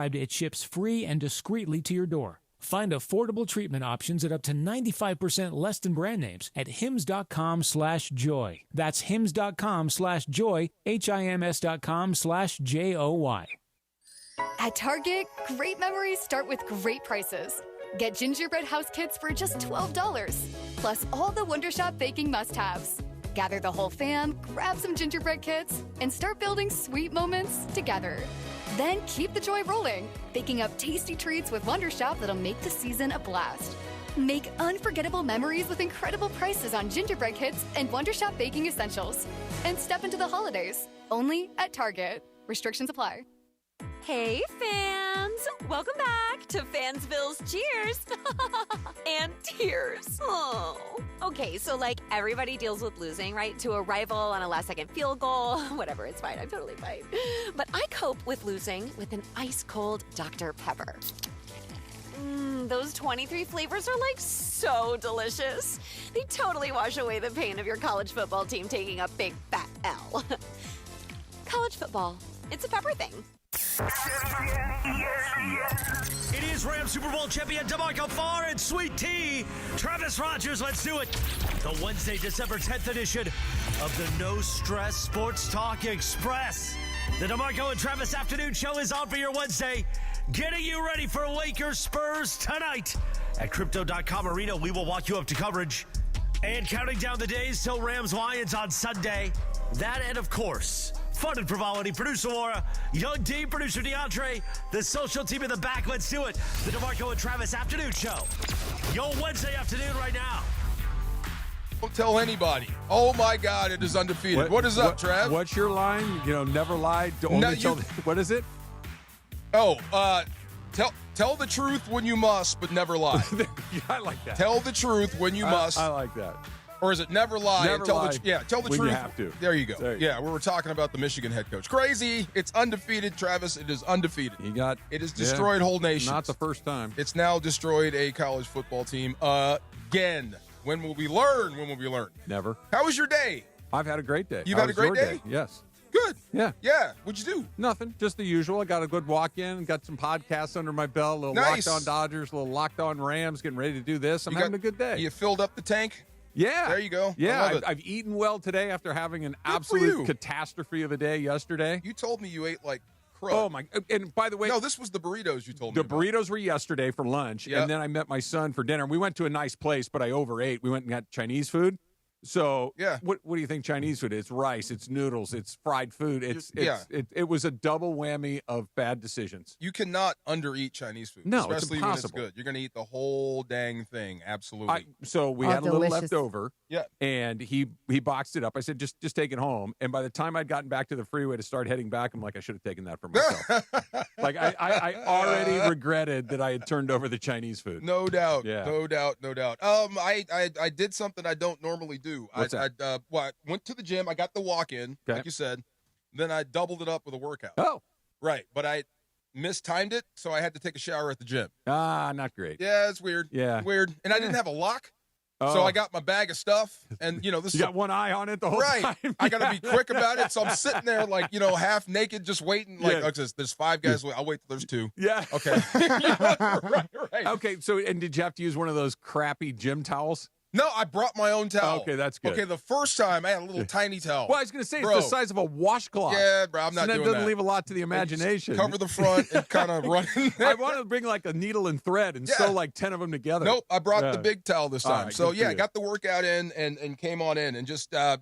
It ships free and discreetly to your door. Find affordable treatment options at up to 95% less than brand names at hims.com/joy. That's hims.com/joy, hims.com/JOY. At Target, great memories start with great prices. Get gingerbread house kits for just $12, plus all the Wondershop baking must-haves. Gather the whole fam, grab some gingerbread kits, and start building sweet moments together. Then keep the joy rolling, baking up tasty treats with Wondershop that'll make the season a blast. Make unforgettable memories with incredible prices on gingerbread kits and Wondershop baking essentials. And step into the holidays, only at Target. Restrictions apply. Hey, fans! Welcome back to Fansville's Cheers and Tears. Oh. Okay, so like everybody deals with losing, right? To a rival on a last-second field goal. Whatever, it's fine. I'm totally fine. But I cope with losing with an ice-cold Dr. Pepper. Those 23 flavors are like so delicious. They totally wash away the pain of your college football team taking a big fat L. College football, it's a pepper thing. It is Rams Super Bowl champion DeMarco Farr and Sweet Tea. Travis Rogers, let's do it. The Wednesday, December 10th edition of the No Stress Sports Talk Express. The DeMarco and Travis Afternoon Show is on for your Wednesday, getting you ready for Lakers-Spurs tonight. At Crypto.com Arena, we will walk you up to coverage. And counting down the days till Rams-Lions on Sunday. That and, of course, fun and frivolity. Producer Laura, Young D, producer DeAndre, the social team in the back. Let's do it. The DeMarco and Travis Afternoon Show. Your Wednesday afternoon right now. Don't tell anybody. Oh, my God, it is undefeated. What is up, Trav? What's your line? Never lie. What is it? Oh, tell the truth when you must, but never lie. I like that. Tell the truth when you must. I like that. Or is it never lie? Never lie tell the when truth. You have to. There you go. Yeah, we were talking about the Michigan head coach. Crazy. It's undefeated, Travis. It is undefeated. It has destroyed whole nations. Not the first time. It's now destroyed a college football team again. When will we learn? Never. How was your day? I've had a great day. You've had a great day? Yes. Good. Yeah. Yeah. What'd you do? Nothing. Just the usual. I got a good walk-in, got some podcasts under my belt, a little Nice. Locked On Dodgers, a little Locked On Rams, getting ready to do this. I'm having a good day. You filled up the tank? Yeah. There you go. Yeah. I've eaten well today after having an absolute catastrophe of a day yesterday. You told me you ate like crow. Oh, my. And by the way. No, this was the burritos you told me The burritos were yesterday for lunch, and then I met my son for dinner. We went to a nice place, but I overate. We went and got Chinese food. So what do you think Chinese food is? It's rice, it's noodles, it's fried food. It was a double whammy of bad decisions. You cannot undereat Chinese food. No, especially it's impossible. when it's good. You're going to eat the whole dang thing. Absolutely. So we had a little left over. Yeah. And he boxed it up. I said, just take it home. And by the time I'd gotten back to the freeway to start heading back, I'm like, I should have taken that for myself. Like I already regretted that I had turned over the Chinese food. No doubt. Yeah. No doubt. I did something I don't normally do. What's that? I went to the gym. I got the walk-in, like you said. Then I doubled it up with a workout. Oh. Right. But I mistimed it, so I had to take a shower at the gym. Not great. Yeah, it's weird. Yeah. Weird. And I didn't have a lock. So I got my bag of stuff, and this you got one eye on it the whole time. I got to be quick about it. So I'm sitting there like half naked, just waiting. Like there's 5 guys. I'll wait till there's 2. Yeah. Okay. right. Okay. So, and did you have to use one of those crappy gym towels? No, I brought my own towel. Okay, that's good. Okay, the first time I had a little tiny towel. Well, I was going to say, it's the size of a washcloth. Yeah, bro, I'm not doing that. That doesn't leave a lot to the imagination. Cover the front and kind of run in there. I wanted to bring like a needle and thread and sew like 10 of them together. Nope, I brought the big towel this time. Right, so, I got the workout in and came on in and just a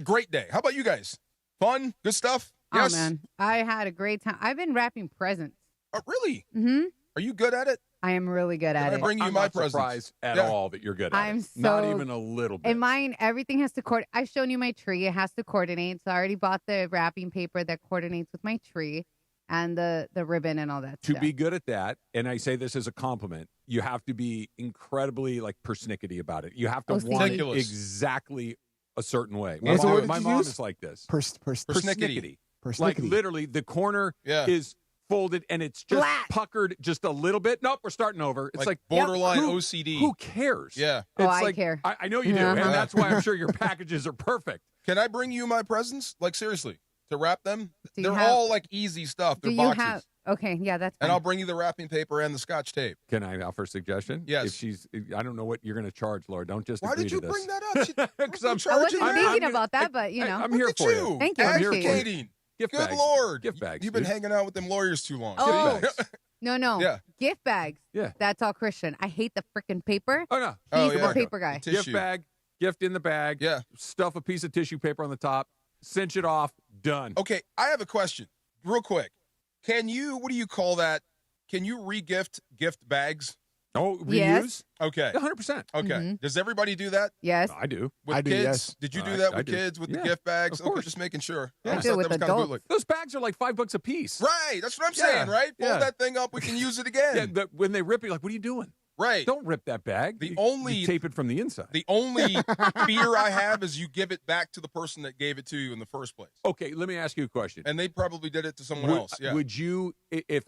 great day. How about you guys? Fun? Good stuff? Yes? Oh, man. I had a great time. I've been wrapping presents. Oh, really? Mm-hmm. Are you good at it? I am really good at it. I bring you I'm my not presents. surprised at all that you're good at I'm it. so, not even a little bit. And mine, everything has to coordinate. I've shown you my tree. It has to coordinate. So I already bought the wrapping paper that coordinates with my tree and the ribbon and all that to stuff. be good at that, and I say this as a compliment, you have to be incredibly persnickety about it. You have to want it exactly a certain way. My mom is like this. Persnickety. Like literally the corner is folded and it's just puckered just a little bit. Nope, we're starting over. It's like borderline OCD. Who cares? Yeah. I care. I know you do, and that's why I'm sure your packages are perfect. Can I bring you my presents? Like seriously, to wrap them? They're all like easy stuff. They're boxes. Okay, yeah, that's fine. And I'll bring you the wrapping paper and the Scotch tape. Can I offer a suggestion? Yes. I don't know what you're going to charge, Laura. Don't just Why agree did you to this. bring that up? Because I wasn't thinking about that, but, you know. I'm here for you. Thank you. I'm here for you. Advocating. Gift Good bags. Lord. Gift bags. You've been hanging out with them lawyers too long. Oh. Gift bags. No. Yeah. Gift bags. Yeah. That's all Christian. I hate the freaking paper. Oh, no. He's yeah. the paper guy. Tissue. Gift bag, gift in the bag. Yeah. Stuff a piece of tissue paper on the top. Cinch it off. Done. Okay, I have a question real quick. What do you call that? Can you re-gift gift bags? Oh, reuse? Yes. Okay. 100%. Okay. Mm-hmm. Does everybody do that? Yes. I do. With I do, kids? yes. Did you do that I with do. kids with the Yeah, gift bags? of course. Okay, just making sure. Yeah. I I always do it thought with that was kind of adults. bootleg. Those bags are like $5 a piece. Right. That's what I'm Yeah, saying, right? Fold yeah. that thing up. We can use it again. Yeah, when they rip it, you're like, what are you doing? Right. Don't rip that bag. The You only- tape it from the inside. The only fear I have is you give it back to the person that gave it to you in the first place. Okay, let me ask you a question. And they probably did it to someone else. Yeah. Would you, if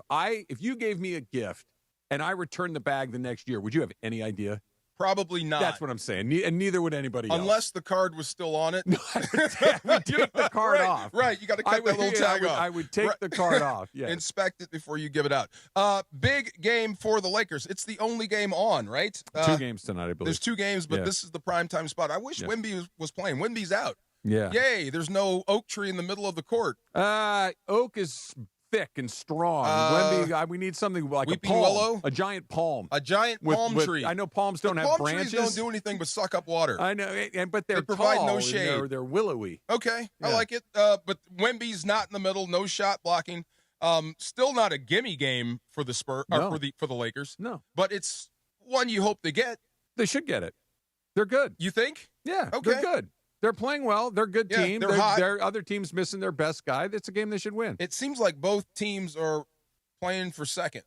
you gave me a gift and I returned the bag the next year, would you have any idea? Probably not. That's what I'm saying. And neither would anybody else. Unless the card was still on it. I would take the card right, off. Right. You got to cut that little tag off. I would take the card off. Yeah. Inspect it before you give it out. Big game for the Lakers. It's the only game on, right? 2 games tonight, I believe. There's 2 games, but Yeah. this is the primetime spot. I wish Wemby was playing. Wemby's out. Yeah. Yay. There's no oak tree in the middle of the court. Oak is thick and strong. Wemby, we need something like a weeping palm, willow? a giant palm. A giant palm tree. I know palms don't have palm branches. trees don't do anything but suck up water. I know, but they're They provide tall no and shade. They're willowy. Okay, I Yeah. like it. But Wemby's not in the middle. No shot blocking. Still not a gimme game for the Spurs No. for the Lakers. No, But it's one you hope to get. they should get it. They're good. You think? Yeah, Okay. they're good. They're playing well. They're a good Yeah, team. they're hot. Their other team's missing their best guy. It's a game they should win. It seems like both teams are playing for second.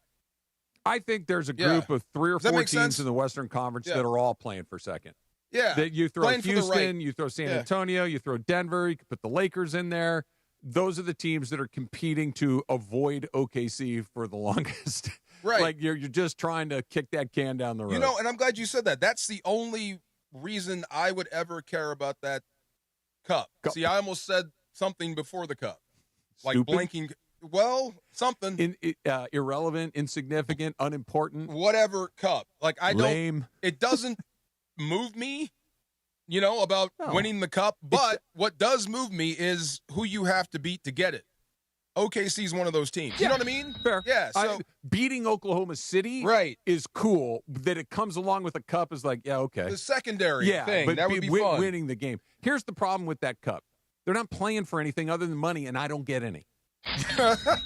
I think there's a Yeah. group of 3 or Does that 4 make teams sense? in the Western Conference Yeah. that are all playing for second. Yeah. That you throw Playing for the Houston, right. you throw San Yeah. Antonio, you throw Denver, you can put the Lakers in there. Those are the teams that are competing to avoid OKC for the longest. Right. Like you're just trying to kick that can down the road. You know, and I'm glad you said that. That's the only reason I would ever care about that cup. See, I almost said something before the cup. Like Stupid? blinking. Well, something. Irrelevant, insignificant, unimportant, whatever cup. Like I don't. lame. It doesn't move me, about No. winning the cup. But what does move me is who you have to beat to get it. OKC is one of those teams. You know what I mean? Fair. Yeah. So Beating Oklahoma City right. is cool. That it comes along with a cup is like, yeah, okay. The secondary thing. But that would be fun. winning the game. Here's the problem with that cup. They're not playing for anything other than money, and I don't get any.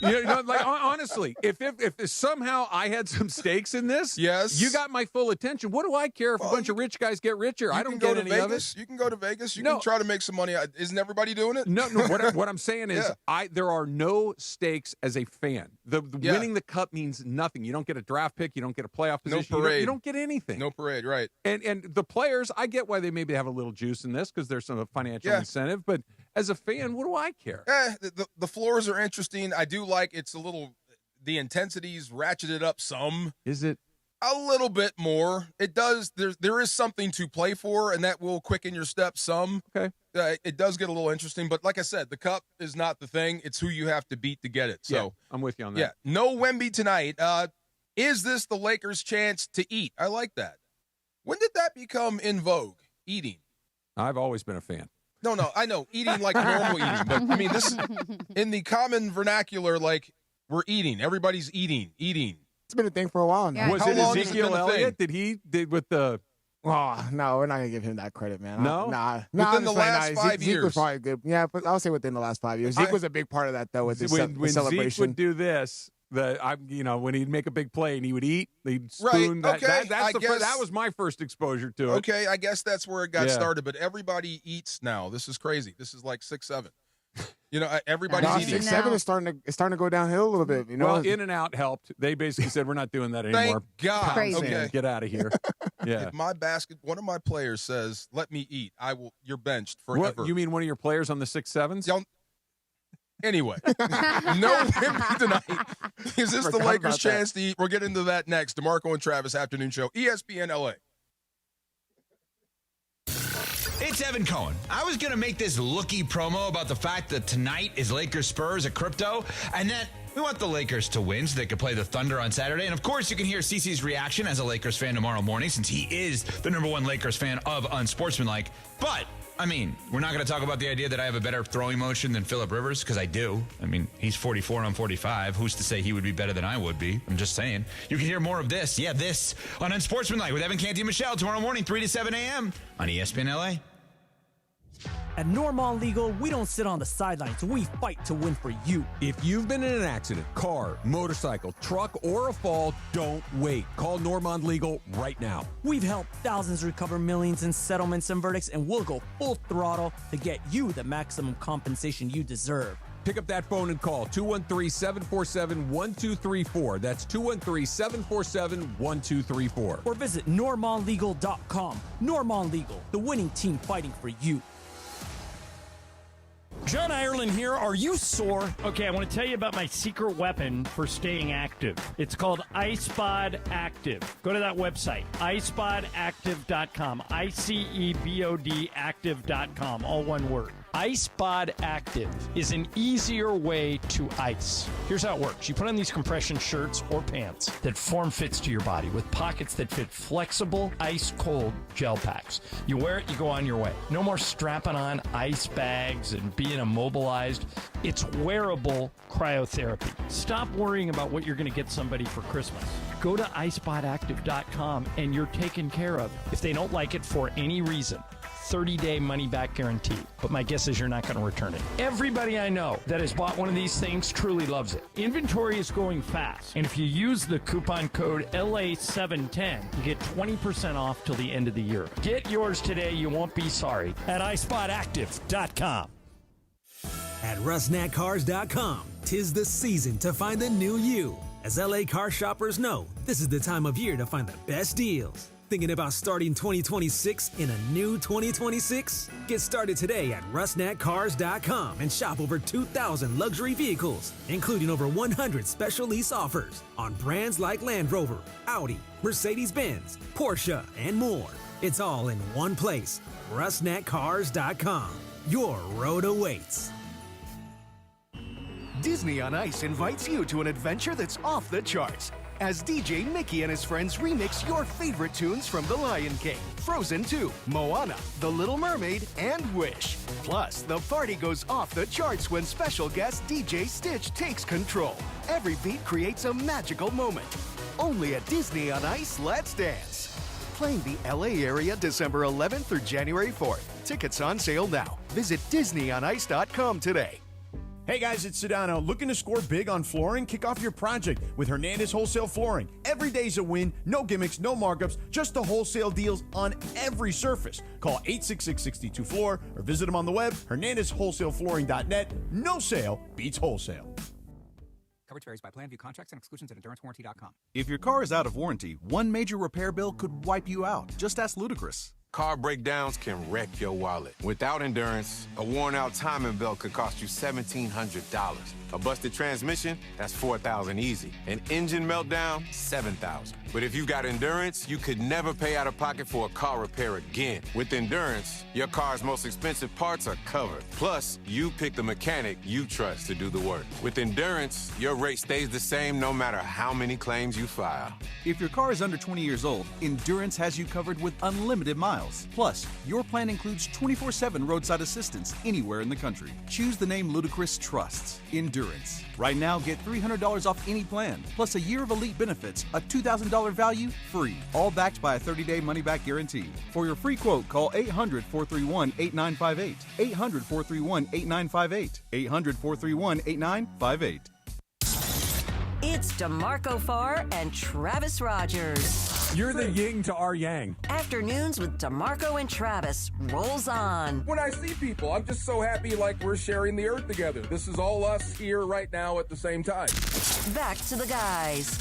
Honestly, if somehow I had some stakes in this, yes, you got my full attention. What do I care if a bunch of rich guys get richer? I don't get any of it. You can go to Vegas. You can try to make some money. Isn't everybody doing it? No. What I'm saying is, there are no stakes as a fan. The winning the cup means nothing. You don't get a draft pick. You don't get a playoff position. No parade. You don't get anything. No parade. Right. And the players, I get why they maybe have a little juice in this because there's some financial incentive. But as a fan, what do I care? The floors are interesting. I do like it's a little the intensity's ratcheted up some. Is it? A little bit more. It does. There is something to play for, and that will quicken your steps some. Okay. It does get a little interesting, but like I said, the cup is not the thing. It's who you have to beat to get it. So yeah, I'm with you on that. Yeah. No Wemby tonight. Is this the Lakers' chance to eat? I like that. When did that become in vogue? Eating. I've always been a fan. No, I know. Eating like normal eating. But, I mean, this is in the common vernacular, like, we're eating. Everybody's eating. It's been a thing for a while now. Yeah. Was How it long has it Ezekiel been a thing? Elliott? Did with the... Oh, no, we're not going to give him that credit, man. No? Within the last 5 Zeke years. was probably good. Yeah, but I'll say within the last 5 years. Zeke was a big part of that, though, with his when celebration. Zeke would do this, when he'd make a big play and he would eat, he'd spoon. Right, okay, That was my first exposure to it. Okay, I guess that's where it got Yeah. started, but everybody eats now. This is crazy. This is like 6-7. Everybody's No, eating. 6-7 is starting to go downhill a little bit. Well, In and Out helped. They basically said, we're not doing that anymore. Thank God. Crazy. Okay. Get out of here. Yeah. If one of my players says, "Let me eat," you're benched forever. What, you mean one of your players on the 6-7s? Anyway, no Wemby tonight. Is this the Forgot Lakers' about that. chance to eat? We'll get into that next. DeMarco and Travis Afternoon Show, ESPN LA. It's Evan Cohen. I was going to make this looky promo about the fact that tonight is Lakers-Spurs at crypto, and that We want the Lakers to win so they could play the Thunder on Saturday. And, of course, you can hear CeCe's reaction as a Lakers fan tomorrow morning since he is the #1 Lakers fan of Unsportsmanlike. But, I mean, we're not going to talk about the idea that I have a better throwing motion than Phillip Rivers, because I do. I mean, he's 44 and I'm 45. Who's to say he would be better than I would be? I'm just saying. You can hear more of this, this, on Unsportsmanlike with Evan Canty and Michelle tomorrow morning, 3 to 7 a.m. on ESPN LA. At Normand Legal, we don't sit on the sidelines. We fight to win for you. If you've been in an accident, car, motorcycle, truck, or a fall, don't wait. Call Normand Legal right now. We've helped thousands recover millions in settlements and verdicts, and we'll go full throttle to get you the maximum compensation you deserve. Pick up that phone and call 213-747-1234. That's 213-747-1234. Or visit normandlegal.com. Normand Legal, the winning team fighting for you. John Ireland here. Are you sore? Okay, I want to tell you about my secret weapon for staying active. It's called iSpod Active. Go to that website, iSpodActive.com. ICEBOD Active.com, all one word. iSpod Active is an easier way to ice. Here's how it works. You put on these compression shirts or pants that form fits to your body with pockets that fit flexible, ice-cold gel packs. You wear it, you go on your way. No more strapping on ice bags and being immobilized. It's wearable cryotherapy. Stop worrying about what you're going to get somebody for Christmas. Go to iSpotActive.com and you're taken care of. If they don't like it for any reason, 30-day money-back guarantee. But my guess is you're not going to return it. Everybody I know that has bought one of these things truly loves it. Inventory is going fast. And if you use the coupon code LA710, you get 20% off till the end of the year. Get yours today. You won't be sorry. At iSpotActive.com. At RusNatCars.com, 'tis the season to find the new you. As LA car shoppers know, this is the time of year to find the best deals. Thinking about starting 2026 in a new 2026? Get started today at RusNatCars.com and shop over 2,000 luxury vehicles, including over 100 special lease offers on brands like Land Rover, Audi, Mercedes-Benz, Porsche, and more. It's all in one place. RusNatCars.com. Your road awaits. Disney on Ice invites you to an adventure that's off the charts as DJ Mickey and his friends remix your favorite tunes from The Lion King, Frozen 2, Moana, The Little Mermaid, and Wish. Plus, the party goes off the charts when special guest DJ Stitch takes control. Every beat creates a magical moment. Only at Disney on Ice Let's Dance. Playing the LA area December 11th through January 4th. Tickets on sale now. Visit DisneyOnIce.com today. Hey guys, it's Sedano. Looking to score big on flooring? Kick off your project with Hernandez Wholesale Flooring. Every day's a win, no gimmicks, no markups, just the wholesale deals on every surface. Call 866-62-FLOOR or visit them on the web, hernandezwholesaleflooring.net. No sale beats wholesale. Coverage varies by plan. View contracts and exclusions at endurancewarranty.com. If your car is out of warranty, one major repair bill could wipe you out. Just ask Ludacris. Car breakdowns can wreck your wallet. Without Endurance, a worn-out timing belt could cost you $1,700. A busted transmission, that's $4,000 easy. An engine meltdown, $7,000. But if you've got Endurance, you could never pay out of pocket for a car repair again. With Endurance, your car's most expensive parts are covered. Plus, you pick the mechanic you trust to do the work. With Endurance, your rate stays the same no matter how many claims you file. If your car is under 20 years old, Endurance has you covered with unlimited miles. Plus, your plan includes 24/7 roadside assistance anywhere in the country. Choose the name Ludacris trusts, Endurance. Right now, get $300 off any plan, plus a year of elite benefits, a $2,000 value, free. All backed by a 30-day money-back guarantee. For your free quote, call 800-431-8958. 800-431-8958. 800-431-8958. It's DeMarco Farr and Travis Rogers. You're the yin to our yang. Afternoons with DeMarco and Travis rolls on. When I see people, I'm just so happy like we're sharing the earth together. This is all us here right now at the same time. Back to the guys.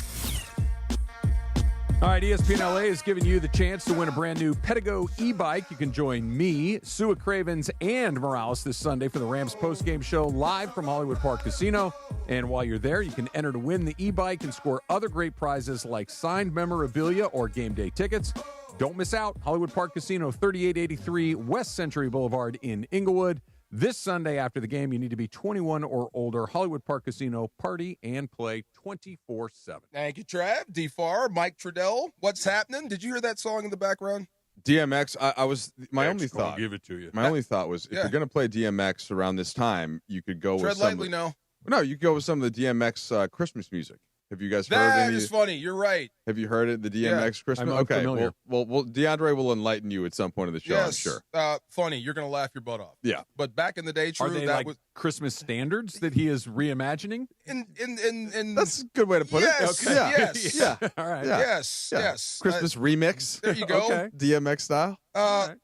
All right, ESPN LA is giving you the chance to win a brand new Pedigo e-bike. You can join me, Sua Cravens, and Morales this Sunday for the Rams postgame show live from Hollywood Park Casino. And while you're there, you can enter to win the e-bike and score other great prizes like signed memorabilia or game day tickets. Don't miss out. Hollywood Park Casino, 3883 West Century Boulevard in Inglewood. This Sunday after the game, you need to be 21 or older. Hollywood Park Casino, party and play 24/7. Thank you, Trav. DFAR, Mike Trudell. What's happening? Did you hear that song in the background? DMX, I was my only thought. Give it to you. My only thought was if you're going to play DMX around this time, you could go Tread with some. lightly now. No, you could go with some of the DMX Christmas music. Have you guys heard That any? is funny. You're right. Have you heard it? The DMX Christmas. I'm okay. unfamiliar. Well, DeAndre will enlighten you at some point in the show. Yes. I'm sure. Funny. You're going to laugh your butt off. Yeah. But back in the day, true. Are they that like was Christmas standards that he is reimagining? in That's a good way to put yes, it. Okay. Yeah. Yes. Yeah. All right. Yeah. Yes. Yeah. Yes. Christmas remix. There you go. Okay. DMX style.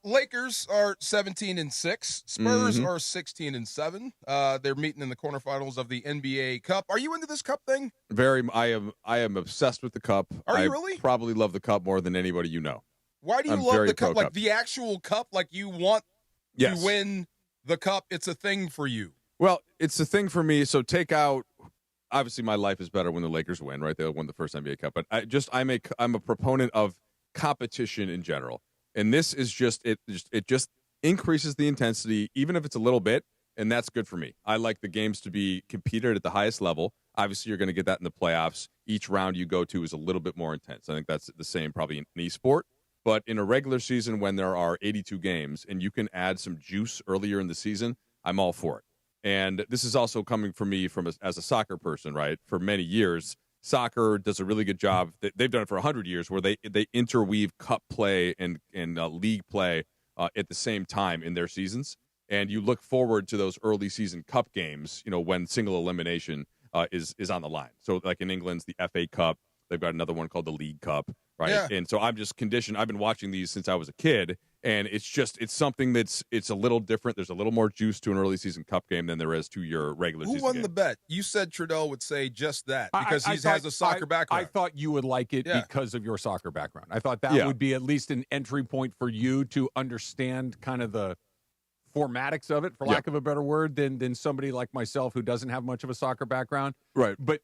Lakers are 17-6. Spurs are 16-7. They're meeting in the quarterfinals of the NBA Cup. Are you into this Cup thing? Very. I am obsessed with the Cup. Are you I really? Probably love the Cup more than anybody you know. Why do you I'm love very the Cup? pro-Cup. Like the actual Cup? Like you want Yes. to win the Cup? It's a thing for you. Well, it's the thing for me. So take out. Obviously, my life is better when the Lakers win, right? They won the first NBA Cup. But I'm a proponent of competition in general, and this is just it just increases the intensity, even if it's a little bit, and that's good for me. I like the games to be competed at the highest level. Obviously, you're going to get that in the playoffs. Each round you go to is a little bit more intense. I think that's the same probably in any sport. But in a regular season, when there are 82 games and you can add some juice earlier in the season, I'm all for it. And this is also coming from me as a soccer person, right? For many years, soccer does a really good job. They've done it for 100 years, where they interweave cup play and league play at the same time in their seasons. And you look forward to those early season cup games, when single elimination is on the line. So like in England's the FA Cup, they've got another one called the League Cup, right? Yeah. And so I'm just conditioned. I've been watching these since I was a kid. And it's something it's a little different. There's a little more juice to an early season cup game than there is to your regular season Who won game. the bet? You said Trudell would say just that because he has a soccer background. I thought you would like it because of your soccer background. I thought that would be at least an entry point for you to understand kind of the formatics of it, for lack of a better word, than somebody like myself who doesn't have much of a soccer background. Right. But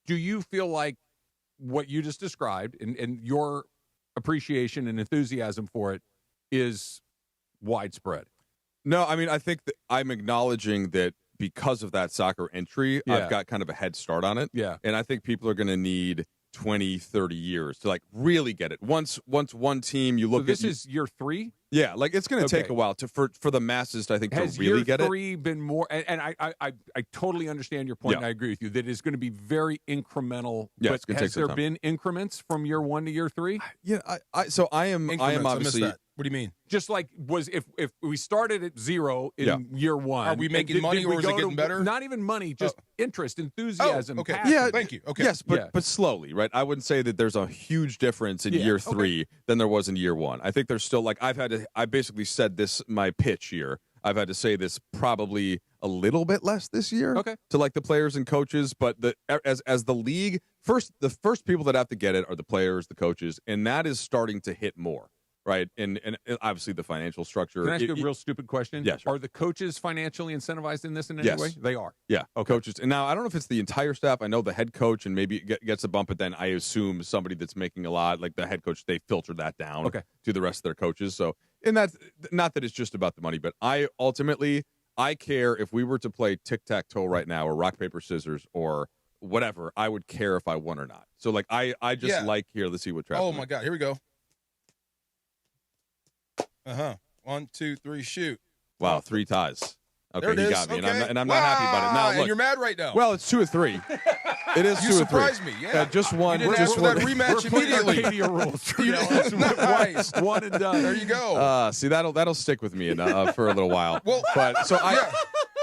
do you feel like what you just described and your appreciation and enthusiasm for it is widespread? No, I mean, I think that I'm acknowledging that because of that soccer entry, I've got kind of a head start on it. Yeah. And I think people are going to need 20, 30 years to really get it. Once one team you look so this at. is year 3? Yeah, it's going to take a while for the masses, I think, Has to really get it. Has year 3 been more, and I totally understand your point, and I agree with you, that it's going to be very incremental, it's but gonna has take some there time. been increments from year 1 to year 3? Yeah, I am obviously. What do you mean? Just like if we started at 0 in year 1. Are we making money or is it getting better? Not even money, just interest, enthusiasm, okay. passion. Yeah, thank you. Okay. Yes, but slowly, right? I wouldn't say that there's a huge difference in year 3 than there was in year 1. I think there's still I basically said this my pitch here. I've had to say this probably a little bit less this year to the players and coaches, but as the league the first people that have to get it are the players, the coaches, and that is starting to hit more. Right, and obviously the financial structure. Can I ask you a real stupid question? Yeah, sure. Are the coaches financially incentivized in this in any way? They are. Yeah, coaches. And now I don't know if it's the entire staff. I know the head coach and maybe gets a bump, but then I assume somebody that's making a lot, like the head coach, they filter that down to the rest of their coaches. So, and that's not that it's just about the money, but I care if we were to play tic-tac-toe right now or rock, paper, scissors or whatever, I would care if I won or not. So I just here, let's see what Travis. Oh my God, here we go. 1, 2, 3, shoot. Wow, 3 ties. Okay, there it he is. got me, Okay. and I'm not happy about it. Now, look, and you're mad right now. Well, it's 2 or 3. It is 2 or 3. You surprised me. Yeah, just one. You didn't ask for that rematch immediately. Arcadia rules. Nice. One and done. There you go. See, that'll stick with me for a little while. Well, but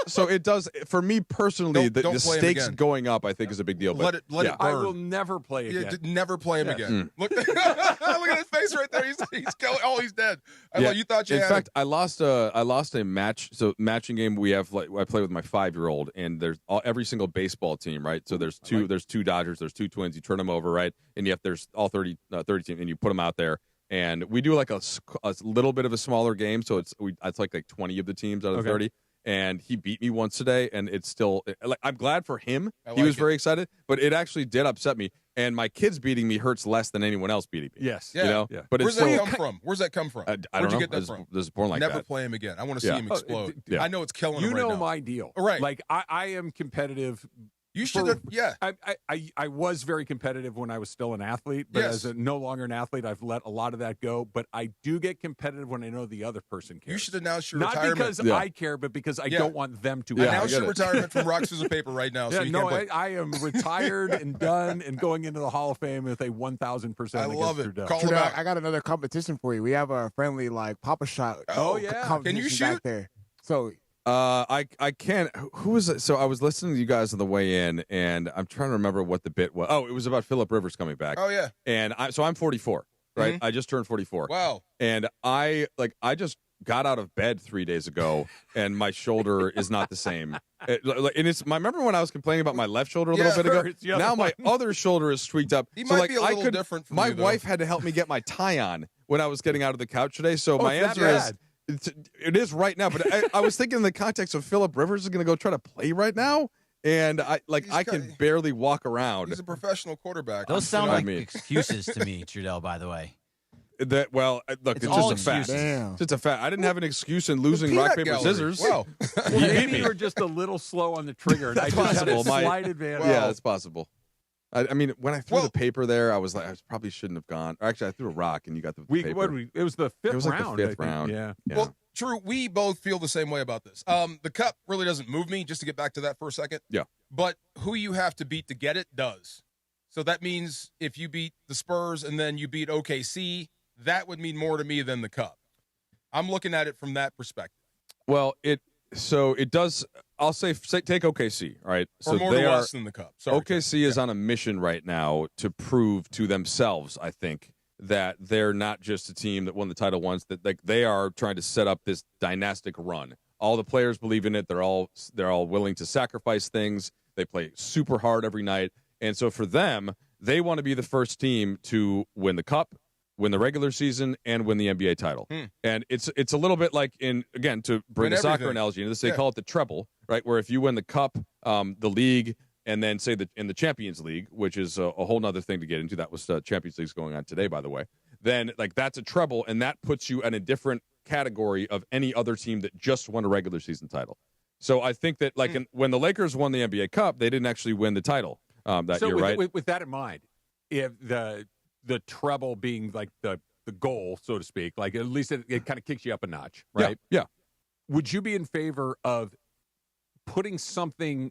so it does for me personally. The stakes going up, I think, is a big deal. But let it burn. I will never play again. Never play him again. Look at his face right there. He's dead. You thought you in had fact, I lost a match. So matching game we have. I play with my 5-year-old, and there's every single baseball team, right? So there's two Dodgers, there's 2 Twins. You turn them over, right? And there's all 30 teams, and you put them out there. And we do like a little bit of a smaller game, so it's like 20 of the teams out of 30. And he beat me once today, and it's still I'm glad for him. He was very excited, but it actually did upset me. and my kids beating me hurts less than anyone else beating me. Yes. You know? Yeah. But Where's that come from? Where's that come from? I don't Where'd you know. get that from? This is born like Never that. play him again. I want to see him explode. Yeah. I know it's killing him You right know now. my deal. Right. Like, I am competitive. You should have, yeah. I was very competitive when I was still an athlete, but Yes. as no longer an athlete, I've let a lot of that go. But I do get competitive when I know the other person cares. You should announce your Not retirement. because I care, but because I don't want them to. Announce your retirement from Rock, Scissors, Paper right now. So you no, can play. I am retired and done and going into the Hall of Fame with a 1,000%. I love it. Trudell. Call him Trudell, out. I got another competition for you. We have a friendly Papa Shot. Oh, yeah. Competition Can you shoot? back there? So I can't. Who was it? So I was listening to you guys on the way in, and I'm trying to remember what the bit was. Oh, it was about Phillip Rivers coming back. Oh, yeah. And I'm 44, right? Mhm. I just turned 44. Wow. And I just got out of bed 3 days ago, and my shoulder is not the same. And remember when I was complaining about my left shoulder a little bit ago? Yeah. Now my other shoulder is tweaked up. He so might like be a I little could. different from my you, though. wife had to help me get my tie on when I was getting out of the couch today. So my it's that answer is. bad. It is right now, but I was thinking in the context of Phillip Rivers is going to go try to play right now, and I can barely walk around. He's a professional quarterback. Those sound know what I like mean. excuses to me, Trudell, by the way. Look, it's all just a fact. excuses. It's just a fact. I didn't have an excuse in losing peanut rock paper gallery. scissors. Wow. Well, maybe you were just a little slow on the trigger, and I just had a slight advantage. Yeah, it's possible. I mean, when I threw the paper there, I was like, I probably shouldn't have gone. Or actually, I threw a rock, and you got the paper. It was the fifth It was like round. the I fifth think. round. Yeah. Well, true. We both feel the same way about this. The cup really doesn't move me, just to get back to that for a second. Yeah. But who you have to beat to get it does. So that means if you beat the Spurs and then you beat OKC, that would mean more to me than the cup. I'm looking at it from that perspective. Well, it does. I'll say take OKC. All right, Or so more they to are. us than the cup. Sorry, OKC is on a mission right now to prove to themselves, I think, that they're not just a team that won the title once. That they are trying to set up this dynastic run. All the players believe in it. They're all willing to sacrifice things. They play super hard every night, and so for them, they want to be the first team to win the cup, win the regular season, and win the NBA title. And it's a little bit like to bring Win a soccer everything. analogy. They call it the treble, right? Where if you win the cup, the league, and then say that in the Champions League, which is a whole nother thing to get into. That was Champions League's going on today, by the way. Then that's a treble, and that puts you in a different category of any other team that just won a regular season title. So I think that when the Lakers won the NBA Cup, they didn't actually win the title that year, right? With that in mind, if the treble being like the goal, so to speak, like at least it kind of kicks you up a notch, right? Yeah. Would you be in favor of putting something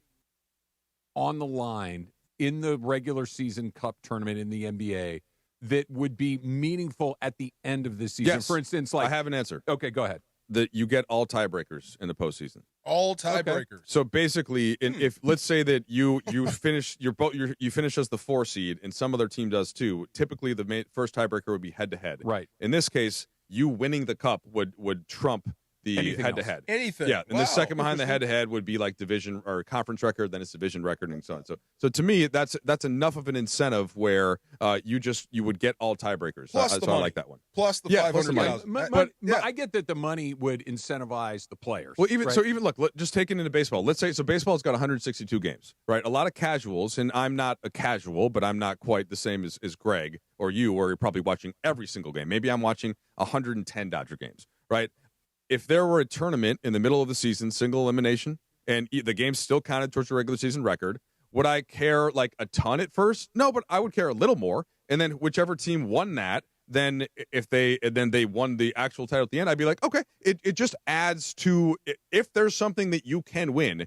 on the line in the regular season cup tournament in the NBA that would be meaningful at the end of the season? Yes. For instance, like I have an answer. Okay, go ahead. That you get all tiebreakers in the postseason. All tiebreakers. So basically, if let's say that you finish you finish as the 4 seed, and some other team does too. Typically, the first tiebreaker would be head to head. Right. In this case, you winning the cup would trump the head to head. Anything. Yeah, and the second behind the Interesting. head to head would be like division or conference record, then it's division record, and so on. So to me, that's enough of an incentive where you would get all tiebreakers. Plus So the I money. like that one. Plus the plus the money. 500,000. But I get that the money would incentivize the players. Well, even right? look, just taking into baseball. Let's say baseball's got 162 games, right? A lot of casuals, and I'm not a casual, but I'm not quite the same as Greg or you, or you're probably watching every single game. Maybe I'm watching 110 Dodger games, right? If there were a tournament in the middle of the season, single elimination, and the game still counted towards your regular season record, would I care like a ton at first? No, but I would care a little more. And then whichever team won that, then if they won the actual title at the end, I'd be like, okay, it just adds to, if there's something that you can win,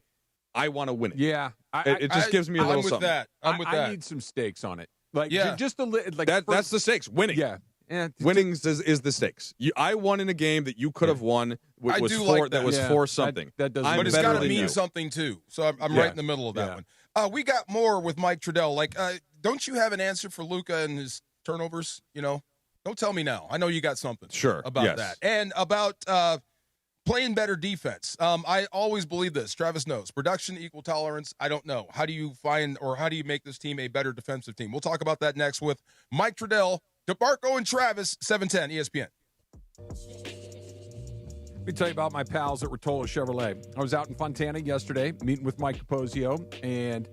I want to win it. Yeah, it just gives me a little something. I'm with that. I need some stakes on it. Like Yeah. just a like That's the stakes. Winning. Yeah. Winning is the stakes. I won in a game that you could have won. I Was do for like that. was Yeah, for something. that does I'm But it's better got to than mean you. something too. So I'm Yeah. right in the middle of that one. We got more with Mike Trudell. Like, don't you have an answer for Luka and his turnovers? Don't tell me now. I know you got something. Sure. About Yes. that, and about playing better defense. I always believe this. Travis knows production equal tolerance. I don't know. How do you find, or how do you make this team a better defensive team? We'll talk about that next with Mike Trudell, DeMarco and Travis, 710 ESPN. Let me tell you about my pals at Rotolo Chevrolet. I was out in Fontana yesterday meeting with Mike Capozio, and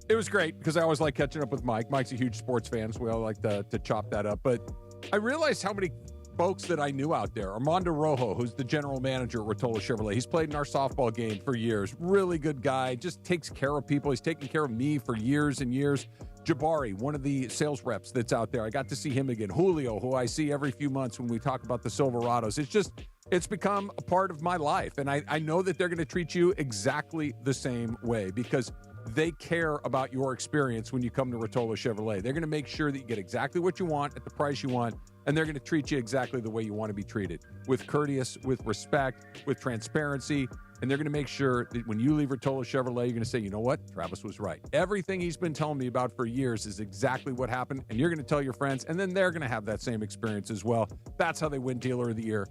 It was great because I always like catching up with Mike. Mike's a huge sports fan, so we all like to chop that up. But I realized how many folks that I knew out there. Armando Rojo, who's the general manager at Rotolo Chevrolet. He's played in our softball game for years. Really good guy. Just takes care of people. He's taken care of me for years and years. Jabari, one of the sales reps that's out there. I got to see him again. Julio, who I see every few months when we talk about the Silverados. It's become a part of my life. And I know that they're going to treat you exactly the same way because they care about your experience when you come to Rotolo Chevrolet. They're going to make sure that you get exactly what you want at the price you want, and they're going to treat you exactly the way you want to be treated, with courteous, with respect, with transparency, and they're going to make sure that when you leave Rotolo Chevrolet, you're going to say, you know what? Travis was right. Everything he's been telling me about for years is exactly what happened, and you're going to tell your friends, and then they're going to have that same experience as well. That's how they win Dealer of the Year.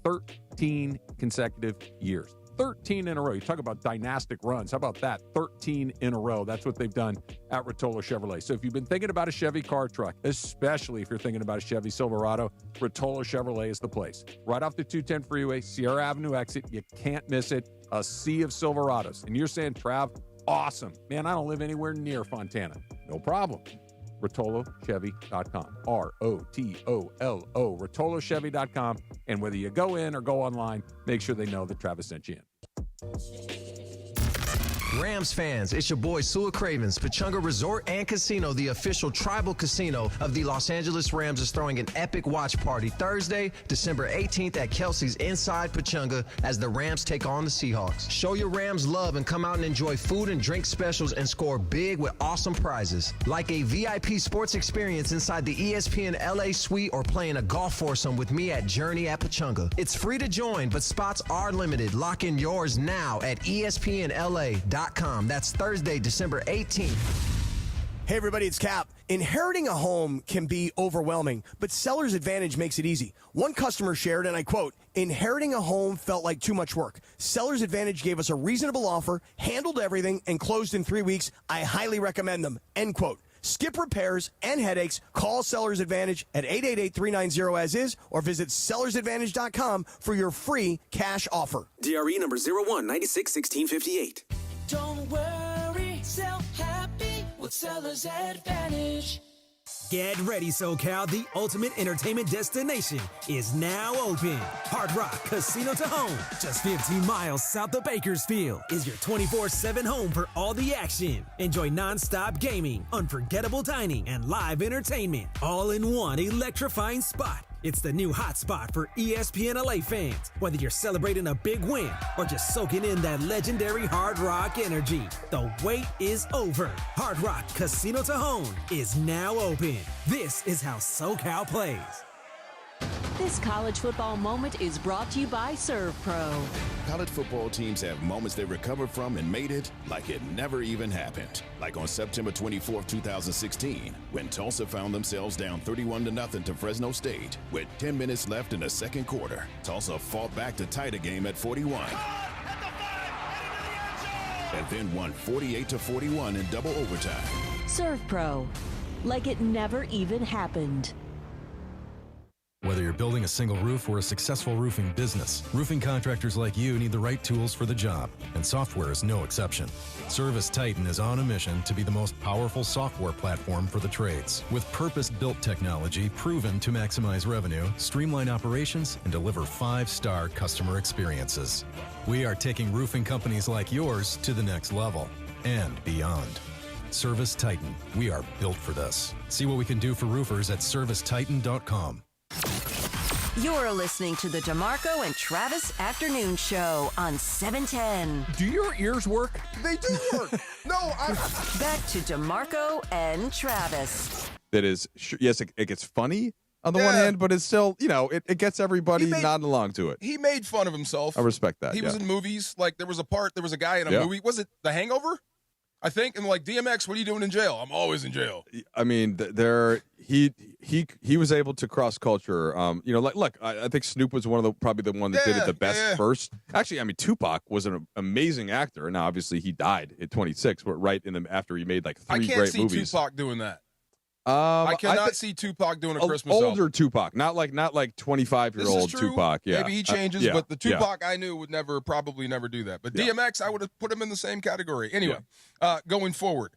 13 consecutive years. 13 in a row. You talk about dynastic runs. How about that? 13 in a row. That's what they've done at Rotolo Chevrolet. So if you've been thinking about a Chevy car truck, especially if you're thinking about a Chevy Silverado, Rotolo Chevrolet is the place. Right off the 210 freeway, Sierra Avenue exit. You can't miss it. A sea of Silverados. And you're saying, Trav, awesome. Man, I don't live anywhere near Fontana. No problem. RotoloChevy.com. ROTOLO. RotoloChevy.com. And whether you go in or go online, make sure they know that Travis sent you in. Rams fans, it's your boy Sua Cravens. Pechanga Resort and Casino, the official tribal casino of the Los Angeles Rams, is throwing an epic watch party Thursday, December 18th at Kelsey's inside Pechanga as the Rams take on the Seahawks. Show your Rams love and come out and enjoy food and drink specials and score big with awesome prizes. Like a VIP sports experience inside the ESPN LA suite or playing a golf foursome with me at Journey at Pechanga. It's free to join, but spots are limited. Lock in yours now at ESPNLA.com. That's Thursday, December 18th. Hey everybody, it's Cap. Inheriting a home can be overwhelming, but Seller's Advantage makes it easy. One customer shared, and I quote, "Inheriting a home felt like too much work. Seller's Advantage gave us a reasonable offer, handled everything, and closed in 3 weeks. I highly recommend them." End quote. Skip repairs and headaches. Call Seller's Advantage at 888-390-AS-IS or visit sellersadvantage.com for your free cash offer. DRE number 01961658. Don't worry, sell happy with Seller's Advantage. Get ready, SoCal. The ultimate entertainment destination is now open. Hard Rock Casino to Home, just 15 miles south of Bakersfield, is your 24/7 home for all the action. Enjoy non-stop gaming, unforgettable dining, and live entertainment, all in one electrifying spot. It's the new hotspot for ESPN LA fans. Whether you're celebrating a big win or just soaking in that legendary Hard Rock energy, the wait is over. Hard Rock Casino to Home is now open. This is how SoCal plays. This college football moment is brought to you by ServPro. College football teams have moments they recovered from and made it like it never even happened. Like on September 24, 2016, when Tulsa found themselves down 31-0 to Fresno State. With 10 minutes left in the second quarter, Tulsa fought back to tie the game at 41. And then won 48-41 in double overtime. ServPro, like it never even happened. Whether you're building a single roof or a successful roofing business, roofing contractors like you need the right tools for the job, and software is no exception. Service Titan is on a mission to be the most powerful software platform for the trades, with purpose-built technology proven to maximize revenue, streamline operations, and deliver 5-star customer experiences. We are taking roofing companies like yours to the next level and beyond. Service Titan, we are built for this. See what we can do for roofers at servicetitan.com. You're listening to the DeMarco and Travis Afternoon Show on 710. Do your ears work? They do work. Back to DeMarco and Travis. That is, yes, it gets funny on the one hand, but it's still, it gets everybody nodding along to it. He made fun of himself. I respect that. He was in movies. Like, there was a guy in a movie. Was it The Hangover? I think, and like, DMX, what are you doing in jail? I'm always in jail. I mean, he was able to cross culture. I think Snoop was probably the one that did it the best first. Actually, I mean, Tupac was an amazing actor. Now, obviously, he died at 26, but right after he made like 3 great movies. I can't see Tupac doing that. I cannot see Tupac doing a Christmas older album. Tupac, not like 25-year-old Tupac. Yeah, maybe he changes, but the Tupac I knew would probably never do that. But DMX, I would have put him in the same category. Anyway, going forward,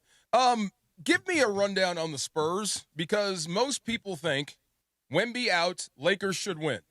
Give me a rundown on the Spurs, because most people think Wemby out, Lakers should win.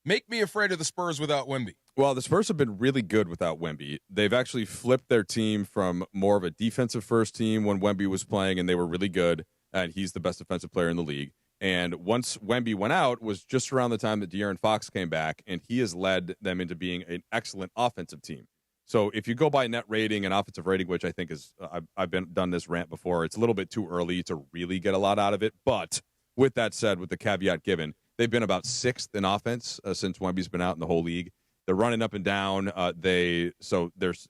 Make me afraid of the Spurs without Wemby. Well, the Spurs have been really good without Wemby. They've actually flipped their team from more of a defensive-first team when Wemby was playing, and they were really good, and he's the best defensive player in the league. And once Wemby went out was just around the time that De'Aaron Fox came back, and he has led them into being an excellent offensive team. So if you go by net rating and offensive rating, which I think is I've done this rant before, it's a little bit too early to really get a lot out of it. But with that said, with the caveat given, they've been about 6th in offense since Wemby's been out in the whole league. They're running up and down. So there's,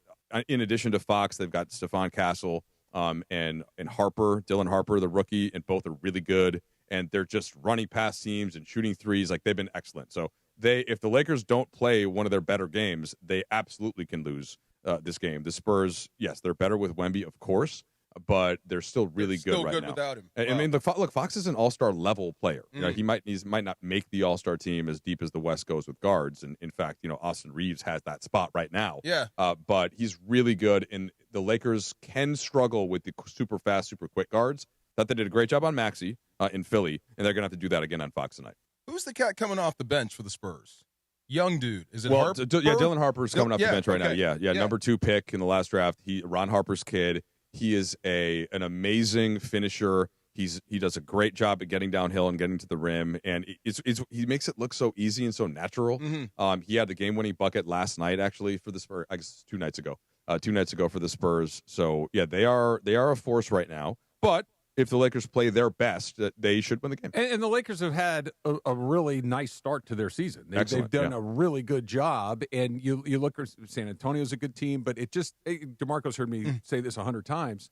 in addition to Fox, they've got Stephon Castle and Harper, Dylan Harper, the rookie, and both are really good. And they're just running past teams and shooting threes. Like, they've been excellent. So if the Lakers don't play one of their better games, they absolutely can lose this game. The Spurs, yes, they're better with Wemby, of course, but they're still really good right now. Without him. I mean, look, Fox is an all-star level player. You know, he might not make the all-star team as deep as the West goes with guards. And in fact, Austin Reeves has that spot right now. Yeah. But he's really good. And the Lakers can struggle with the super fast, super quick guards. Thought they did a great job on Maxey in Philly, and they're going to have to do that again on Fox tonight. Who's the cat coming off the bench for the Spurs? Young dude. Is it Harper? Yeah, Dylan Harper's coming off the bench right now. Yeah, yeah. Number 2 pick in the last draft. Ron Harper's kid. He is an amazing finisher. He does a great job at getting downhill and getting to the rim, and he makes it look so easy and so natural. Mm-hmm. He had the game-winning bucket last night, actually, for the Spurs. I guess 2 nights ago. 2 nights ago for the Spurs. So yeah, they are a force right now. But if the Lakers play their best, they should win the game. And the Lakers have had a really nice start to their season. They've done a really good job. And you look at San Antonio's a good team, but DeMarco's heard me say this 100 times.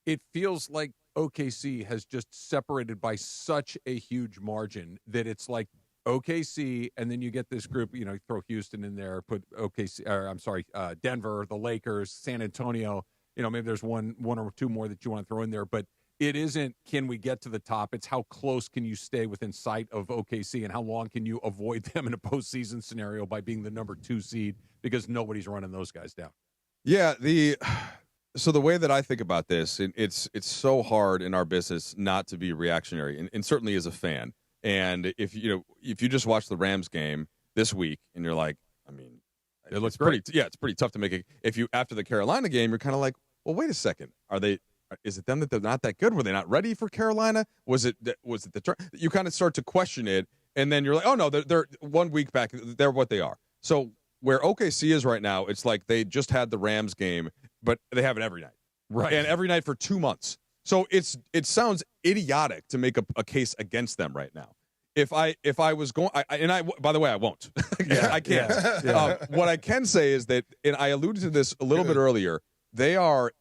It feels like OKC has just separated by such a huge margin that it's like OKC, and then you get this group, throw Houston in there, put Denver, the Lakers, San Antonio. Maybe there's one or 2 more that you want to throw in there, but it isn't, can we get to the top? It's how close can you stay within sight of OKC, and how long can you avoid them in a postseason scenario by being the number 2 seed, because nobody's running those guys down. Yeah, so the way that I think about this, it's so hard in our business not to be reactionary, and certainly as a fan. And if you just watch the Rams game this week and you're like, I mean, it looks pretty. Yeah, it's pretty tough to make it. If you after the Carolina game, you're kind of like, well, wait a second, is it them that they're not that good? Were they not ready for Carolina? Was it the turn? You kind of start to question it, and then you're like, oh no, they're 1 week back. They're what they are. So where OKC is right now, it's like they just had the Rams game, but they have it every night, right? And every night for 2 months. So it sounds idiotic to make a case against them right now. If I was going, by the way, I won't. I can't. Yeah. What I can say is that, and I alluded to this a little bit earlier, they're all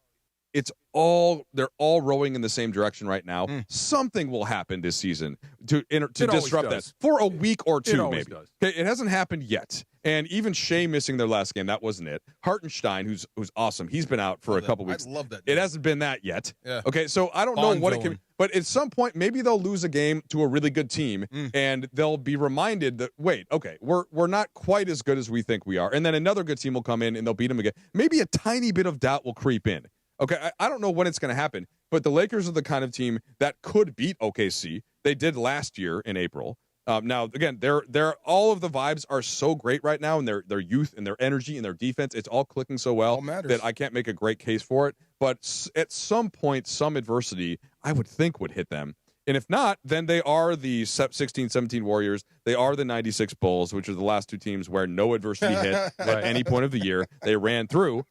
rowing in the same direction right now. Something will happen this season to disrupt that for a week or 2, maybe. Does. Okay, it hasn't happened yet. And even Shea missing their last game, that wasn't it. Hartenstein, who's awesome, he's been out for a couple weeks. I love that. It hasn't been that yet. Yeah. Okay, so I don't know what it can. But at some point, maybe they'll lose a game to a really good team, and they'll be reminded that, wait, okay, we're not quite as good as we think we are. And then another good team will come in and they'll beat them again. Maybe a tiny bit of doubt will creep in. Okay, I don't know when it's going to happen, but the Lakers are the kind of team that could beat OKC. They did last year in April. Now, again, they're all of the vibes are so great right now, and their youth and their energy and their defense, it's all clicking so well that I can't make a great case for it. But at some point, some adversity, I would think, would hit them. And if not, then they are the 16-17 Warriors. They are the 96 Bulls, which are the last 2 teams where no adversity hit at any point of the year. They ran through.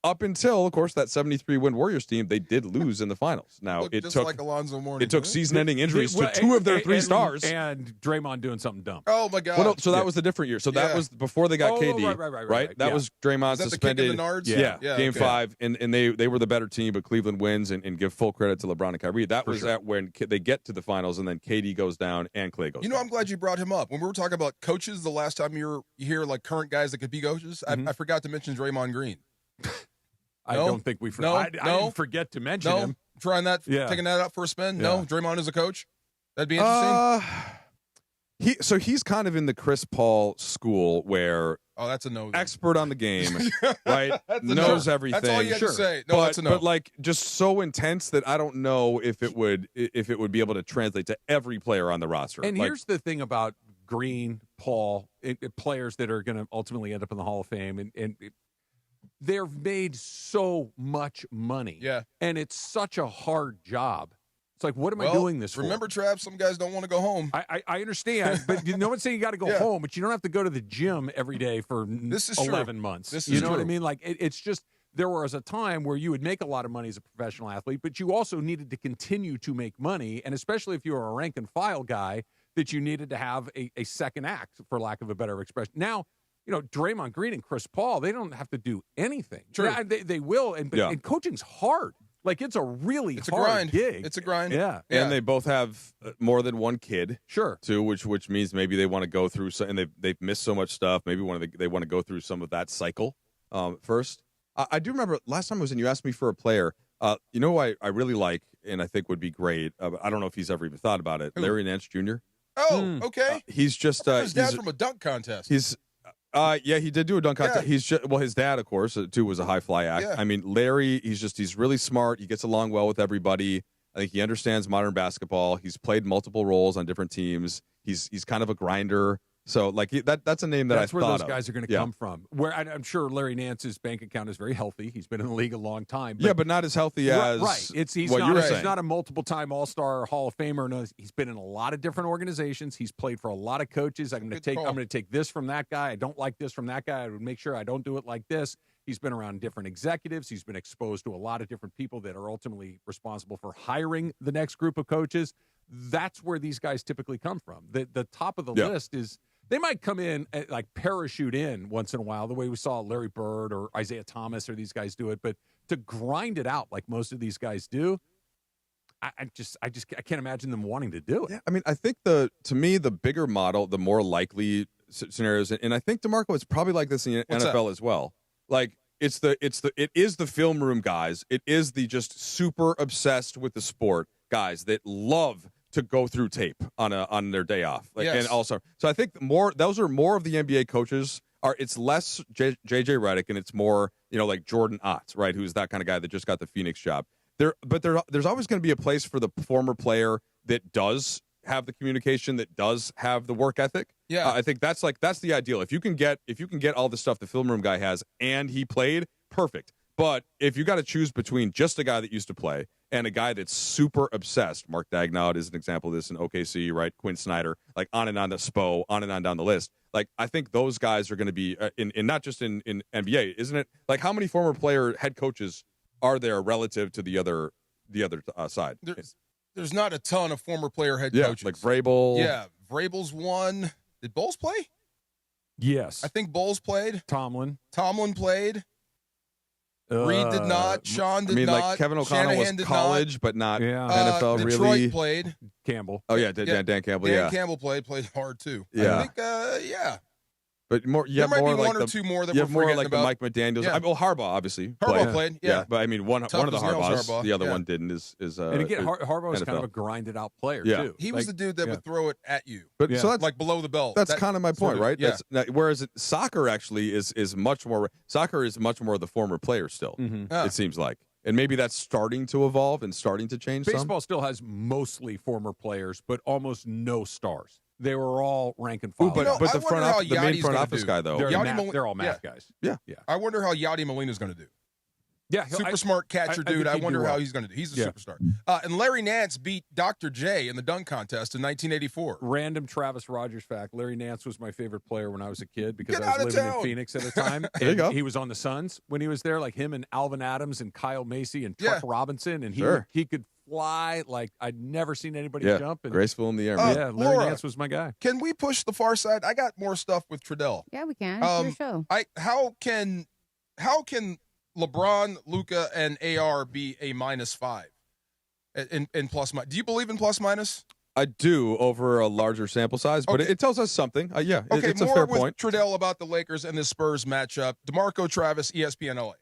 Up until, of course, that 73-win Warriors team, they did lose in the finals. Now it took like Alonzo Mourning. It took season-ending injuries to 2 of their 3 stars, and Draymond doing something dumb. Oh my God! Well, no, so that was the different year. So that was before they got KD, right? That was Draymond suspended. The Nards? Yeah, Game 5, and they were the better team, but Cleveland wins, and give full credit to LeBron and Kyrie. That was at when they get to the finals, and then KD goes down and Clay goes. I'm glad you brought him up. When we were talking about coaches, the last time you hear like current guys that could be coaches, I forgot to mention Draymond Green. I don't think we forgot. I didn't forget to mention him. Trying that, taking that out for a spin. No, Draymond is a coach. That'd be interesting. He's kind of in the Chris Paul school where that's a no. Expert on the game, right? That's Knows no. everything. That's all you have to say. No, that's a no. But like just so intense that I don't know if it would be able to translate to every player on the roster. And here's the thing about Green, Paul, players that are going to ultimately end up in the Hall of Fame, and they've made so much money. Yeah. And it's such a hard job. It's like, what am I doing this for? Remember, Trav, some guys don't want to go home. I understand, but no one's saying you got to go home, but you don't have to go to the gym every day for 11 months. This you is know true. what I mean? Like, it's just, there was a time where you would make a lot of money as a professional athlete, but you also needed to continue to make money, and especially if you were a rank and file guy, that you needed to have a second act, for lack of a better expression. Now, Draymond Green and Chris Paul, they don't have to do anything. True. Yeah, they will, and coaching's hard. Like, it's a really hard grind. gig. It's a grind. Yeah. And they both have more than one kid. Sure. Too, which means maybe they want to go through some, and they've missed so much stuff. Maybe they want to go through some of that cycle first. I do remember last time I was in, you asked me for a player. I really like and I think would be great. I don't know if he's ever even thought about it. Larry Nance Jr. Oh, okay. He's just his dad from a dunk contest. He's he did do a dunk contest. Yeah. He's just, his dad, of course, too, was a high fly act. Yeah. I mean, Larry, he's really smart. He gets along well with everybody. I think he understands modern basketball. He's played multiple roles on different teams. He's kind of a grinder. So, like, that's a name that that's I where thought those of. guys are going to come from. Where I'm sure Larry Nance's bank account is very healthy. He's been in the league a long time. But not as healthy as right. He's what you were saying. He's not a multiple-time All-Star Hall of Famer. No, he's been in a lot of different organizations. He's played for a lot of coaches. I'm going to take this from that guy. I don't like this from that guy. I would make sure I don't do it like this. He's been around different executives. He's been exposed to a lot of different people that are ultimately responsible for hiring the next group of coaches. That's where these guys typically come from. The top of the list is. They might come in, like parachute in once in a while, the way we saw Larry Bird or Isaiah Thomas or these guys do it. But to grind it out like most of these guys do, I can't imagine them wanting to do it. Yeah, I mean, I think to me, the bigger model, the more likely scenarios, and I think DeMarco is probably like this in the NFL as well. Like it is the film room guys. It is the just super obsessed with the sport guys that love to go through tape on their day off, and also, so I think those are more of the NBA coaches. It's less JJ Redick and it's more like Jordan Ott, right? Who's that kind of guy that just got the Phoenix job. There's always going to be a place for the former player that does have the communication, that does have the work ethic. Yeah, I think that's the ideal. If you can get all the stuff the film room guy has and he played, perfect. But if you got to choose between just a guy that used to play and a guy that's super obsessed, Mark Daignault is an example of this in OKC, right? Quinn Snyder, like on and on to Spo, on and on down the list. Like, I think those guys are going to be in not just in NBA, isn't it? Like, how many former player head coaches are there relative to the other side? There's not a ton of former player head coaches. Like Vrabel. Yeah, Vrabel's one. Did Bowles play? Yes. I think Bowles played. Tomlin played. Reed did not. Sean did not. Like Kevin O'Connell Shanahan was college, but not NFL Detroit really. Detroit played. Campbell. Oh, yeah, Dan Campbell, Dan Campbell played hard, too. Yeah. I think, But more, there might more be like one or two more that you we're have more forgetting like about. the Mike McDaniels. Yeah. Harbaugh obviously played. Yeah. But I mean, one of the Harbaugh. Harbaughs, the other one didn't. Is and again, Harbaugh was kind of a grinded out player too. He was the dude that would throw it at you, but so that's like below the belt. That's kind of my point, right? Yeah. Whereas soccer actually is much more. Soccer is much more the former player still. It seems like. And maybe that's starting to evolve and starting to change. Baseball still has mostly former players, but almost no stars. They were all rank and file. But the main front office guy, though. They're all math guys. Yeah. I wonder how Yadi Molina's going to do. Yeah. Super smart catcher dude. I wonder how he's going to do. He's a superstar. And Larry Nance beat Dr. J in the dunk contest in 1984. Random Travis Rogers fact. Larry Nance was my favorite player when I was a kid because Get I was living in Phoenix at the time. There you go. He was on the Suns when he was there, like him and Alvin Adams and Kyle Macy and Truck Robinson. And he could fly like I'd never seen anybody jump. And, graceful in the air. Larry Laura, Nance was my guy. Can we push the far side? I got more stuff with Trudell. Yeah, we can. It's your show. How can LeBron, Luka, and AR be a -5 in plus minus? Do you believe in plus minus? I do over a larger sample size, but it tells us something. Okay, it's a more fair with point. Trudell about the Lakers and the Spurs matchup. DeMarco, Travis, ESPN LA.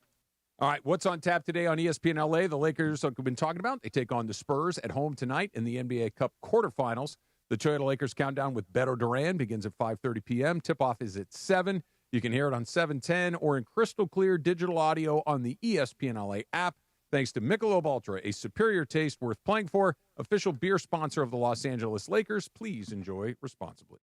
All right, what's on tap today on ESPN LA? The Lakers, like we've been talking about, they take on the Spurs at home tonight in the NBA Cup quarterfinals. The Toyota Lakers Countdown with Beto Duran begins at 5:30 p.m. Tip-off is at 7. You can hear it on 710 or in crystal clear digital audio on the ESPN LA app. Thanks to Michelob Ultra, a superior taste worth playing for. Official beer sponsor of the Los Angeles Lakers. Please enjoy responsibly.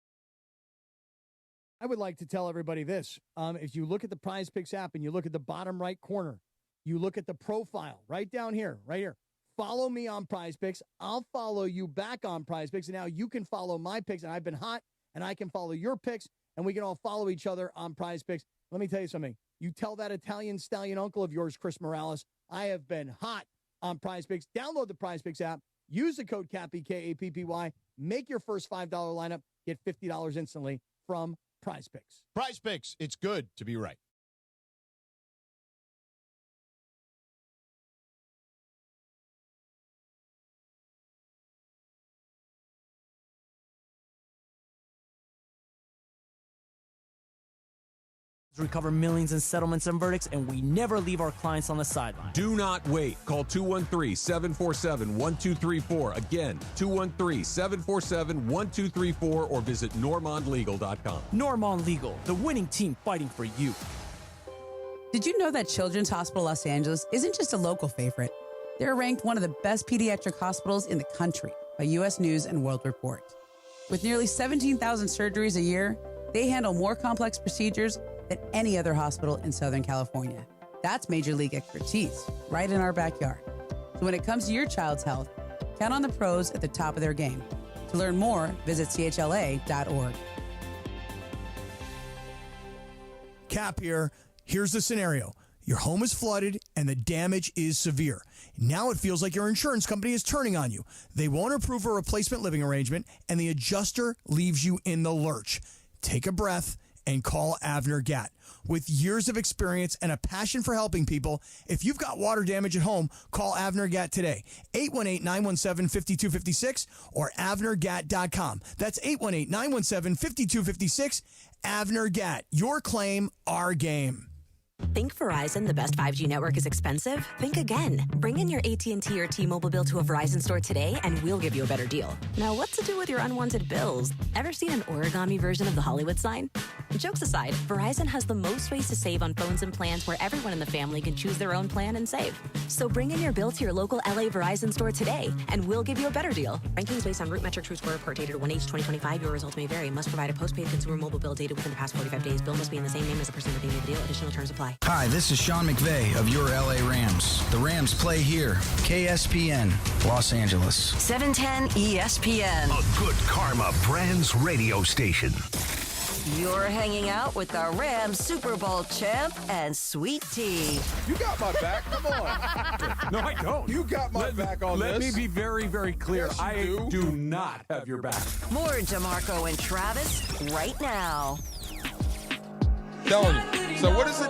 I would like to tell everybody this. If you look at the Prize Picks app and you look at the bottom right corner, you look at the profile right down here, right here. Follow me on Prize Picks. I'll follow you back on Prize Picks. And now you can follow my picks. And I've been hot, and I can follow your picks. And we can all follow each other on Prize Picks. Let me tell you something. You tell that Italian stallion uncle of yours, Chris Morales, I have been hot on Prize Picks. Download the Prize Picks app. Use the code CAPPY, K-A-P-P-Y. Make your first $5 lineup. Get $50 instantly from Prize Picks. Prize Picks. It's good to be right. Recover millions in settlements and verdicts, and we never leave our clients on the sideline. Do not wait. Call 213-747-1234. Again, 213-747-1234 or visit normandlegal.com. Normand Legal, the winning team fighting for you. Did you know that Children's Hospital Los Angeles isn't just a local favorite? They're ranked one of the best pediatric hospitals in the country by U.S. News and World Report. With nearly 17,000 surgeries a year, they handle more complex procedures than any other hospital in Southern California. That's major league expertise, right in our backyard. So when it comes to your child's health, count on the pros at the top of their game. To learn more, visit chla.org. Cap here. Here's the scenario. Your home is flooded and the damage is severe. Now it feels like your insurance company is turning on you. They won't approve a replacement living arrangement and the adjuster leaves you in the lurch. Take a breath and call Avner Gatt. With years of experience and a passion for helping people, if you've got water damage at home, call Avner Gatt today. 818-917-5256 or avnergatt.com. That's 818-917-5256. Avner Gatt. Your claim, our game. Think Verizon, the best 5G network, is expensive? Think again. Bring in your AT&T or T-Mobile bill to a Verizon store today and we'll give you a better deal. Now, what to do with your unwanted bills? Ever seen an origami version of the Hollywood sign? Jokes aside, Verizon has the most ways to save on phones and plans where everyone in the family can choose their own plan and save. So bring in your bill to your local LA Verizon store today and we'll give you a better deal. Rankings based on root metric true score report dated 1H2025. Your results may vary. Must provide a postpaid consumer mobile bill dated within the past 45 days. Bill must be in the same name as the person redeeming the deal. Additional terms apply. Hi, this is Sean McVay of your LA Rams. The Rams play here. KSPN, Los Angeles. 710 ESPN. A good karma brands radio station. You're hanging out with the Rams Super Bowl champ and Sweet Tea. You got my back. Come on. No, I don't. You got my back on Let this. me be very, very clear. Yes, you I do not have your back. More DeMarco and Travis right now. Telling you. So what is it?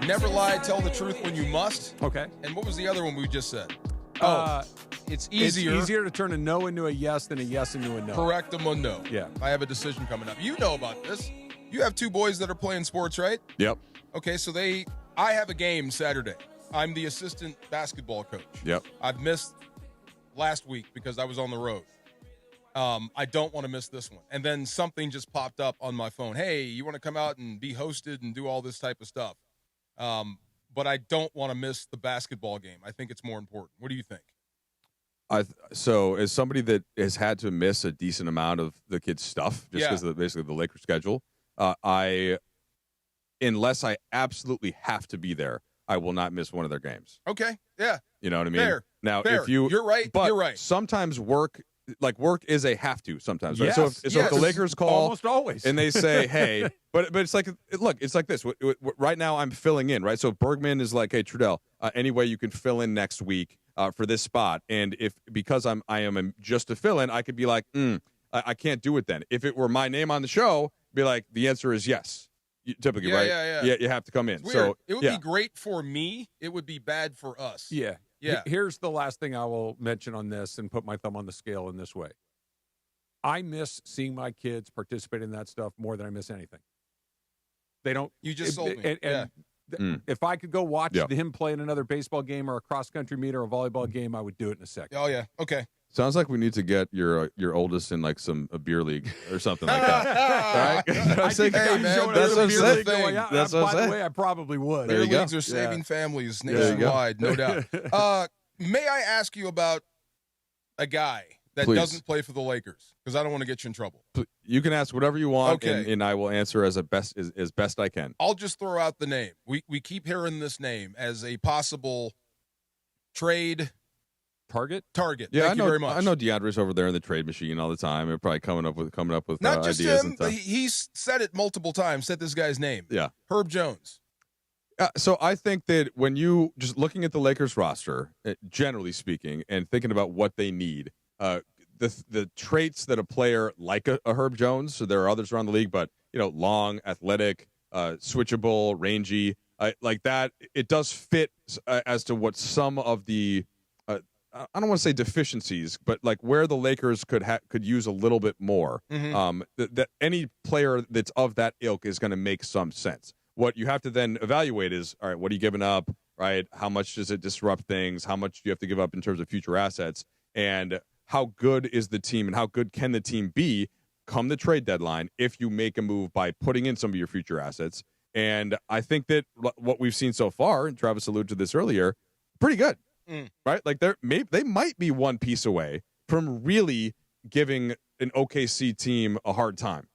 Never lie, tell the truth when you must. Okay. And what was the other one we just said? It's easier. It's easier to turn a no into a yes than a yes into a no. Correctamundo. Yeah. I have a decision coming up. You know about this. You have two boys that are playing sports, right? Yep. Okay, so I have a game Saturday. I'm the assistant basketball coach. Yep. I've missed last week because I was on the road. I don't want to miss this one. And then something just popped up on my phone. Hey, you want to come out and be hosted and do all this type of stuff? But I don't want to miss the basketball game. I think it's more important. What do you think? So as somebody that has had to miss a decent amount of the kids' stuff just because of basically the Lakers schedule, unless I absolutely have to be there, I will not miss one of their games. Okay. Yeah. You know what I mean? Fair. Now, Fair. if you're right, but you're right. Sometimes work is a have to sometimes, right? Yes, So if the Lakers call almost always and they say, hey, but it's like, look, it's like this. Right now I'm filling in, right? So Bergman is like, hey, Trudell, any way you can fill in next week for this spot. And because I am just a fill in, I could be like, I can't do it then. If it were my name on the show, be like, the answer is yes. Typically, right? Yeah, you have to come in. So it would be great for me. It would be bad for us. Yeah. Yeah. Here's the last thing I will mention on this and put my thumb on the scale in this way. I miss seeing my kids participate in that stuff more than I miss anything. They don't. You just sold me. If I could go watch him play in another baseball game or a cross-country meet or a volleyball game, I would do it in a second. Oh, yeah. Okay. Sounds like we need to get your oldest in like a beer league or something like that. Right? That's what I'm saying. That's what I'm saying. By the way, I probably would. Beer leagues are saving families nationwide, no doubt. May I ask you about a guy that doesn't play for the Lakers? Because I don't want to get you in trouble. You can ask whatever you want, and I will answer as best I can. I'll just throw out the name. We keep hearing this name as a possible trade target. Yeah, Thank you very much. I know DeAndre's over there in the trade machine all the time. They're probably coming up with not just ideas him. and stuff. He's said it multiple times. Said this guy's name. Yeah, Herb Jones. So I think that when you just looking at the Lakers roster, generally speaking, and thinking about what they need, the traits that a player like a Herb Jones. So there are others around the league, but long, athletic, switchable, rangy, like that. It does fit as to what some of the I don't want to say deficiencies, but like where the Lakers could use a little bit more. That any player that's of that ilk is going to make some sense. What you have to then evaluate is, all right, what are you giving up? Right? How much does it disrupt things? How much do you have to give up in terms of future assets? And how good is the team, and how good can the team be come the trade deadline if you make a move by putting in some of your future assets? And I think that what we've seen so far, and Travis alluded to this earlier, pretty good. Right? Like they might be one piece away from really giving an OKC team a hard time.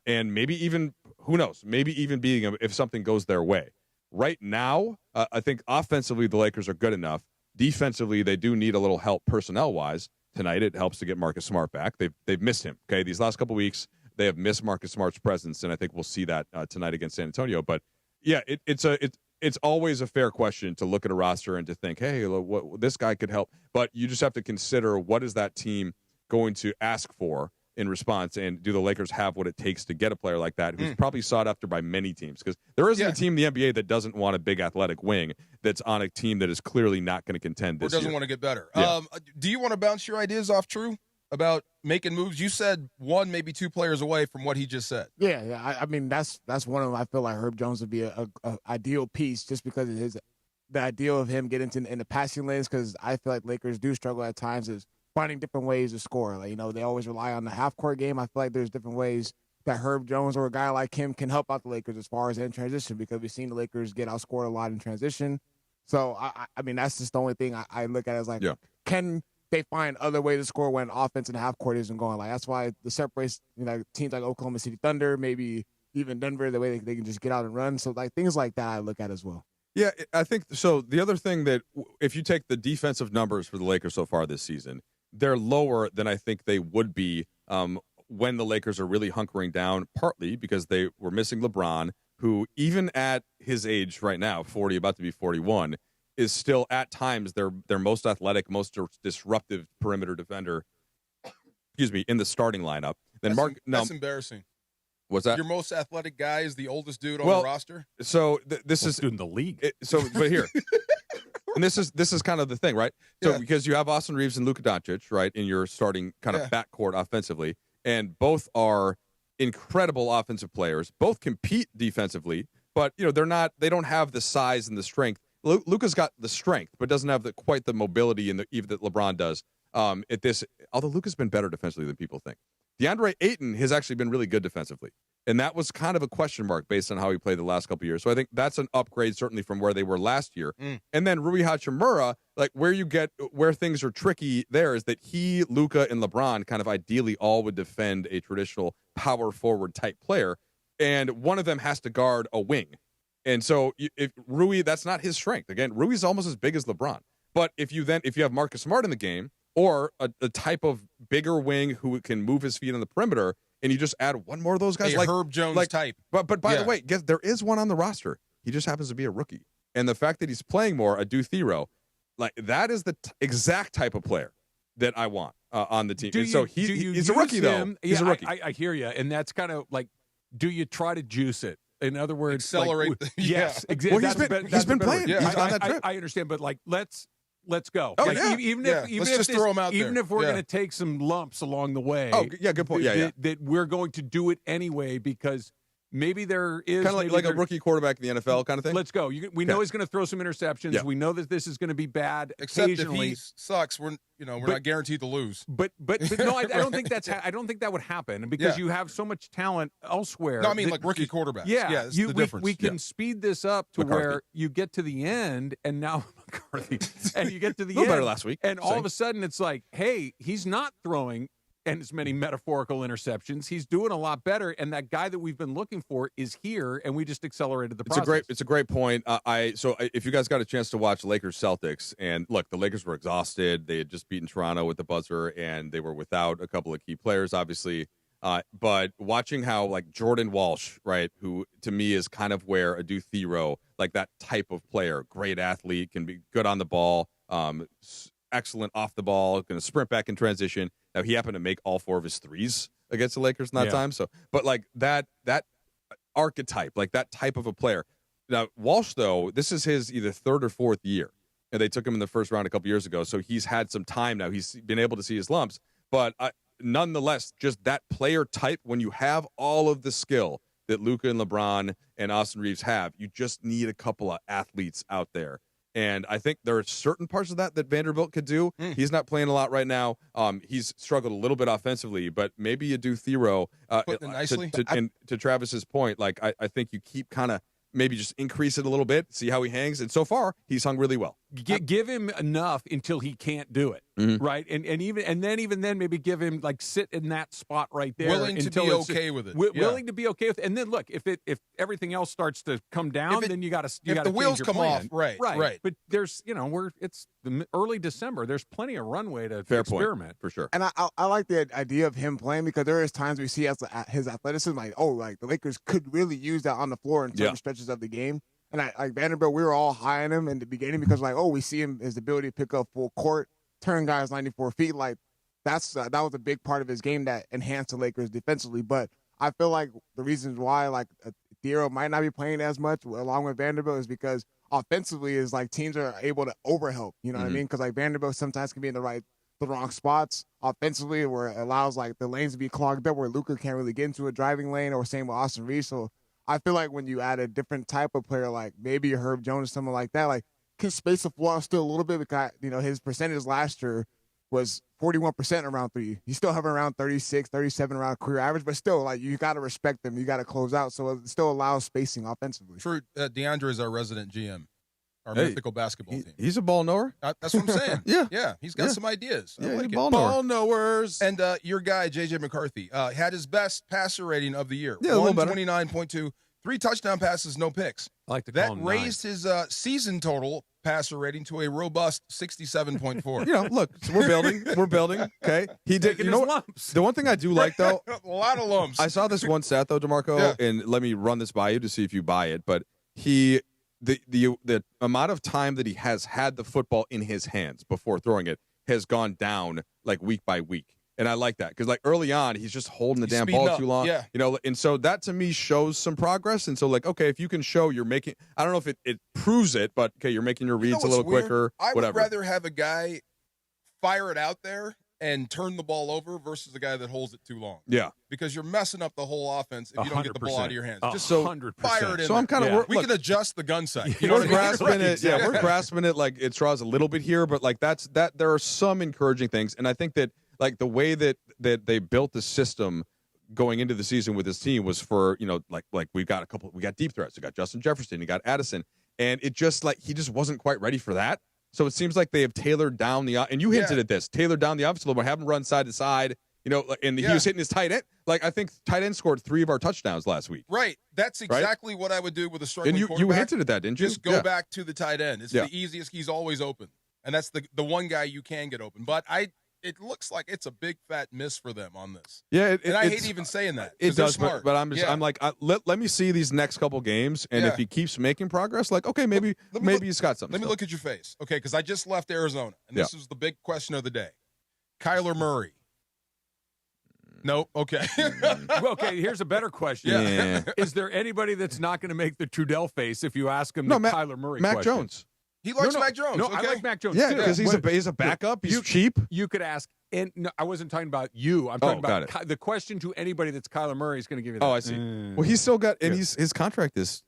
And maybe even, who knows, maybe even beating them if something goes their way. Right now, I think offensively the Lakers are good enough. Defensively, they do need a little help personnel-wise. Tonight, it helps to get Marcus Smart back. They've missed him. Okay, these last couple weeks, they have missed Marcus Smart's presence, and I think we'll see that tonight against San Antonio. But yeah, it's always a fair question to look at a roster and to think, hey, look, this guy could help. But you just have to consider, what is that team going to ask for in response, and do the Lakers have what it takes to get a player like that who's probably sought after by many teams? Because there isn't a team in the NBA that doesn't want a big athletic wing that's on a team that is clearly not going to contend this year. Or doesn't want to get better. Yeah. Do you want to bounce your ideas off True about making moves? You said one, maybe two players away from what he just said. Yeah. I mean, that's one of them. I feel like Herb Jones would be a ideal piece just because of the idea of him getting in the passing lanes, because I feel like Lakers do struggle at times is finding different ways to score. Like, they always rely on the half-court game. I feel like there's different ways that Herb Jones or a guy like him can help out the Lakers as far as in transition, because we've seen the Lakers get outscored a lot in transition. So, I mean, that's just the only thing I look at as like, can they find other ways to score when offense and half-court isn't going? Like, that's why the separates, teams like Oklahoma City Thunder, maybe even Denver, the way they can just get out and run. So, like, things like that I look at as well. Yeah, I think so. The other thing that, if you take the defensive numbers for the Lakers so far this season, they're lower than I think they would be when the Lakers are really hunkering down, partly because they were missing LeBron, who even at his age right now, 40, about to be 41, is still at times their most athletic, most disruptive perimeter defender, in the starting lineup. Then That's embarrassing. What's that? Your most athletic guy is the oldest dude on the roster? So this is in the league. But here. And this is kind of the thing, right? So because you have Austin Reeves and Luka Doncic, right, in your starting kind of backcourt offensively, and both are incredible offensive players, both compete defensively, but they don't have the size and the strength. Luka's got the strength, but doesn't have quite the mobility and even that LeBron does. Although Luka's been better defensively than people think. DeAndre Ayton has actually been really good defensively. And that was kind of a question mark based on how he played the last couple of years. So I think that's an upgrade certainly from where they were last year. And then Rui Hachimura, like where things are tricky there is that Luka, and LeBron kind of ideally all would defend a traditional power forward type player. And one of them has to guard a wing. And so if Rui, that's not his strength. Again, Rui's almost as big as LeBron. But if you have Marcus Smart in the game, or a type of bigger wing who can move his feet on the perimeter, and you just add one more of those guys, like Herb Jones type. But by the way, there is one on the roster. He just happens to be a rookie, and the fact that he's playing more, Adu Thero, like that is the exact type of player that I want on the team. He's a rookie though. He's a rookie. I hear you, and that's kind of like, do you try to juice it? In other words, accelerate. Yes, exactly. Well, he's been playing. Yeah. He's on that trip. I understand, but like let's go. Oh, like, yeah. Even Let's if just throw them out there. Even if we're going to take some lumps along the way. Oh, yeah, good point. That we're going to do it anyway because Maybe there is kind of like a rookie quarterback in the NFL kind of thing. Let's go. We know he's going to throw some interceptions. Yeah. We know that this is going to be bad. Except occasionally. if he sucks, we're not guaranteed to lose. But no, I don't think I don't think that would happen because you have so much talent elsewhere. No, I mean like rookie quarterbacks. Yeah, that's the difference. We can speed this up to where you get to the end, and now McCarthy, and you get to the a little end better last week, and all of a sudden it's like, hey, he's not throwing and as many metaphorical interceptions. He's doing a lot better, and that guy that we've been looking for is here, and we just accelerated the process. It's a great point. So if you guys got a chance to watch Lakers-Celtics, and look, the Lakers were exhausted. They had just beaten Toronto with the buzzer, and they were without a couple of key players, obviously. But watching how, like, Jordan Walsh, right, who to me is kind of where Adu Thero, like that type of player, great athlete, can be good on the ball, excellent off the ball, going to sprint back in transition. Now, he happened to make all 4 of his threes against the Lakers in that time. So, but like that archetype, like that type of a player. Now, Walsh, though, this is his either 3rd or 4th year, and they took him in the first round a couple years ago. So he's had some time now. He's been able to see his lumps, but nonetheless, just that player type. When you have all of the skill that Luka and LeBron and Austin Reeves have, you just need a couple of athletes out there. And I think there are certain parts of that Vanderbilt could do. He's not playing a lot right now. He's struggled a little bit offensively, but maybe you do Thero. Putting it nicely. To Travis's point, like I think you keep kind of maybe just increase it a little bit, see how he hangs. And so far, he's hung really well. Give him enough until he can't do it, right? And even then, maybe give him like sit in that spot right there, willing to be okay with it, willing to be okay with it. And then look, if everything else starts to come down, then you got to if the wheels come off, right. But there's it's the early December. There's plenty of runway to Fair experiment point, for sure. And I like the idea of him playing because there is times we see his athleticism, like the Lakers could really use that on the floor in certain stretches of the game. And like Vanderbilt, we were all high on him in the beginning because we see his ability to pick up full court, turn guys 94 feet. Like that was a big part of his game that enhanced the Lakers defensively. But I feel like the reasons why Thero might not be playing as much along with Vanderbilt is because offensively is like teams are able to overhelp. You know what I mean? Because like Vanderbilt sometimes can be in the wrong spots offensively where it allows like the lanes to be clogged up where Luka can't really get into a driving lane, or same with Austin Reeves. So I feel like when you add a different type of player, like maybe a Herb Jones, someone like that, like can space the floor still a little bit because, his percentage last year was 41% around 3. He's still having around 36, 37 around career average, but still, like, you got to respect them. You got to close out. So it still allows spacing offensively. True. DeAndre is our resident GM, our mythical basketball team. He's a ball knower. That's what I'm saying. Yeah. He's got some ideas. I like it. Ball knowers. And your guy, J.J. McCarthy, had his best passer rating of the year. Yeah, 129.2. 3 touchdown passes, no picks. I like to that call him raised his season total passer rating to a robust 67.4. Look, we're building. Okay, he did. Lumps. The one thing I do like though, a lot of lumps. I saw this one stat though, DeMarco, and let me run this by you to see if you buy it. But the amount of time that he has had the football in his hands before throwing it has gone down like week by week. And I like that because, like, early on, he's just holding the damn ball too long. Yeah. And so that to me shows some progress. And so, like, okay, if you can show you're making, I don't know if it proves it, but okay, you're making your reads a little quicker. I whatever. would rather have a guy fire it out there and turn the ball over versus a guy that holds it too long. Yeah. Because you're messing up the whole offense if you don't get the ball out of your hands. Just 100%. fire it in. So I'm kind of we can adjust the gun sight. We're grasping it. Yeah, we're grasping it like it draws a little bit here, but like that there are some encouraging things. And I think that like the way that they built the system going into the season with this team was for, like we got deep threats. We got Justin Jefferson, you got Addison, and it just like he just wasn't quite ready for that. So it seems like they have tailored down and you hinted at this, tailored down the offense a little bit, have him run side to side, and he was hitting his tight end. Like I think tight end scored 3 of our touchdowns last week. Right. That's exactly what I would do with a struggling quarterback. You hinted at that, didn't you? Just go back to the tight end. It's the easiest. He's always open. And that's the one guy you can get open. But it looks like it's a big fat miss for them on this. Yeah, and I hate even saying that. It does, smart. but I'm like, let me see these next couple games, and if he keeps making progress, like okay, maybe he's got something. Let me look at your face, okay? Because I just left Arizona, and this is the big question of the day: Kyler Murray. Nope. Okay. Okay. Here's a better question. Yeah. Is there anybody that's not going to make the Trudell face if you ask him Kyler Murray? Mac question? Jones. He likes Mac Jones. No, okay? I like Mac Jones. Yeah, too. because he's a backup. He's cheap. You could ask And no, I wasn't talking about you. I'm talking about the question to anybody that's Kyler Murray is going to give you that. Oh, I see. Well, he's still got, and his contract is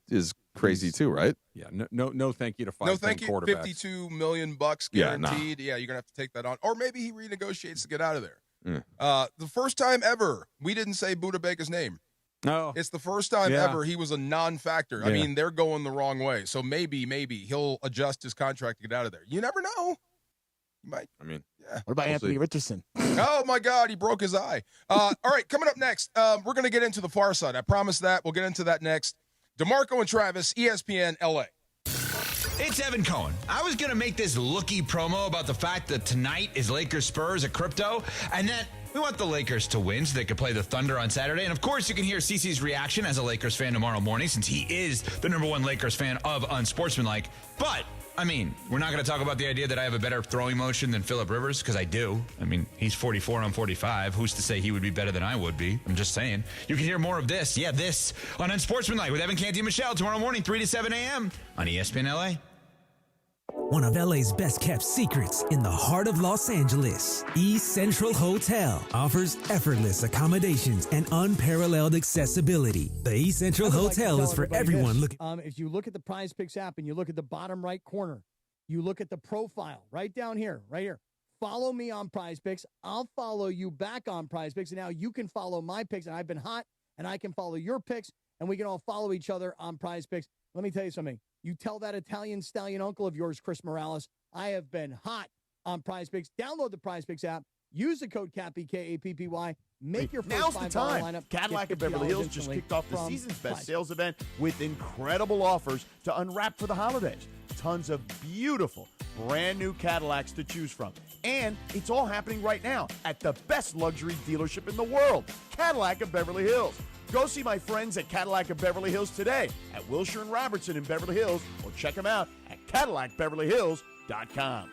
crazy too, right? Yeah. No, thank you to 5 No, thank you. quarterbacks. $52 million guaranteed. Yeah, you're gonna have to take that on, or maybe he renegotiates to get out of there. The first time ever we didn't say Buda Baker's name. No, it's the first time ever he was a non-factor. I mean, they're going the wrong way. So maybe he'll adjust his contract to get out of there. You never know. You might. I mean, yeah. What about Anthony Richardson? Oh my God, he broke his eye. All right, coming up next, we're going to get into the far side. I promise that. We'll get into that next. DeMarco and Travis, ESPN LA. It's Evan Cohen. I was going to make this looky promo about the fact that tonight is Lakers-Spurs at Crypto, and that we want the Lakers to win so they can play the Thunder on Saturday. And, of course, you can hear CeCe's reaction as a Lakers fan tomorrow morning since he is the #1 Lakers fan of Unsportsmanlike. But, I mean, we're not going to talk about the idea that I have a better throwing motion than Phillip Rivers, because I do. I mean, he's 44, I'm 45. Who's to say he would be better than I would be? I'm just saying. You can hear more of this, this, on Unsportsmanlike with Evan Canty and Michelle tomorrow morning, 3 to 7 a.m. on ESPN LA. One of LA's best kept secrets in the heart of Los Angeles, East Central Hotel offers effortless accommodations and unparalleled accessibility. The East Central Hotel is for everyone looking. If you look at the Prize Picks app and you look at the bottom right corner, you look at the profile right down here, right here. Follow me on Prize Picks. I'll follow you back on Prize Picks, and now you can follow my picks. And I've been hot, and I can follow your picks, and we can all follow each other on Prize Picks. Let me tell you something. You tell that Italian stallion uncle of yours, Chris Morales, I have been hot on Prize Picks. Download the Prize Picks app. Use the code CAPPY, K-A-P-P-Y. Make your first Now's $5 the time. lineup. Cadillac of Beverly Hills just kicked off the season's best sales event with incredible offers to unwrap for the holidays. Tons of beautiful, brand new Cadillacs to choose from. And it's all happening right now at the best luxury dealership in the world, Cadillac of Beverly Hills. Go see my friends at Cadillac of Beverly Hills today at Wilshire and Robertson in Beverly Hills, or check them out at CadillacBeverlyHills.com.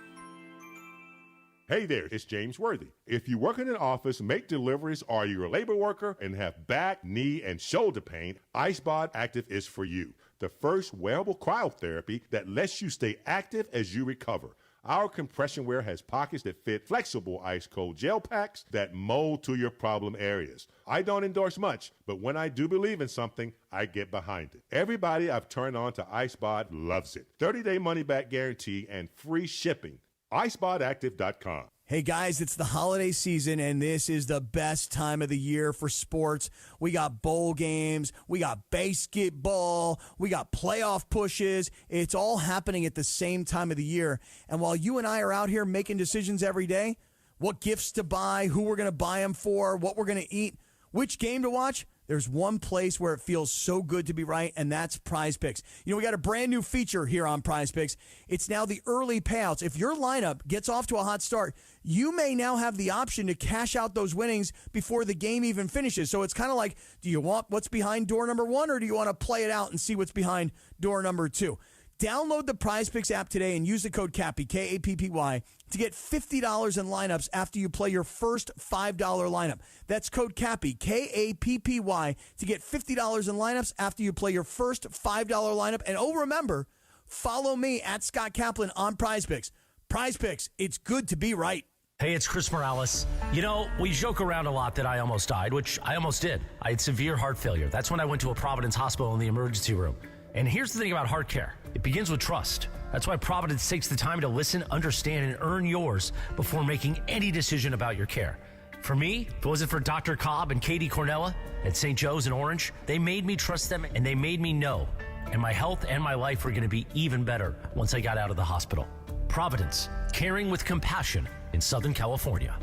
Hey there, it's James Worthy. If you work in an office, make deliveries, or you're a labor worker and have back, knee, and shoulder pain, IceBod Active is for you. The first wearable cryotherapy that lets you stay active as you recover. Our compression wear has pockets that fit flexible ice-cold gel packs that mold to your problem areas. I don't endorse much, but when I do believe in something, I get behind it. Everybody I've turned on to IceBod loves it. 30-day money-back guarantee and free shipping. IceBodActive.com. Hey guys, it's the holiday season, and this is the best time of the year for sports. We got bowl games, we got basketball, we got playoff pushes. It's all happening at the same time of the year. And while you and I are out here making decisions every day, what gifts to buy, who we're going to buy them for, what we're going to eat, which game to watch, there's one place where it feels so good to be right, and that's Prize Picks. You know, we got a brand new feature here on Prize Picks. It's now the early payouts. If your lineup gets off to a hot start, you may now have the option to cash out those winnings before the game even finishes. So it's kind of like, do you want what's behind door number 1, or do you want to play it out and see what's behind door number 2? Download the Prize Picks app today and use the code CAPPY, K-A-P-P-Y, to get $50 in lineups after you play your first $5 lineup. That's code CAPPY, K-A-P-P-Y, to get $50 in lineups after you play your first $5 lineup. And remember, follow me at Scott Kaplan on Prize Picks. Prize Picks, it's good to be right. Hey, it's Chris Morales. You know, we joke around a lot that I almost died, which I almost did. I had severe heart failure. That's when I went to a Providence hospital in the emergency room. And here's the thing about heart care. It begins with trust. That's why Providence takes the time to listen, understand, and earn yours before making any decision about your care. For me, if it wasn't for Dr. Cobb and Katie Cornella at St. Joe's in Orange, they made me trust them, and they made me know. And my health and my life were going to be even better once I got out of the hospital. Providence, caring with compassion in Southern California.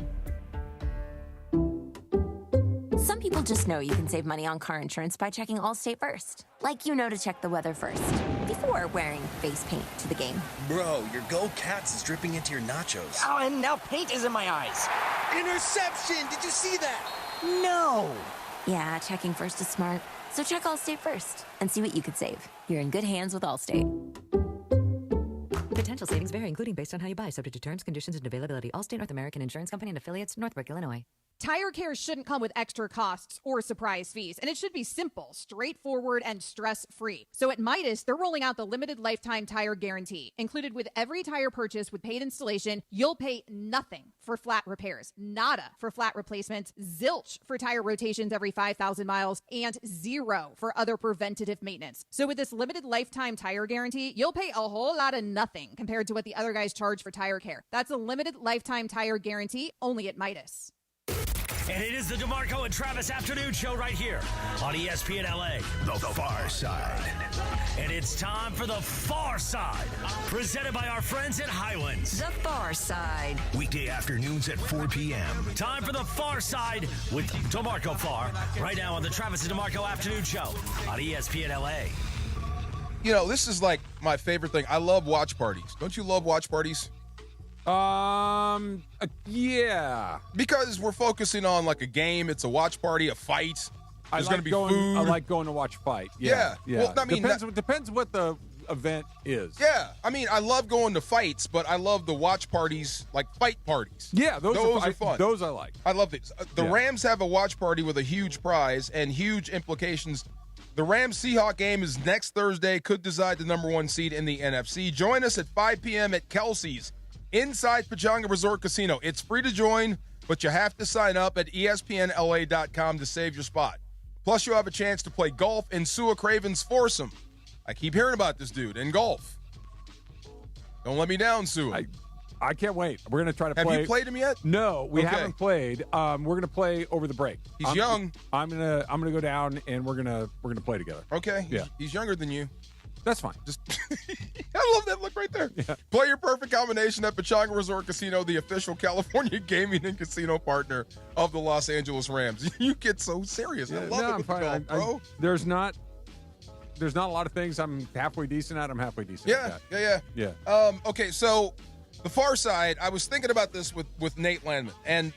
Some people just know you can save money on car insurance by checking Allstate first. Like you know to check the weather first, before wearing face paint to the game. Bro, your Go Cats is dripping into your nachos. Oh, and now paint is in my eyes. Interception! Did you see that? No! Yeah, checking first is smart. So check Allstate first and see what you could save. You're in good hands with Allstate. Potential savings vary, including based on how you buy, subject to terms, conditions, and availability. Allstate North American Insurance Company and affiliates, Northbrook, Illinois. Tire care shouldn't come with extra costs or surprise fees, and it should be simple, straightforward, and stress-free. So at Midas, they're rolling out the limited lifetime tire guarantee. Included with every tire purchase with paid installation, you'll pay nothing for flat repairs, nada for flat replacements, zilch for tire rotations every 5,000 miles, and zero for other preventative maintenance. So with this limited lifetime tire guarantee, you'll pay a whole lot of nothing compared to what the other guys charge for tire care. That's a limited lifetime tire guarantee only at Midas. And it is the DeMarco and Travis Afternoon Show right here on ESPN LA. The Far Side. And it's time for the Far Side, presented by our friends at Highlands. The Far Side. Weekday afternoons at 4 p.m. Time for the Far Side with DeMarco Far, right now on the Travis and DeMarco Afternoon Show on ESPN LA. You know, this is like my favorite thing. I love watch parties. Don't you love watch parties? Yeah. Because we're focusing on like a game. It's a watch party, a fight. There's going to be food. I like going to watch a fight. Yeah. Yeah. Well, I mean, depends what the event is. Yeah. I mean, I love going to fights, but I love the watch parties, like fight parties. Yeah, those are fun. Those I like. I love these. The Rams have a watch party with a huge prize and huge implications. The Rams-Seahawks game is next Thursday. Could decide the number one seed in the NFC. Join us at 5 p.m. at Kelsey's inside Pechanga Resort Casino. It's free to join, but you have to sign up at espnla.com to save your spot. Plus, you'll have a chance to play golf in Sua Craven's foursome. I keep hearing about this dude in golf. Don't let me down, Sua. I can't wait. We're going to try to play. Have you played him yet? No, we haven't played. We're going to play over the break. He's young. I'm gonna go down and we're gonna play together. Okay. Yeah. He's younger than you. That's fine. Just I love that look right there. Yeah. Play your perfect combination at Pechanga Resort Casino, the official California gaming and casino partner of the Los Angeles Rams. You get so serious. Yeah, I love it with golf, bro. There's not a lot of things I'm halfway decent at. I'm halfway decent at that. Yeah. Okay, so the Far Side, I was thinking about this with Nate Landman. And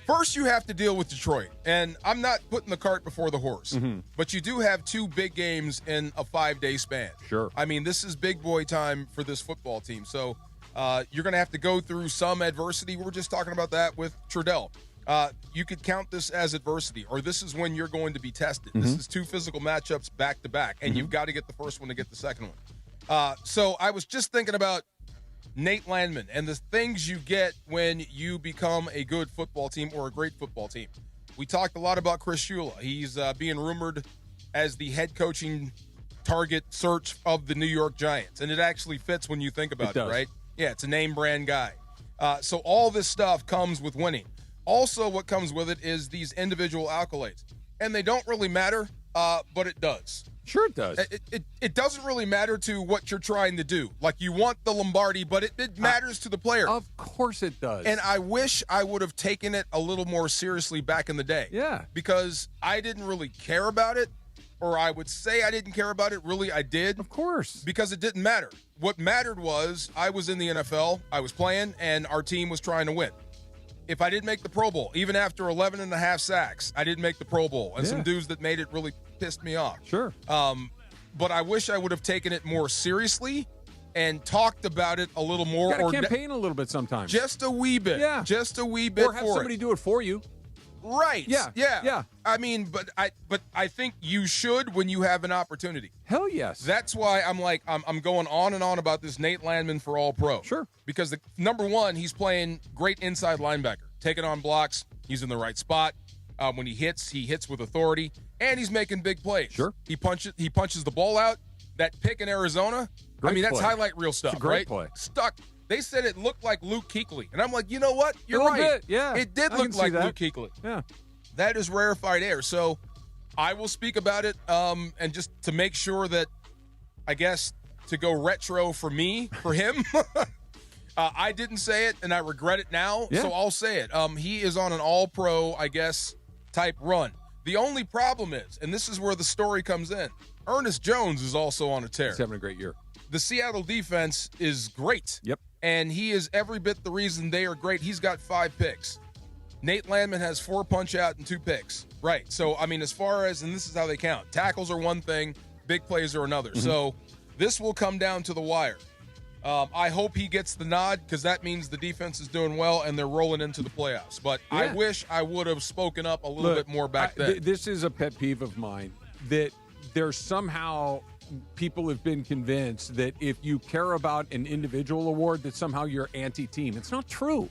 first you have to deal with Detroit. And I'm not putting the cart before the horse. Mm-hmm. But you do have two big games in a 5-day span. Sure. I mean, this is big boy time for this football team. So you're going to have to go through some adversity. We were just talking about that with Trudell. You could count this as adversity, or this is when you're going to be tested. Mm-hmm. This is two physical matchups back to back, and you've got to get the first one to get the second one. So I was just thinking about Nate Landman and the things you get when you become a good football team or a great football team. We talked a lot about Chris Shula. He's being rumored as the head coaching target search of the New York Giants, and it actually fits when you think about it, right? Yeah, it's a name brand guy. So all this stuff comes with winning. Also, what comes with it is these individual accolades, and they don't really matter, but it does. Sure it does. It doesn't really matter to what you're trying to do. Like, you want the Lombardi, but it matters to the player. Of course it does. And I wish I would have taken it a little more seriously back in the day. Yeah. Because I didn't really care about it, or I would say I didn't care about it. Really, I did. Of course. Because it didn't matter. What mattered was I was in the NFL, I was playing, and our team was trying to win. If I didn't make the Pro Bowl, even after 11 and a half sacks, I didn't make the Pro Bowl. And some dudes that made it really pissed me off. Sure. But I wish I would have taken it more seriously and talked about it a little more. Or campaign a little bit sometimes. Just a wee bit. Yeah. Just a wee bit. Or have somebody do it for you. Right. Yeah. I mean, but I think you should when you have an opportunity. Hell yes. That's why I'm going on and on about this Nate Landman for All Pro. Sure. Because number one, he's playing great inside linebacker, taking on blocks. He's in the right spot. When he hits with authority, and he's making big plays. Sure. He punches the ball out. That pick in Arizona. Great that's play. highlight reel stuff, it's a great right? play. Stuck. They said it looked like Luke Kuechly, and I'm like, you know what? You're a little right. Bit, yeah. It did look like Luke Kuechly. Yeah. That is rarefied air. So I will speak about it, and just to make sure that, I guess, to go retro for him. I didn't say it, and I regret it now, so I'll say it. He is on an all-pro, I guess, type run. The only problem is, and this is where the story comes in, Ernest Jones is also on a tear. He's having a great year. The Seattle defense is great. Yep. And he is every bit the reason they are great. He's got 5 picks. Nate Landman has 4 punch-out and 2 picks. Right. So, I mean, as far as, and this is how they count, tackles are one thing, big plays are another. Mm-hmm. So this will come down to the wire. I hope he gets the nod because that means the defense is doing well and they're rolling into the playoffs. But I wish I would have spoken up a little bit more back then. This is a pet peeve of mine that there's somehow people have been convinced that if you care about an individual award that somehow you're anti-team. It's not true.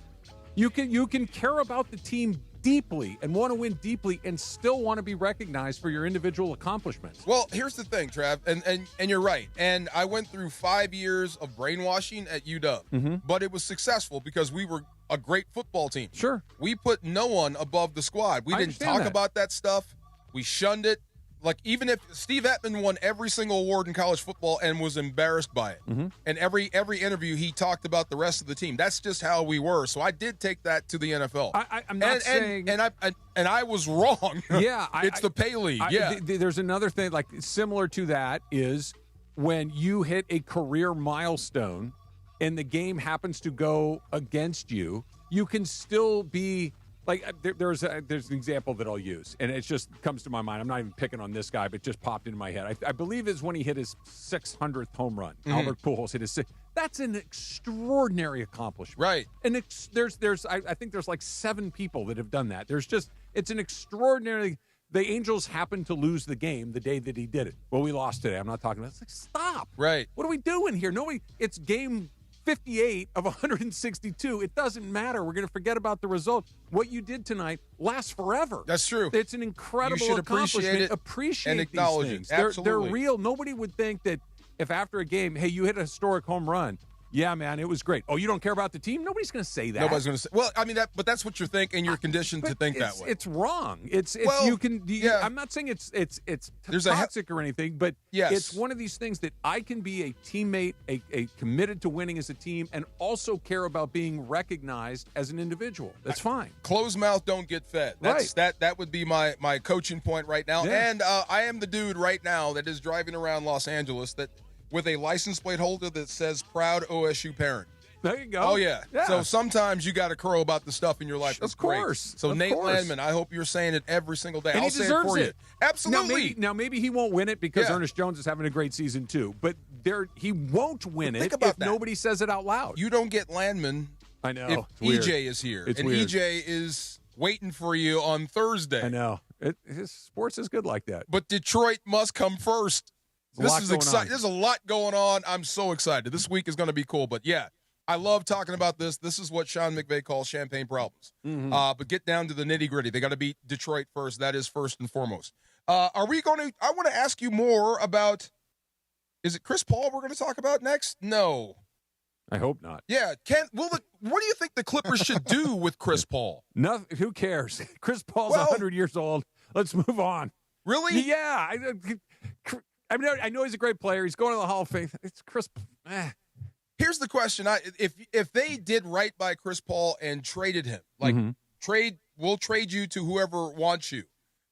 You can care about the team deeply and want to win deeply and still want to be recognized for your individual accomplishments. Well, here's the thing, Trav, and you're right. And I went through 5 years of brainwashing at UW, but it was successful because we were a great football team. Sure. We put no one above the squad. We didn't talk about that stuff. We shunned it. Like, even if Steve Ettman won every single award in college football and was embarrassed by it, and every interview he talked about the rest of the team. That's just how we were. So I did take that to the NFL. I'm not saying, and I was wrong. Yeah, it's the pay league. There's another thing like similar to that is when you hit a career milestone and the game happens to go against you. You can still be. Like, there's an example that I'll use, and it just comes to my mind. I'm not even picking on this guy, but it just popped into my head. I believe it's when he hit his 600th home run. Albert Pujols hit his That's an extraordinary accomplishment. Right. And I think there's like 7 people that have done that. It's an extraordinary. The Angels happened to lose the game the day that he did it. Well, we lost today. I'm not talking about it. It's like, stop. Right. What are we doing here? It's game 58 of 162. It doesn't matter. We're going to forget about the result. What you did tonight lasts forever. That's true. It's an incredible accomplishment. Appreciate and acknowledge these things. it. Absolutely. They're real. Nobody would think that if after a game, hey, you hit a historic home run. Yeah, man, it was great. Oh, you don't care about the team? Nobody's going to say that. Nobody's going to say. Well, I mean but that's what you're thinking. You're conditioned to think that way. It's wrong. I'm not saying it's toxic or anything, but it's one of these things that I can be a teammate, a committed to winning as a team, and also care about being recognized as an individual. That's fine. Closed mouth don't get fed. That would be my coaching point right now. Yeah. And I am the dude right now that is driving around Los Angeles with a license plate holder that says proud OSU parent. There you go. Oh, yeah. So sometimes you got to crow about the stuff in your life. That's of course. Great. So Nate Landman, I hope you're saying it every single day. And I'll he deserves say it for you. Absolutely. Now, maybe he won't win it because Ernest Jones is having a great season too. But he won't win it if nobody says it out loud. You don't get Landman I know. if EJ is here. It's and weird. EJ is waiting for you on Thursday. I know. His sports is good like that. But Detroit must come first. This is exciting. There's a lot going on. I'm so excited. This week is going to be cool. But, yeah, I love talking about this. This is what Sean McVay calls champagne problems. But get down to the nitty-gritty. They got to beat Detroit first. That is first and foremost. Are we going to – I want to ask you more about – is it Chris Paul we're going to talk about next? No. I hope not. Yeah. What do you think the Clippers should do with Chris Paul? Nothing. Who cares? Chris Paul's 100 years old. Let's move on. Really? Yeah. I know he's a great player. He's going to the Hall of Fame. It's Chris. Here's the question: if they did right by Chris Paul and traded him, like we'll trade you to whoever wants you.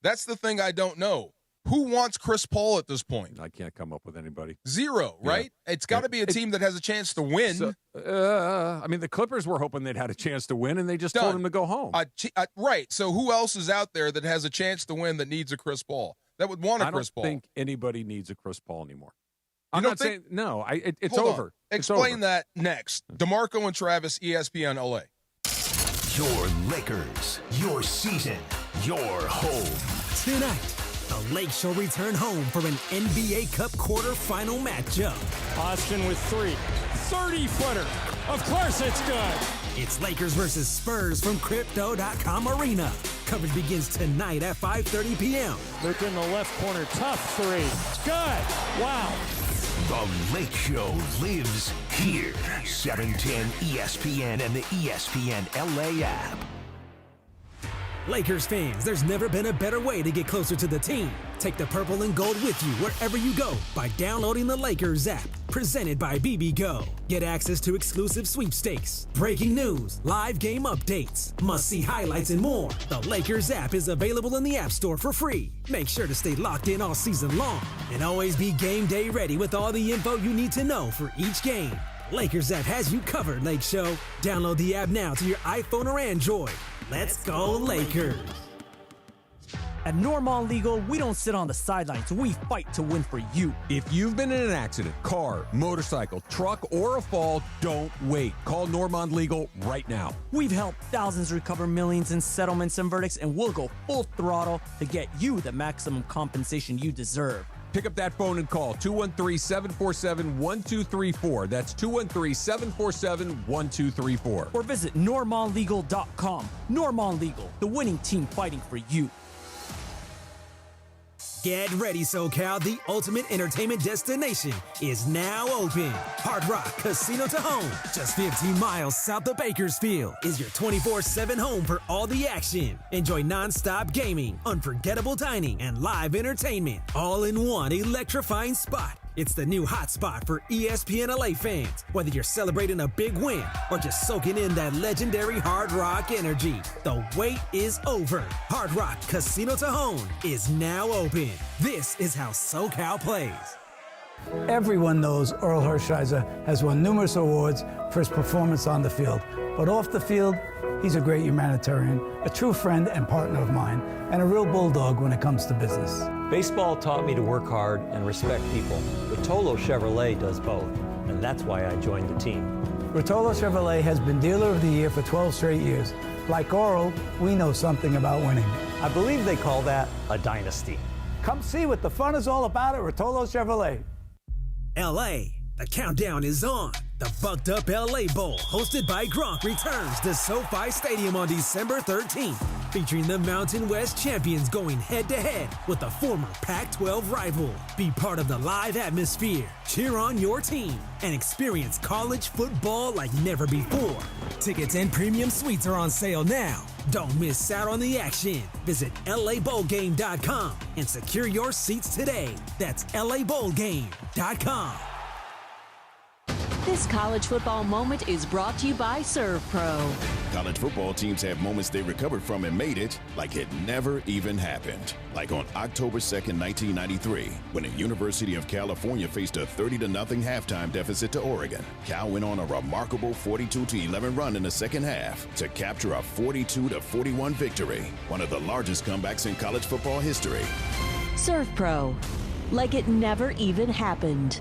That's the thing I don't know. Who wants Chris Paul at this point? I can't come up with anybody. Zero, right? Yeah. It's got to be a team that has a chance to win. So, the Clippers were hoping they'd had a chance to win, and they just told him to go home. Right. So who else is out there that has a chance to win that needs a Chris Paul? That would want a Chris Paul. I don't think anybody needs a Chris Paul anymore. I'm not saying no. It's over. Explain that next. DeMarco and Travis, ESPN LA. Your Lakers, your season, your home. Tonight, the Lakes shall return home for an NBA Cup quarterfinal matchup. Austin with 3. 30-footer. Of course it's good. It's Lakers versus Spurs from Crypto.com Arena. Coverage begins tonight at 5:30 p.m. Look in the left corner. Tough 3. It's good. Wow. The Lake Show lives here. 710 ESPN and the ESPN LA app. Lakers fans, there's never been a better way to get closer to the team. Take the purple and gold with you wherever you go by downloading the Lakers app. Presented by BBGO. Get access to exclusive sweepstakes, breaking news, live game updates, must-see highlights, and more. The Lakers app is available in the App Store for free. Make sure to stay locked in all season long and always be game day ready with all the info you need to know for each game. Lakers app has you covered, Lake Show. Download the app now to your iPhone or Android. Let's go Lakers. At Normand Legal, we don't sit on the sidelines. We fight to win for you. If you've been in an accident, car, motorcycle, truck, or a fall, don't wait. Call Normand Legal right now. We've helped thousands recover millions in settlements and verdicts, and we'll go full throttle to get you the maximum compensation you deserve. Pick up that phone and call 213-747-1234. That's 213-747-1234. Or visit normandlegal.com. Normand Legal, the winning team fighting for you. Get ready, SoCal. The ultimate entertainment destination is now open. Hard Rock Casino to Home, just 15 miles south of Bakersfield, is your 24/7 home for all the action. Enjoy non-stop gaming, unforgettable dining, and live entertainment, all in one electrifying spot. It's the new hot spot for ESPN LA fans. Whether you're celebrating a big win or just soaking in that legendary Hard Rock energy, the wait is over. Hard Rock Casino to Home is now open. This is how SoCal plays. Everyone knows Earl Hershiser has won numerous awards for his performance on the field. But off the field, he's a great humanitarian, a true friend and partner of mine, and a real bulldog when it comes to business. Baseball taught me to work hard and respect people. Rotolo Chevrolet does both, and that's why I joined the team. Rotolo Chevrolet has been Dealer of the Year for 12 straight years. Like Earl, we know something about winning. I believe they call that a dynasty. Come see what the fun is all about at Rotolo Chevrolet. LA, the countdown is on. The Bucked Up LA Bowl, hosted by Gronk, returns to SoFi Stadium on December 13th, featuring the Mountain West champions going head-to-head with the former Pac-12 rival. Be part of the live atmosphere, cheer on your team, and experience college football like never before. Tickets and premium suites are on sale now. Don't miss out on the action. Visit LABowlGame.com and secure your seats today. That's LABowlGame.com. This college football moment is brought to you by ServPro. College football teams have moments they recovered from and made it like it never even happened. Like on October 2nd, 1993, when the University of California faced a 30-0 halftime deficit to Oregon. Cal went on a remarkable 42-11 run in the second half to capture a 42-41 victory, one of the largest comebacks in college football history. ServPro, like it never even happened.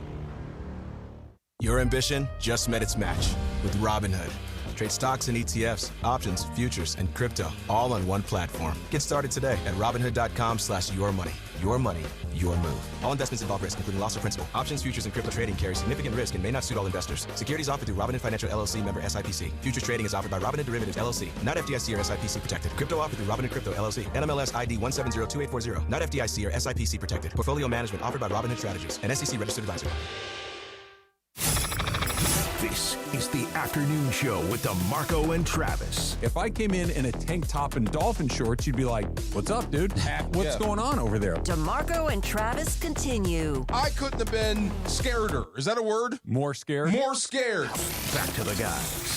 Your ambition just met its match with Robinhood. Trade stocks and ETFs, options, futures, and crypto all on one platform. Get started today at Robinhood.com/yourmoney. Your money, your move. All investments involve risk, including loss of principal. Options, futures, and crypto trading carry significant risk and may not suit all investors. Securities offered through Robinhood Financial LLC, member SIPC. Futures trading is offered by Robinhood Derivatives LLC, not FDIC or SIPC protected. Crypto offered through Robinhood Crypto LLC, NMLS ID 1702840, not FDIC or SIPC protected. Portfolio management offered by Robinhood Strategies, an SEC registered advisor. This is the afternoon show with DeMarco and Travis. If I came in a tank top and dolphin shorts, you'd be like, what's up, dude? What's going on over there? DeMarco and Travis continue. I couldn't have been scareder. Is that a word? More scared? More scared. Back to the guys.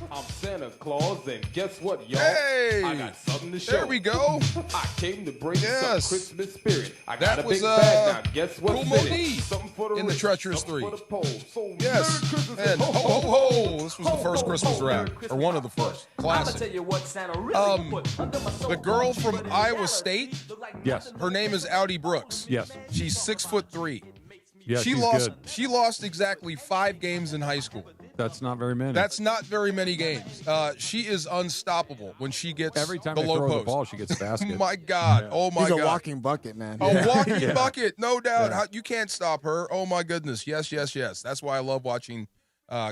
I'm Santa Claus, and guess what, y'all? Hey! I got something to show. There we go. I came to bring some Christmas spirit. I got that a was, big bag now. Guess what's Cool in it? Something for the in the rich, treacherous something three. For the pole. So Yes. Merry Christmas And ho, ho, ho. This was the first Christmas rap, or one of the first. I'ma Classic. tell you what Santa really put under my sofa. The girl from Iowa State, yes, her name is Audie Brooks. Yes. She's 6'3". Yeah, she she's lost. good. She lost exactly 5 games in high school. That's not very many. That's not very many games. She is unstoppable when she gets every time the they low throw post. the ball, she gets a basket. Oh my God! Yeah. Oh my He's God! a walking bucket, man. A walking Yeah. bucket, no doubt. Yeah. You can't stop her. Oh my goodness! Yes, yes, yes. That's why I love watching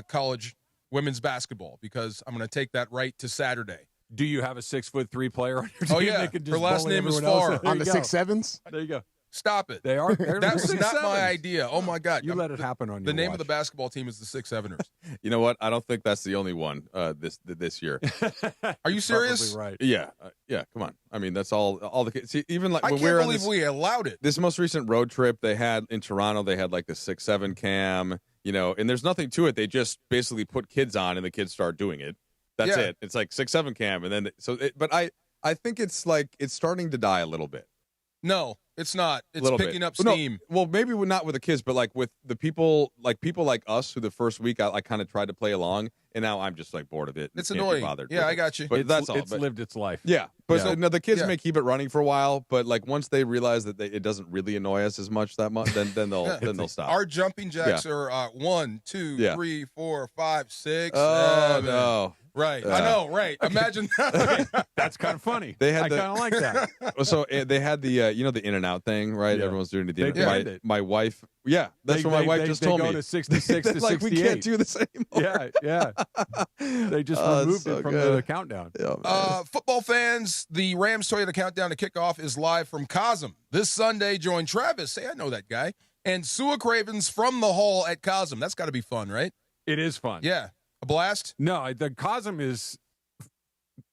college women's basketball, because I'm going to take that right to Saturday. Do you have a 6'3" player on your team? Oh yeah, that could just her last bully name is everyone else? Farr. There On you the go. 6'7s? There you go. Stop it. They are. They're That the was not 6'7s. my idea. Oh my God! You let it happen on the your name watch. of the basketball team is the 6'7ers. You know what? I don't think that's the only one this year. Are you serious? Probably right. Yeah, yeah. Come on. I mean, that's all the kids. See, even like I when can't we were on believe we allowed it. this most recent road trip they had in Toronto, they had like the 6'7" cam, and there's nothing to it. They just basically put kids on and the kids start doing it. That's Yeah. it. It's like 6'7" cam, and then but I think it's like it's starting to die a little bit. No, it's not. It's Little picking bit. up steam. No, well, maybe not with the kids, but like with the people like us who the first week I kind of tried to play along, and now I'm just like bored of it. It's Can't annoying. Be bothered Yeah, with I it. got you. But that's all. It's lived its life. Yeah, but Yeah. no, the kids Yeah. may keep it running for a while, but like once they realize that it doesn't really annoy us as much that much, then they'll stop. Our jumping jacks are 1, 2, Yeah. 3, 4, 5, 6. Oh 7. no! Right, I know. Right, imagine that. That's kind of funny. They had I kind of like that. So they had the the In-N-Out thing, right? Yeah. Everyone's doing the They In-N-Out. did it. My wife, yeah, that's what my wife just told They me. go to 66 to like 68. we can't do the same. Yeah. They just Oh, removed it's so it from good. the countdown. Yeah, Football fans, the Rams Toyota Countdown to Kickoff is live from Cosm. This Sunday, join Travis, say I know that guy, and Sua Cravens from the Hall at Cosm. That's got to be fun, right? It is fun. Yeah. A blast? No, the Cosm is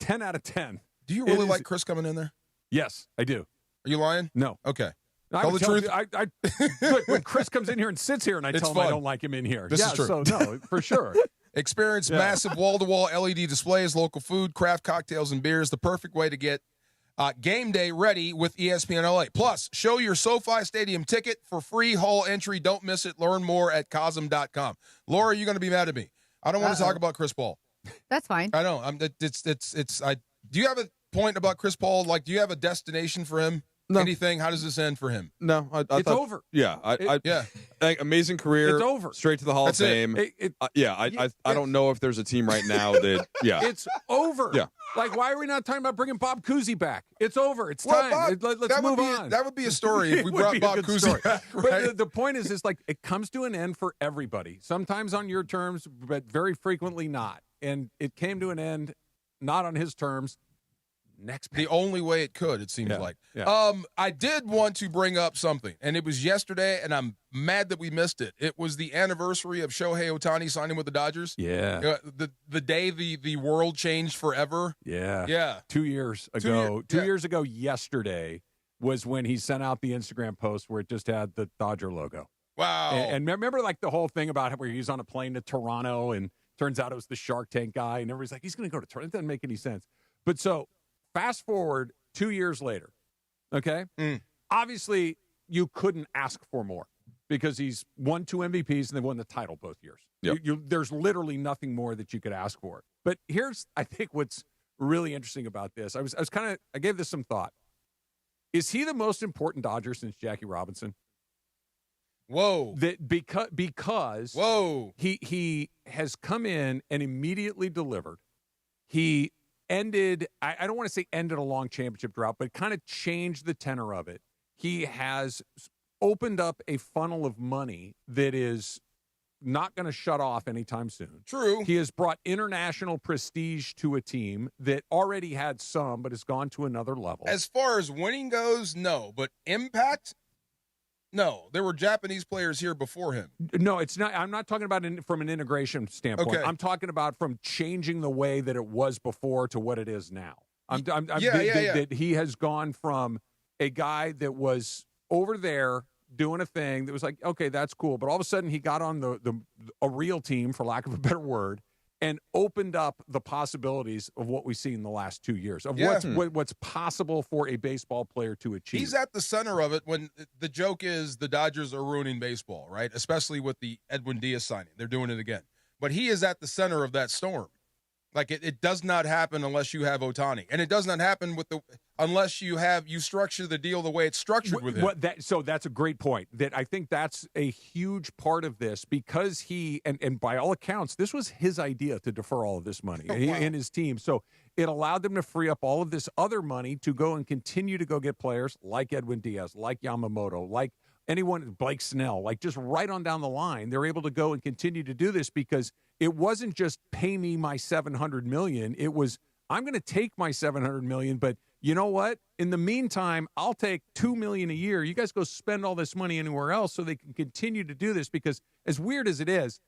10 out of 10. Do you really like Chris coming in there? Yes, I do. Are you lying? No. Okay. I Tell would the truth. Look, when Chris comes in here and sits here and I It's tell him fun. I don't like him in here. This is true. So, no, for sure. Experience Yeah. massive wall-to-wall LED displays, local food, craft cocktails, and beers. The perfect way to get game day ready with ESPN LA. Plus, show your SoFi Stadium ticket for free hall entry. Don't miss it. Learn more at Cosm.com. Laura, you're going to be mad at me. I don't want to talk about Chris Paul. That's fine. I know. Do you have a point about Chris Paul? Like, do you have a destination for him? No. Anything? How does this end for him? No, I It's thought, over. Yeah, Yeah. Like, amazing career. It's over. Straight to the Hall That's of it. Fame. I don't know if there's a team right now that. Yeah, It's over. Yeah. Like, why are we not talking about bringing Bob Cousy back? It's over. It's Well, time. Bob, Let's move on. That would be a story if It we would brought be a Bob good Cousy story. back. But Right? the point is like it comes to an end for everybody. Sometimes on your terms, but very frequently not. And it came to an end not on his terms. Next The only way it could, it seems Yeah, like. yeah. I did want to bring up something, and it was yesterday, and I'm mad that we missed it. It was the anniversary of Shohei Ohtani signing with the Dodgers. Yeah. The day the world changed forever. Yeah. Yeah. 2 years ago. Two yeah. years ago yesterday was when he sent out the Instagram post where it just had the Dodger logo. Wow. And remember like the whole thing about where he's on a plane to Toronto and turns out it was the Shark Tank guy and everybody's like, he's going to go to Toronto. It doesn't make any sense. But so fast forward 2 years later, okay? Obviously, you couldn't ask for more because he's won 2 MVPs and they won the title both years. Yep. There's literally nothing more that you could ask for. But here's, I think, what's really interesting about this. I gave this some thought. Is he the most important Dodger since Jackie Robinson? Whoa. That because Whoa. he has come in and immediately delivered. He ended, I don't want to say ended a long championship drought, but kind of changed the tenor of it. He has opened up a funnel of money that is not going to shut off anytime soon. True. He has brought international prestige to a team that already had some, but has gone to another level. As far as winning goes, no. But impact? No. There were Japanese players here before him. No, it's not. I'm not talking about from an integration standpoint. Okay. I'm talking about from changing the way that it was before to what it is now. That he has gone from a guy that was over there doing a thing that was like, okay, that's cool. But all of a sudden he got on a real team, for lack of a better word, and opened up the possibilities of what we've seen in the last 2 years, of what's possible for a baseball player to achieve. He's at the center of it when the joke is the Dodgers are ruining baseball, right? Especially with the Edwin Diaz signing. They're doing it again. But he is at the center of that storm. Like it does not happen unless you have Ohtani. And it does not happen unless you structure the deal the way it's structured with him. So that's a great point. That I think that's a huge part of this because he, and by all accounts, this was his idea to defer all of this money and his team. So it allowed them to free up all of this other money to go and continue to go get players like Edwin Diaz, like Yamamoto, like anyone, Blake Snell, like just right on down the line. They're able to go and continue to do this because it wasn't just pay me my $700 million. It was, I'm going to take my $700 million, but you know what? In the meantime, I'll take $2 million a year. You guys go spend all this money anywhere else so they can continue to do this because as weird as it is,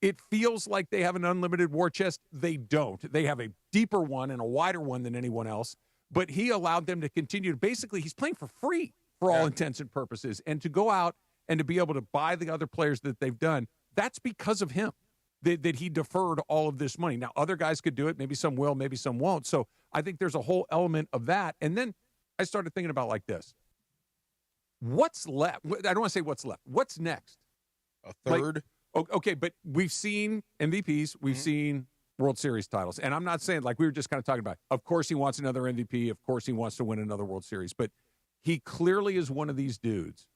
it feels like they have an unlimited war chest. They don't. They have a deeper one and a wider one than anyone else, but he allowed them to continue to basically, he's playing for free for all intents and purposes. And to go out and to be able to buy the other players that they've done, that's because of him. That he deferred all of this money. Now, other guys could do it. Maybe some will, maybe some won't. So I think there's a whole element of that. And then I started thinking about like this. What's left? I don't want to say what's left. What's next? A third? Okay, but we've seen MVPs. We've seen World Series titles. And I'm not saying, like we were just kind of talking about, of course he wants another MVP. Of course he wants to win another World Series. But he clearly is one of these dudes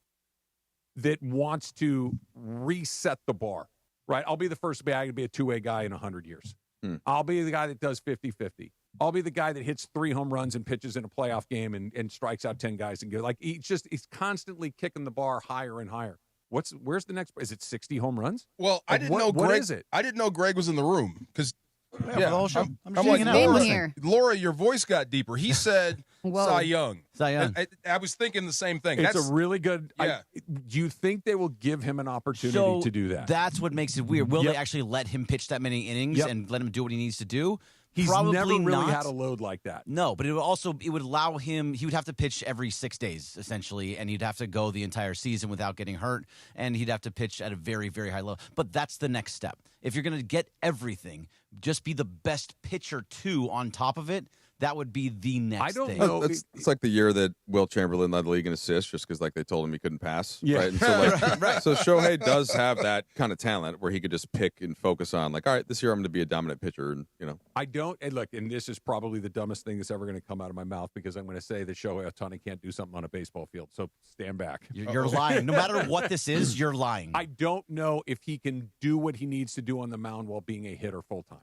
that wants to reset the bar, right? I'll be the first guy to be a two-way guy in 100 years. I'll be the guy that does 50-50. I'll be the guy that hits 3 home runs and pitches in a playoff game and strikes out 10 guys and go like he's constantly kicking the bar higher and higher. Where's the next? Is it 60 home runs? Well, I didn't know Greg. What is it? I didn't know Greg was in the room because. I'm just like, hanging out. Laura, your voice got deeper. He said Cy Young. Cy Young. I was thinking the same thing. It's a really good. Yeah. Do you think they will give him an opportunity to do that? That's what makes it weird. Will they actually let him pitch that many innings and let him do what he needs to do? He's Probably never really not. had a load like that. No, but it would allow him. He would have to pitch every 6 days essentially, and he'd have to go the entire season without getting hurt, and he'd have to pitch at a very, very high level. But that's the next step. If you're going to get everything, just be the best pitcher too on top of it. That would be the next. I don't thing. know. It's like the year that Will Chamberlain led the league in assists, just because like they told him he couldn't pass. Yeah. Right. And so, so Shohei does have that kind of talent where he could just pick and focus on like, all right, this year I'm going to be a dominant pitcher, and I don't. And look, and this is probably the dumbest thing that's ever going to come out of my mouth because I'm going to say that Shohei Ohtani can't do something on a baseball field. So stand back. You're lying. No matter what this is, you're lying. I don't know if he can do what he needs to do on the mound while being a hitter full time.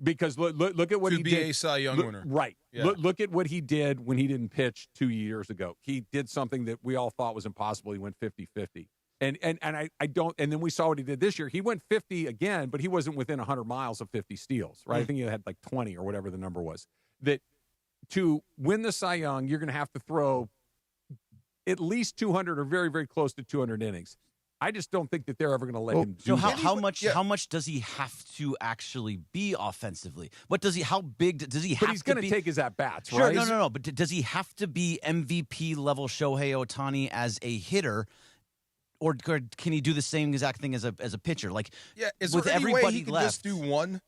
Because look at what he did. To be a Cy Young winner. Right. Yeah. Look at what he did when he didn't pitch 2 years ago. He did something that we all thought was impossible. He went 50-50. And I don't – and then we saw what he did this year. He went 50 again, but he wasn't within 100 miles of 50 steals, right? I think he had like 20 or whatever the number was. That to win the Cy Young, you're going to have to throw at least 200 or very, very close to 200 innings. I just don't think that they're ever going to let him do so that. how much does he have to actually be offensively? What does he? How big does he have to be? But he's going to take his at bats, sure, right? No. But does he have to be MVP level Shohei Ohtani as a hitter, or can he do the same exact thing as a pitcher? Like, is with there any everybody way he can left, just do one?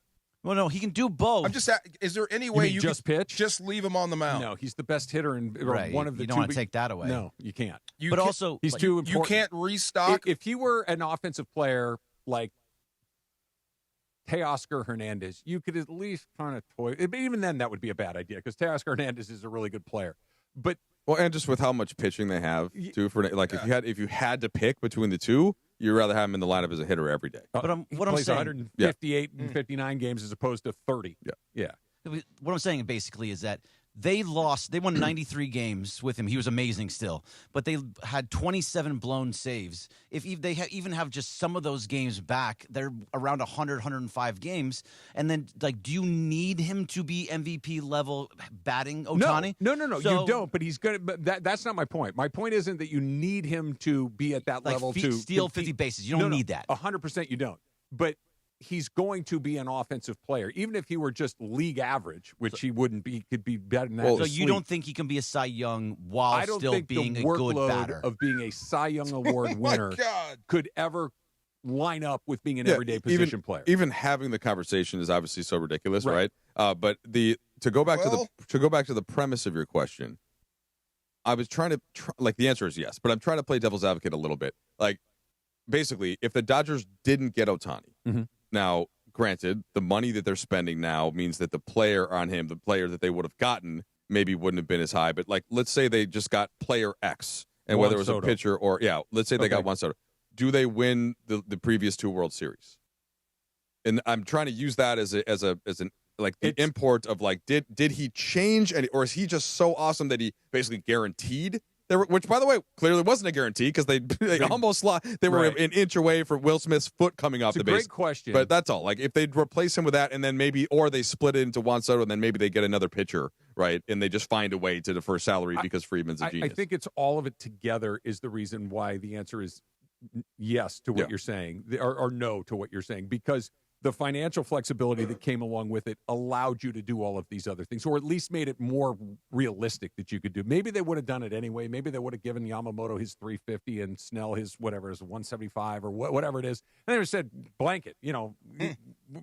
Well, no, he can do both. I'm just. Is there any way you just pitch? Just leave him on the mound? No, he's the best hitter in right. one of the you two. don't want to take that away. No, you can't. But also, he's too important. You can't restock. If he were an offensive player like Teoscar Hernandez, you could at least kind of toy. Even then, that would be a bad idea because Teoscar Hernandez is a really good player. But and just with how much pitching they have too, for like if you had to pick between the two, you'd rather have him in the lineup as a hitter every day. But what I'm plays saying, 158 and 59 games as opposed to 30. Yeah. What I'm saying basically is that they lost. They won 93 games with him. He was amazing still, but they had 27 blown saves. If they even have just some of those games back, they're around 100, 105 games. And then, like, do you need him to be MVP level batting Ohtani? No, you don't. But he's good. But that's not my point. My point isn't that you need him to be at that level to steal 50 bases. You don't need that. 100% you don't. But he's going to be an offensive player, even if he were just league average, which he wouldn't be. He could be better than that. So you don't think he can be a Cy Young while still being a good batter? Of being a Cy Young Award winner could ever line up with being an everyday position player. Even having the conversation is obviously so ridiculous, right? But to go back to the premise of your question, I was trying to the answer is yes, but I'm trying to play devil's advocate a little bit. Like, basically, if the Dodgers didn't get Ohtani. Now, granted, the money that they're spending now means that the player on him, the player that they would have gotten, maybe wouldn't have been as high. But, like, let's say they just got player X, and whether it was a pitcher or, let's say they got Juan Soto. Do they win the previous 2 World Series? And I'm trying to use that as an import of, like, did he change, or is he just so awesome that he basically guaranteed? Which, by the way, clearly wasn't a guarantee because they almost lost. They were an inch away from Will Smith's foot coming off the base. Great question. But that's all. Like, if they'd replace him with that, and then or they split it into Juan Soto, and then maybe they get another pitcher, right? And they just find a way to defer salary because Friedman's a genius. I think it's all of it together is the reason why the answer is yes to what you're saying, or no to what you're saying, because the financial flexibility that came along with it allowed you to do all of these other things, or at least made it more realistic that you could do. Maybe they would have done it anyway. Maybe they would have given Yamamoto his 350 and Snell his his 175 or whatever it is. And they would have said, blanket,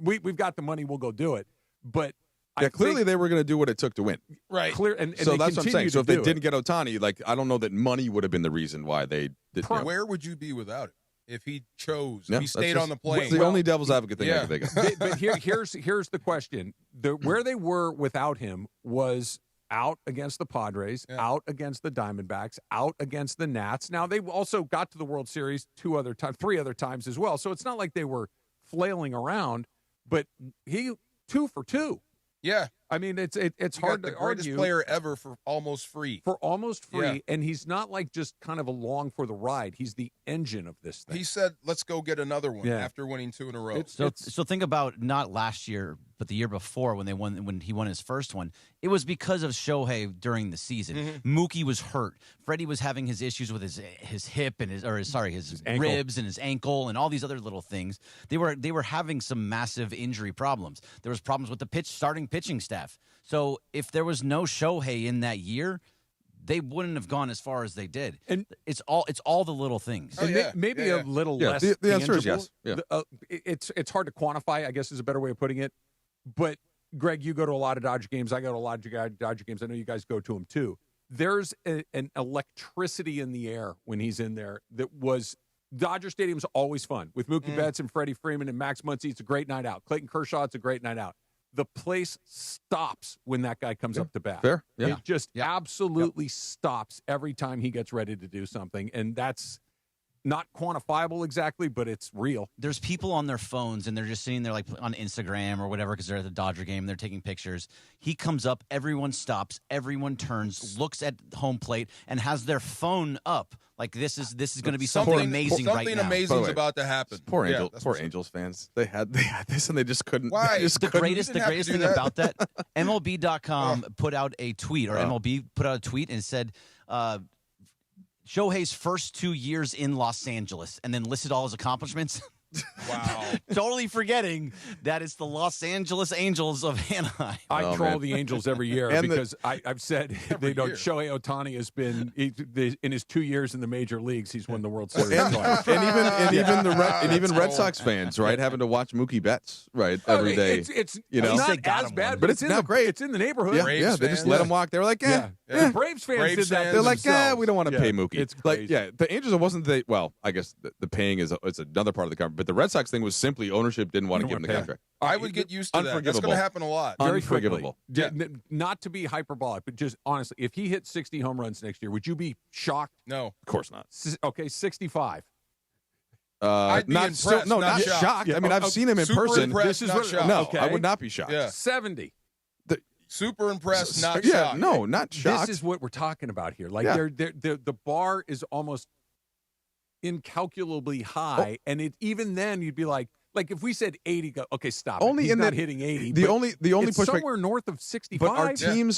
we've got the money, we'll go do it. But Yeah, clearly they were going to do what it took to win. Right. And so they that's what I'm saying. continue So to if they do didn't it. get Ohtani, like I don't know that money would have been the reason why they did. Where would you be without him if he chose? Yeah, If he stayed on the plane. It's the only devil's advocate thing I can think of. But here's the question: where they were without him was out against the Padres, out against the Diamondbacks, out against the Nats. Now they also got to the World Series 3 other times as well. So it's not like they were flailing around. But he 2 for 2. Yeah. I mean, it's You hard got to the greatest argue. player ever for almost free. Yeah. And he's not like just kind of along for the ride. He's the engine of this thing. He said, "Let's go get another one." Yeah. After winning 2 in a row. So think about not last year, but the year before when he won his first one. It was because of Shohei during the season. Mm-hmm. Mookie was hurt. Freddie was having his issues with his hip and his ankle. ribs and his ankle and all these other little things. They were having some massive injury problems. There was problems with the starting pitching staff. So if there was no Shohei in that year, they wouldn't have gone as far as they did. And it's all the little things. Maybe a little less. The answer is tangible. yes. Yeah. It's hard to quantify, I guess is a better way of putting it. But Greg, you go to a lot of Dodger games. I go to a lot of Dodger games. I know you guys go to them too. There's an electricity in the air when he's in there that was. Dodger Stadium's always fun with Mookie Betts and Freddie Freeman and Max Muncy. It's a great night out. Clayton Kershaw, it's a great night out. The place stops when that guy comes up to bat. Fair. Yeah. It just absolutely stops every time he gets ready to do something. And that's not quantifiable exactly, but it's real. There's people on their phones, and they're just sitting there like on Instagram or whatever because they're at the Dodger game. And they're taking pictures. He comes up, everyone stops, everyone turns, looks at home plate, and has their phone up. Like this is going to be something amazing right now. Something amazing is about to happen. Poor Angels fans. They had this and they just couldn't. Why? The greatest thing about that, MLB.com put out a tweet, or MLB put out a tweet and said, Shohei's first 2 years in Los Angeles, and then listed all his accomplishments. Wow. Totally forgetting that it's the Los Angeles Angels of Anaheim. I troll the Angels every year because I've said Shohei Ohtani has been in his 2 years in the major leagues, he's won the World Series twice. and even Red Sox fans, right, having to watch Mookie Betts, right, every day. It's not as bad, but it's not great. It's in the neighborhood. Yeah, they just let him walk. They were like, Braves fans did that. They're like, we don't want to pay Mookie. It's like, the Angels, it wasn't I guess the paying is another part of the cover, but the Red Sox thing was simply ownership didn't want to give him the contract. I would get used to that. That's going to happen a lot. Very Unforgivable. Not to be hyperbolic, but just honestly, if he hit 60 home runs next year, would you be shocked? No. Of course not. Okay, 65. I'd be impressed, not shocked. I mean, I've seen him in person. Impressed, not shocked. No, okay. I would not be shocked. Yeah. 70. Super impressed, not yeah, shocked. no, not shocked. This is what we're talking about here. Like the bar is almost incalculably high, and even then you'd be like if we said 80, okay, stop. Only He's not hitting 80. The only it's pushback somewhere north of 65. But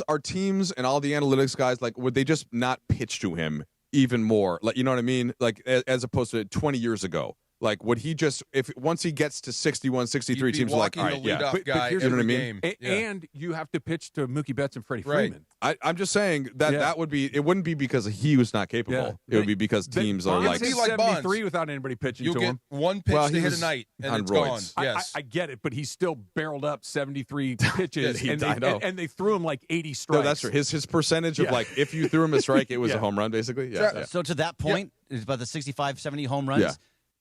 our teams, and all the analytics guys, like, would they just not pitch to him even more? Like, you know what I mean? Like, as opposed to 20 years ago. Like, would he just, once he gets to 61, 63, teams are like, all right, yeah. But here's you know what I game. mean? And you have to pitch to Mookie Betts and Freddie Freeman. I'm just saying that would be, it wouldn't be because he was not capable. Yeah. It would be because teams are like. It'd be like 73 without anybody pitching to him. One pitch to hit a night, and on it's roids. gone. Yes. I get it, but he still barreled up 73 pitches, I know. and they threw him like 80 strikes. No, that's true. His percentage of, like, if you threw him a strike, it was a home run, basically. Yeah. So to that point, it's about the 65, 70 home runs. Yeah.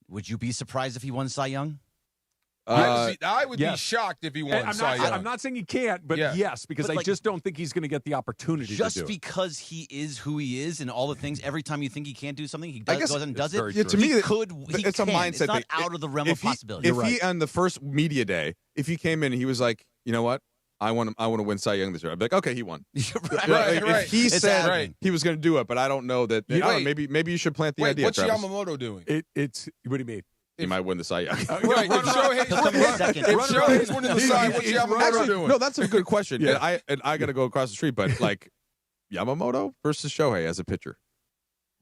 Would you be surprised if he won Cy Young? I would be shocked if he won Cy Young. I'm not saying he can't, but yes, because I just don't think he's going to get the opportunity to do it. Just because he is who he is and all the things, every time you think he can't do something, he goes and does it. Yeah, to me, it's a mindset It's not thing. out of the realm of possibility. If he, on the first media day, if he came in and he was like, you know what? I want to win Cy Young this year. I'd be like, okay, he won. Right. If he said he was going to do it, but I don't know that. Maybe you should plant the idea. What's Travis. Yamamoto doing? It's what do you mean? He might win the Cy Young. Right. If Shohei's winning the Cy, what's Yamamoto doing? No, that's a good question. And I got to go across the street, but like Yamamoto versus Shohei as a pitcher.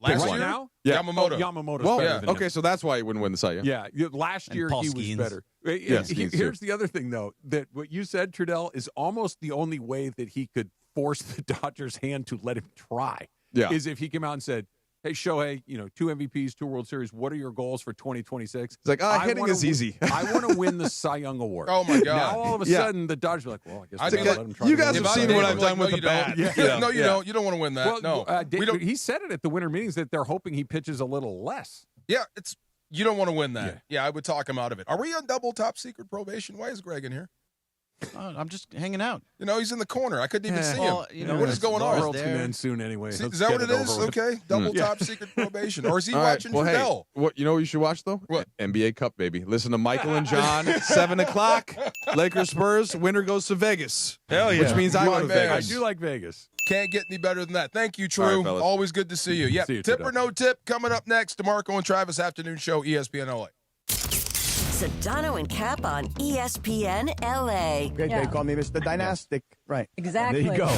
Last year? Now? Yeah. Yamamoto's Well, better than him. Okay, so that's why he wouldn't win the Cy Young. Yeah, last year he was better. Here's the other thing, though, that what you said, Trudell, is almost the only way that he could force the Dodgers' hand to let him try. Yeah. Is if he came out and said, hey, Shohei, 2 MVPs, 2 World Series. What are your goals for 2026? It's like, hitting is easy. I want to win the Cy Young Award. Oh, my God. Now, all of a sudden, the Dodgers are like, well, I guess we'll let him try. You guys have seen what I've done with the bat. No, you don't. You don't want to win that. Well, no. He said it at the winter meetings that they're hoping he pitches a little less. Yeah, you don't want to win that. Yeah, I would talk him out of it. Are we on double top secret probation? Why is Greg in here? I'm just hanging out. He's in the corner. I couldn't even see him. What is going on? The world's going to end soon anyway. Is that what it is? Okay. Double top secret probation. Or is he watching Fidel? Hey, what you should watch, though? What? NBA Cup, baby. Listen to Michael and John, 7 o'clock. Lakers-Spurs. Winner goes to Vegas. Hell yeah. Which means I go to Vegas. I do like Vegas. Can't get any better than that. Thank you, True. Right, always good to see you. Yeah. See you, Tip Trudeau. or no tip coming up next. DeMarco and Travis Afternoon Show, ESPN LA. Sedano and Cap on ESPN LA. Great. They call me Mr. Dynastic. Right. Exactly. There you go.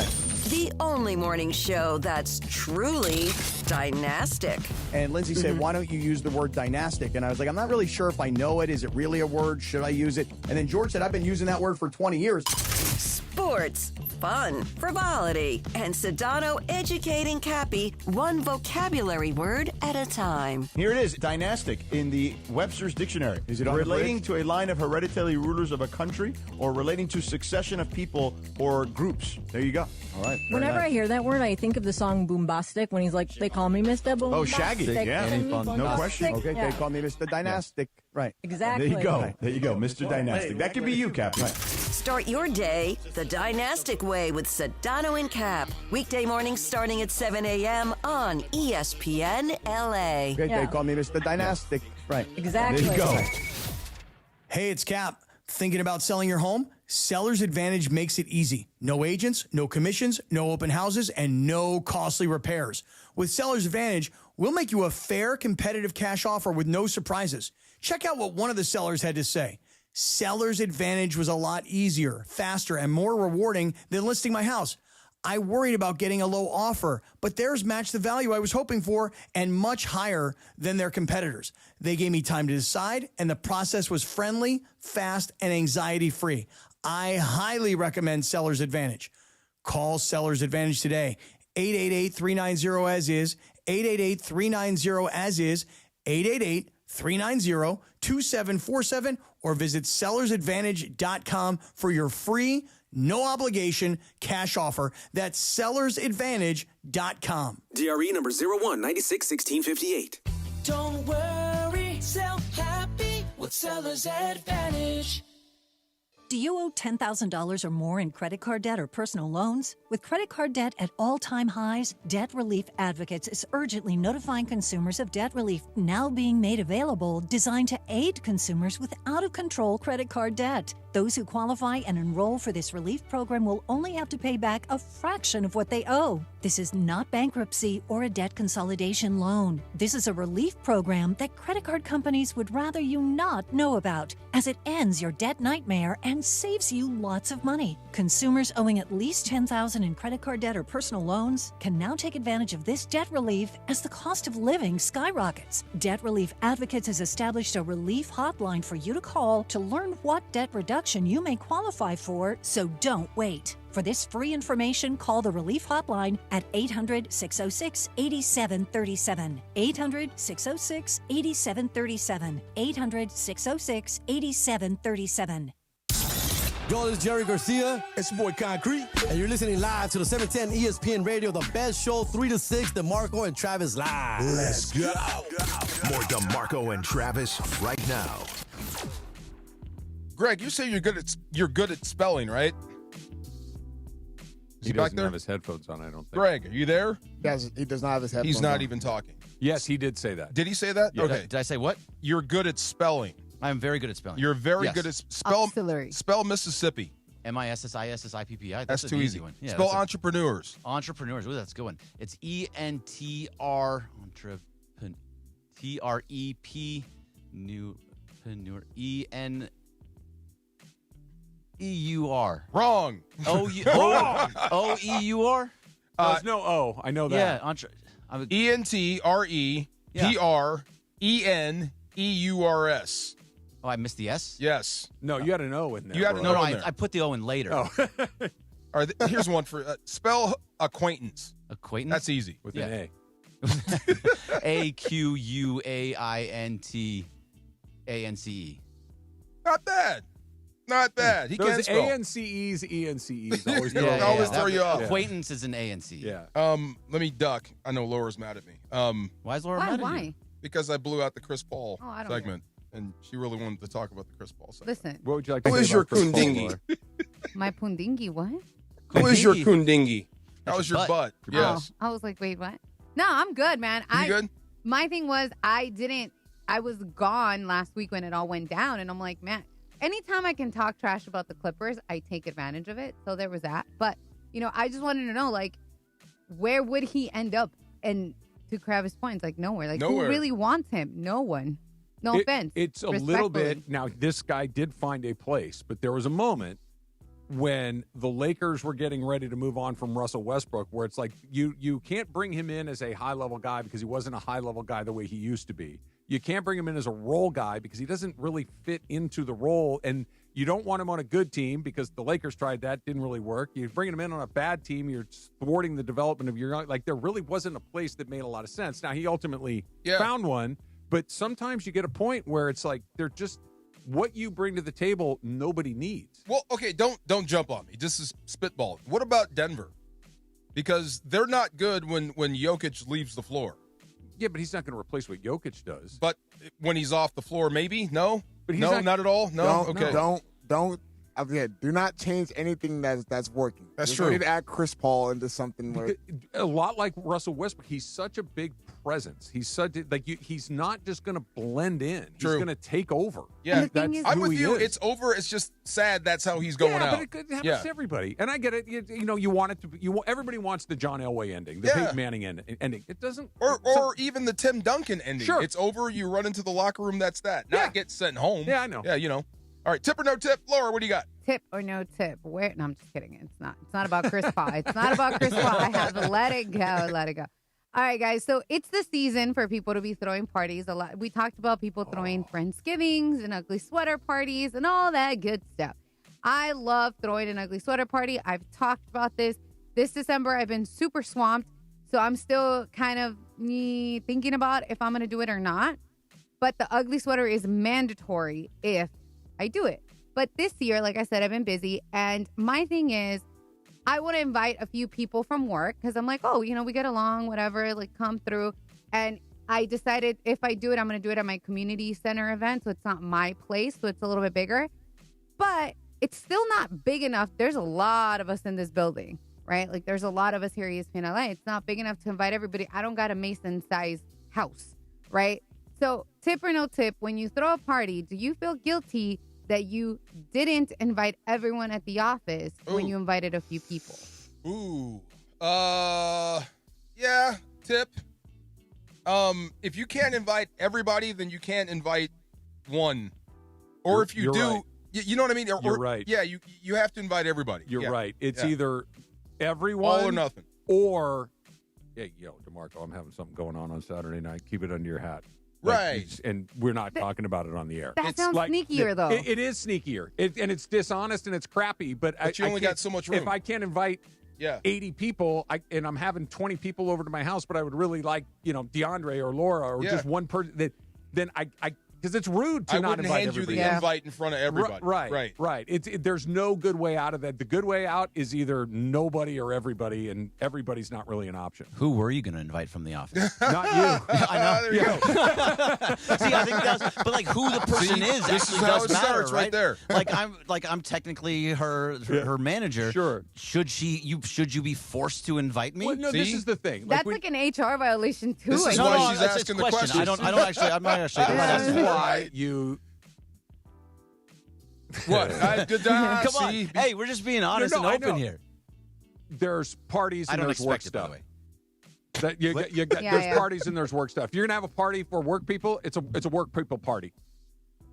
The only morning show that's truly dynastic. And Lindsay said, why don't you use the word dynastic? And I was like, I'm not really sure if I know it. Is it really a word? Should I use it? And then George said, I've been using that word for 20 years. Sports, fun, frivolity, and Sedano educating Cappy one vocabulary word at a time. Here it is, dynastic in the Webster's Dictionary. Is it relating to a line of hereditary rulers of a country or relating to succession of people or groups? There you go. All right. Whenever I hear that word, I think of the song Boombastic when he's like, they call me Mr. Boombastic. Oh, Shaggy. Yeah. Boombastic. No question. Okay, Yeah. they call me Mr. Dynastic. Right. Exactly. There you go. There you go, Mr. Dynastic. That could be you, Captain. Right. Start your day the dynastic way with Sedano and Cap. Weekday mornings starting at 7 a.m. on ESPN LA. Great. They call me Mr. Dynastic. Right. Exactly. There you go. Hey, it's Cap. Thinking about selling your home? Seller's Advantage makes it easy. No agents, no commissions, no open houses, and no costly repairs. With Seller's Advantage, we'll make you a fair, competitive cash offer with no surprises. Check out what one of the sellers had to say. Seller's Advantage was a lot easier, faster, and more rewarding than listing my house. I worried about getting a low offer, but theirs matched the value I was hoping for and much higher than their competitors. They gave me time to decide, and the process was friendly, fast, and anxiety-free. I highly recommend Seller's Advantage. Call Seller's Advantage today. 888-390-AS-IS, 888-390-AS-IS, 888-390-2747, or visit sellersadvantage.com for your free, no obligation cash offer. That's sellersadvantage.com. DRE number 01961658. Don't worry, sell happy with Seller's Advantage. Do you owe $10,000 or more in credit card debt or personal loans? With credit card debt at all-time highs, Debt Relief Advocates is urgently notifying consumers of debt relief now being made available, designed to aid consumers with out-of-control credit card debt. Those who qualify and enroll for this relief program will only have to pay back a fraction of what they owe. This is not bankruptcy or a debt consolidation loan. This is a relief program that credit card companies would rather you not know about, as it ends your debt nightmare and saves you lots of money. Consumers owing at least $10,000 in credit card debt or personal loans can now take advantage of this debt relief as the cost of living skyrockets. Debt Relief Advocates has established a relief hotline for you to call to learn what debt reduction you may qualify for, so don't wait. For this free information, call the Relief Hotline at 800-606-8737. 800-606-8737. 800-606-8737. Yo, this is Jerry Garcia. It's your boy Concrete. And you're listening live to the 710 ESPN Radio, the best show, 3 to 6, DeMarco and Travis live. Let's go. More DeMarco and Travis right now. Greg, you say you're good at spelling, right? He doesn't have his headphones on, I don't think. Greg, are you there? He does not have his headphones He's not on. even talking. Yes, he did say that. Did he say that? Yeah. Okay. Did I say what? You're good at spelling. I'm very good at spelling. You're very good at spell Mississippi. Mississippi. That's an too easy. One. Yeah, spell entrepreneurs. Entrepreneurs. Ooh, that's a good one. It's ENTR. TREP. New. ENEUR. Wrong. OEUR? There's no O. I know that. Yeah. ENTREPRENEURS. Oh, I missed the S? Yes. No, you had an O in there. You had an O in there. I put the O in later. Oh. All right, here's one for spell acquaintance. Acquaintance? That's easy. With an A. AQUAINTANCE. Not bad. Not bad. He can Those spell. ANCEs, ENCEs always always throw you off. Acquaintance is an ANC. Yeah. Let me duck. I know Laura's mad at me. Why is Laura mad at you? Because I blew out the Chris Paul I don't segment, and she really wanted to talk about the Chris Paul segment. Listen. What would you like to Who say is your about Chris Paul, kundingi? Laura? My pundingi, what? Who is your kundingi? That was your butt. Yes. Oh, I was like, wait, what? No, I'm good, man. You good? My thing was I was gone last week when it all went down, and I'm like, man, anytime I can talk trash about the Clippers, I take advantage of it. So there was that. But, I just wanted to know, like, where would he end up? And to Kravis' point, it's like nowhere. Like, Nowhere. who really wants him? No one. No offense. It's a little bit. Now, this guy did find a place, but there was a moment when the Lakers were getting ready to move on from Russell Westbrook, where it's like you can't bring him in as a high-level guy because he wasn't a high-level guy the way he used to be. You can't bring him in as a role guy because he doesn't really fit into the role, and you don't want him on a good team because the Lakers tried that, didn't really work. You're bringing him in on a bad team, you're thwarting the development of your, like, there really wasn't a place that made a lot of sense. Now, he ultimately found one, but sometimes you get a point where it's like they're just, what you bring to the table, nobody needs. Well, okay, don't jump on me. This is spitballing. What about Denver? Because they're not good when Jokic leaves the floor. Yeah, but he's not going to replace what Jokic does. But when he's off the floor, maybe? No? But he's not at all? No? Okay. Don't. Again, do not change anything that's working. That's Just true. need to add Chris Paul into something where a lot like Russell Westbrook, he's such a big presence. He's he's not just going to blend in. True. He's going to take over. Yeah, that's I'm who with he you. is. It's over. It's just sad that's how he's going out. But it happens to everybody, and I get it. You want it to. Everybody wants the John Elway ending, the Peyton Manning ending. It doesn't, or even the Tim Duncan ending. Sure. It's over. You run into the locker room. That's that. Not get sent home. Yeah, I know. Yeah, All right, tip or no tip, Laura? What do you got? Tip or no tip? Where? No, I'm just kidding. It's not about Chris Paul. It's not about Chris Paul. I have to let it go. Let it go. All right, guys. So it's the season for people to be throwing parties. A lot. We talked about people throwing Friendsgivings and ugly sweater parties and all that good stuff. I love throwing an ugly sweater party. I've talked about this. This December, I've been super swamped, so I'm still kind of thinking about if I'm going to do it or not. But the ugly sweater is mandatory if I do it. But this year, like I said, I've been busy. And my thing is, I want to invite a few people from work because I'm like, oh, we get along, whatever, like come through. And I decided if I do it, I'm going to do it at my community center event. So it's not my place. So it's a little bit bigger. But it's still not big enough. There's a lot of us in this building, right? Like there's a lot of us here at ESPN LA. It's not big enough to invite everybody. I don't got a Mason-sized house, right? So tip or no tip, when you throw a party, do you feel guilty that you didn't invite everyone at the office when you invited a few people? Yeah, tip. If you can't invite everybody, then you can't invite one. Or if you do, right. you know what I mean? You're right. Yeah, you have to invite everybody. You're right. It's either everyone all or nothing. Or, hey, DeMarco, I'm having something going on Saturday night. Keep it under your hat. Right. And we're not talking about it on the air. That sounds sneakier, though. It is sneakier. And it's dishonest and it's crappy. But you only got so much room. If I can't invite 80 people and I'm having 20 people over to my house, but I would really like, DeAndre or Laura or just one person, then I because it's rude to not invite everybody. I wouldn't hand you the invite in front of everybody. Right. There's no good way out of that. The good way out is either nobody or everybody, and everybody's not really an option. Who were you going to invite from the office? Not you. I know. There you go. See, I think but like who the person is this actually is how does it matter, starts right there. I'm technically her manager. Sure. Should you be forced to invite me? Well, no, this is the thing. That's like an HR violation too. This is why she's asking the question. I'm not actually. Why you? What? Come on. Hey, we're just being honest and open here. There's parties and there's work stuff. By the way. There's parties and there's work stuff. If you're gonna have a party for work people, it's a work people party.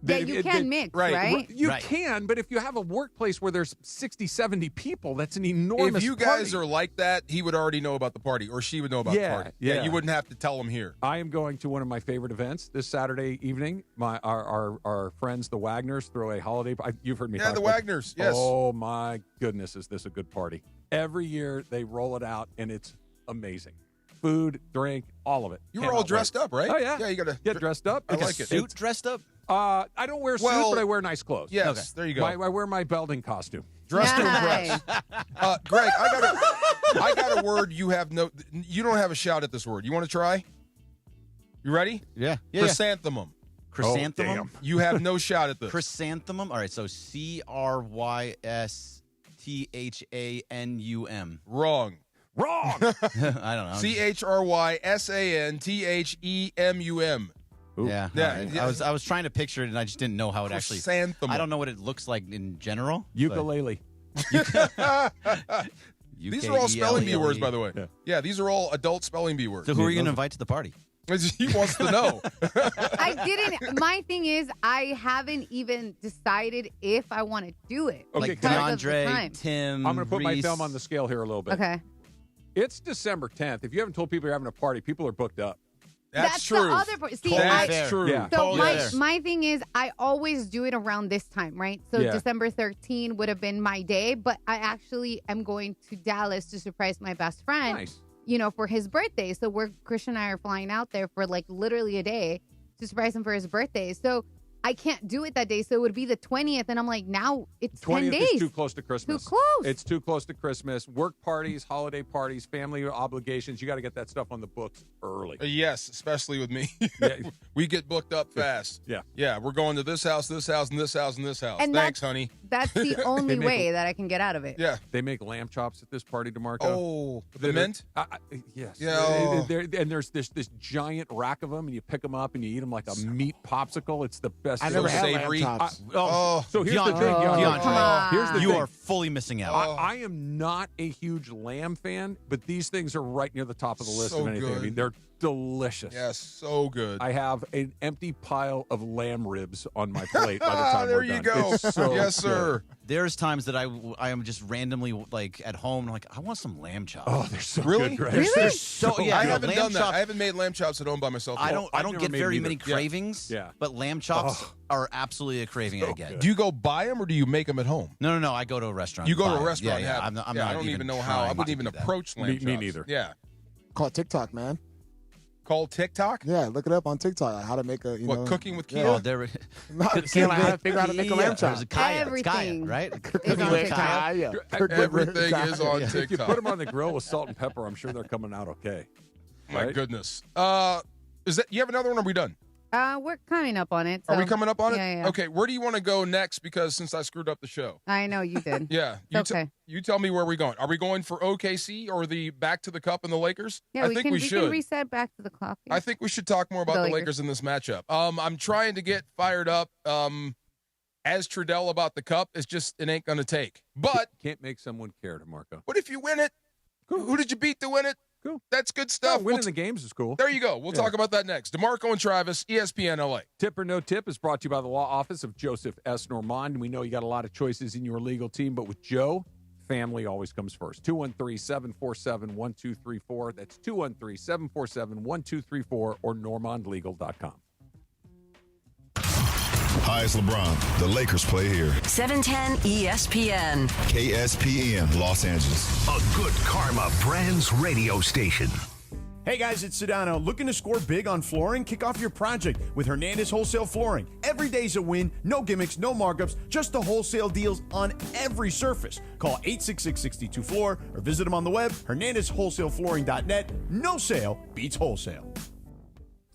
Yeah, you can mix, right? You can, but if you have a workplace where there's 60, 70 people, that's an enormous If you guys are like that, he would already know about the party, or she would know about the party. Yeah, you wouldn't have to tell him here. I am going to one of my favorite events this Saturday evening. Our friends, the Wagners, throw a holiday. You've heard me talk the about Wagners, yes. Oh, my goodness, is this a good party. Every year they roll it out, and it's amazing. food, drink, all of it. You were all dressed up, right? Oh, yeah. Yeah, you got to get dressed up. I like it. Suit dressed up? I don't wear a suit, but I wear nice clothes. Yes, there you go. I wear my Belding costume. Dressed to impress. Greg, I got a word you don't have a shout at this word. You want to try? You ready? Yeah. Chrysanthemum. Chrysanthemum? Oh, you have no shot at this. Chrysanthemum? All right, so Chrysanthanum. Wrong. Wrong. I don't know. Chrysanthanum. Yeah. Yeah. I was trying to picture it, and I just didn't know how it actually. Chrysanthemum. I don't know what it looks like in general. Ukulele. These are all spelling bee words, by the way. Yeah, these are all adult spelling bee words. So who are you going to invite to the party? He wants to know. I didn't. My thing is, I haven't even decided if I want to do it. Okay, Like DeAndre, Tim, I'm going to put my Reese. thumb on the scale here a little bit. Okay. It's December 10th. If you haven't told people you're having a party, people are booked up. That's true. The other part. See, That's true. Yeah. So my thing is, I always do it around this time, right? So December 13 would have been my day, but I actually am going to Dallas to surprise my best friend. Nice. For his birthday. So Christian and I are flying out there for like literally a day to surprise him for his birthday. So I can't do it that day. So it would be the 20th. And I'm like, now it's 10 days. Is too close to Christmas. Too close. It's too close to Christmas. Work parties, holiday parties, family obligations. You got to get that stuff on the books early. Yes, especially with me. Yeah. We get booked up fast. Yeah. Yeah, we're going to this house, and this house, and this house. And Thanks, honey. That's the only way that I can get out of it. Yeah. They make lamb chops at this party, DeMarco. Oh, the mint? Yes. Yeah. And there's this giant rack of them, and you pick them up and you eat them like a meat popsicle. It's the best. I never had lamb chops. So here's the thing, DeAndre, you are fully missing out. I am not a huge lamb fan, but these things are right near the top of the list of anything. Good. I mean, they're delicious. Yes, so good. I have an empty pile of lamb ribs on my plate by the time there we're you done. go. It's so Yes, sir. good. There's times that I am just randomly like at home and I'm like, I want some lamb chops. Oh, they're so Really? good, Greg. Really? They're so yeah. I no, haven't lamb done that. chops- I haven't made lamb chops at home by myself. I don't I've get never very made many either. cravings. Yeah. But lamb chops are absolutely a craving I get. Do you go buy them or do you make them at home? No. I go to a restaurant. You go and to buy a it. restaurant and Yeah, have I'm them. not I don't even know how. trying I wouldn't to even do that. approach lamb chops. Me neither. Yeah. Call TikTok, man. Called TikTok? Yeah, look it up on TikTok. Like how to make a cooking with yeah. Kia? Oh, there. No, Kia, like how to figure out how to make a lamb chop. There's a Kaya. Everything It's Kaya, right? is on With TikTok. Kaya. Everything is on If you TikTok. put them on the grill with salt and pepper, I'm sure they're coming out okay. My Right? goodness. Is that you have another one? Or are we done? We're coming up on it. Are we so- coming up on it? Yeah. Okay. Where do you want to go next? Because since I screwed up the show. I know you did. Yeah. Okay. You tell me where we're going. Are we going for OKC or the back to the cup and the Lakers? Yeah, I we think can, we should. can reset back to the clock. I think we should talk more about The the Lakers. Lakers in this matchup. I'm trying to get fired up as Trudell about the cup. It's just it ain't going to take. But Can't make someone care, DeMarco. what if you win it? Who did you beat to win it? Cool. That's good stuff. Winning the games is cool. There you go. We'll talk about that next. DeMarco and Travis, ESPN LA. Tip or no tip is brought to you by the law office of Joseph S. Normand. We know you got a lot of choices in your legal team, but with Joe, family always comes first. 213-747-1234. That's 213-747-1234 or normandlegal.com. Hi, it's LeBron. The Lakers play here. 710 ESPN. KSPN, Los Angeles. A Good Karma Brands radio station. Hey guys, it's Sedano. Looking to score big on flooring? Kick off your project with Hernandez Wholesale Flooring. Every day's a win, no gimmicks, no markups, just the wholesale deals on every surface. Call 866-62-FLOOR or visit them on the web, hernandezwholesaleflooring.net. No sale beats wholesale.